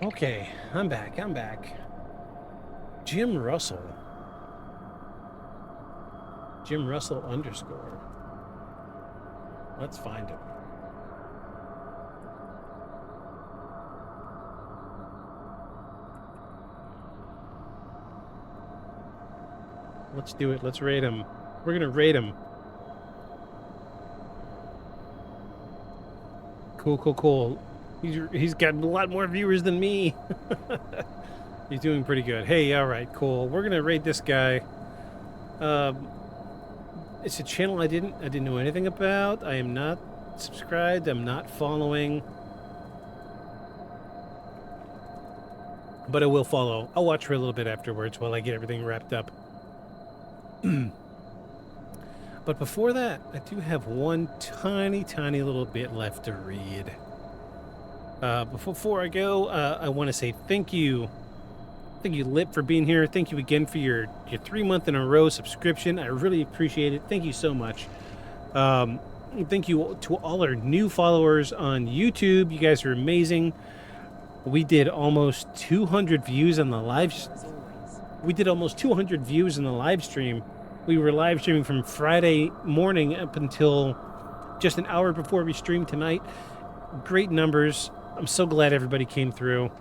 Okay, I'm back. I'm back. Jim Russell. Jim Russell underscore. Let's find him. Let's do it. Let's rate him. We're gonna rate him. Cool, cool, cool. He's got a lot more viewers than me. He's doing pretty good. Hey, all right, cool. We're gonna rate this guy. It's a channel I didn't know anything about. I am not subscribed. I'm not following. But I will follow. I'll watch for a little bit afterwards while I get everything wrapped up. But before that, I do have one tiny little bit left to read. Before I go, I want to say thank you. Thank you, Lip, for being here. Thank you again for your 3-month in a row subscription. I really appreciate it. Thank you so much. Thank you to all our new followers on YouTube. You guys are amazing. We did almost 200 views on the live. As always. We did almost 200 views in the live stream. We were live streaming from Friday morning up until just an hour before we streamed tonight. Great numbers. I'm so glad everybody came through.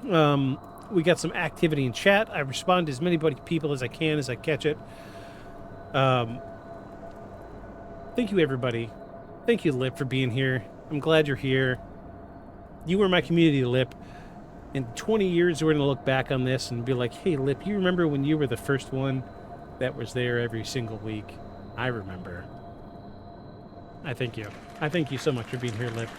We got some activity in chat. I respond to as many people as I can as I catch it. Thank you, everybody. Thank you, Lip, for being here. I'm glad you're here. You were my community, Lip. In 20 years, we're going to look back on this and be like, hey, Lip, you remember when you were the first one that was there every single week? I remember. I thank you. I thank you so much for being here, Lip.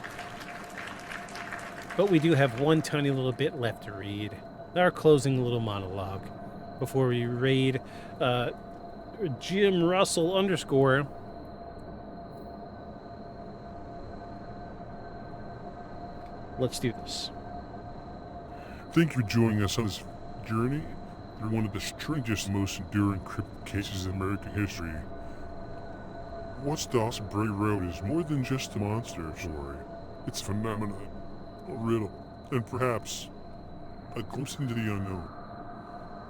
But we do have one tiny little bit left to read. Our closing little monologue before we raid Jim Russell underscore. Let's do this. Thank you for joining us on this journey through one of the strangest, most enduring cryptid cases in American history. What's Dawson Bray Road is more than just a monster story. It's a phenomenon, a riddle, and perhaps a glimpse into the unknown.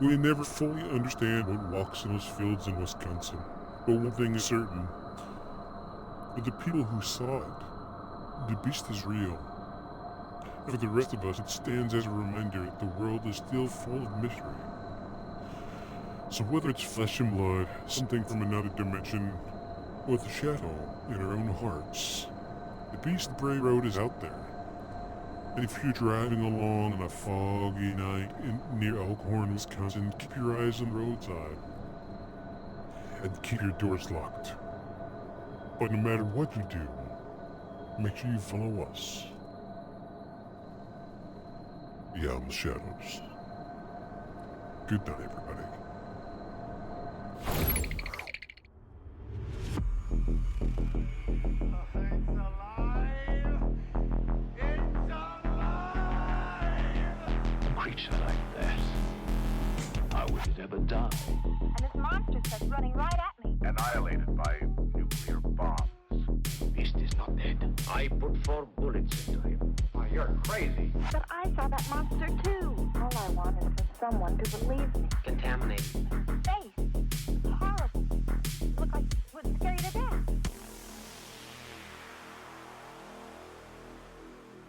We may never fully understand what walks in those fields in Wisconsin, but one thing is certain. For the people who saw it, the beast is real. And for the rest of us, it stands as a reminder that the world is still full of mystery. So whether it's flesh and blood, something from another dimension, or the shadow in our own hearts, the beast Bray Road is out there. And if you're driving along on a foggy night near Elkhorn, Wisconsin, keep your eyes on the roadside. And keep your doors locked. But no matter what you do, make sure you follow us. Beyond the shadows. Good night, everybody. A creature like that. How would it ever die? And this monster starts running right at me. Annihilated by nuclear bombs. Beast is not dead. I put 4 bullets into him. Oh, you're crazy. But I saw that monster too. All I want is for someone to believe me. Contaminated. Face. Horrible. Looked like it would scare you to death.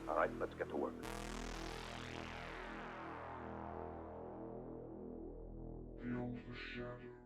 All right, let's get to work. Beyond the shadows.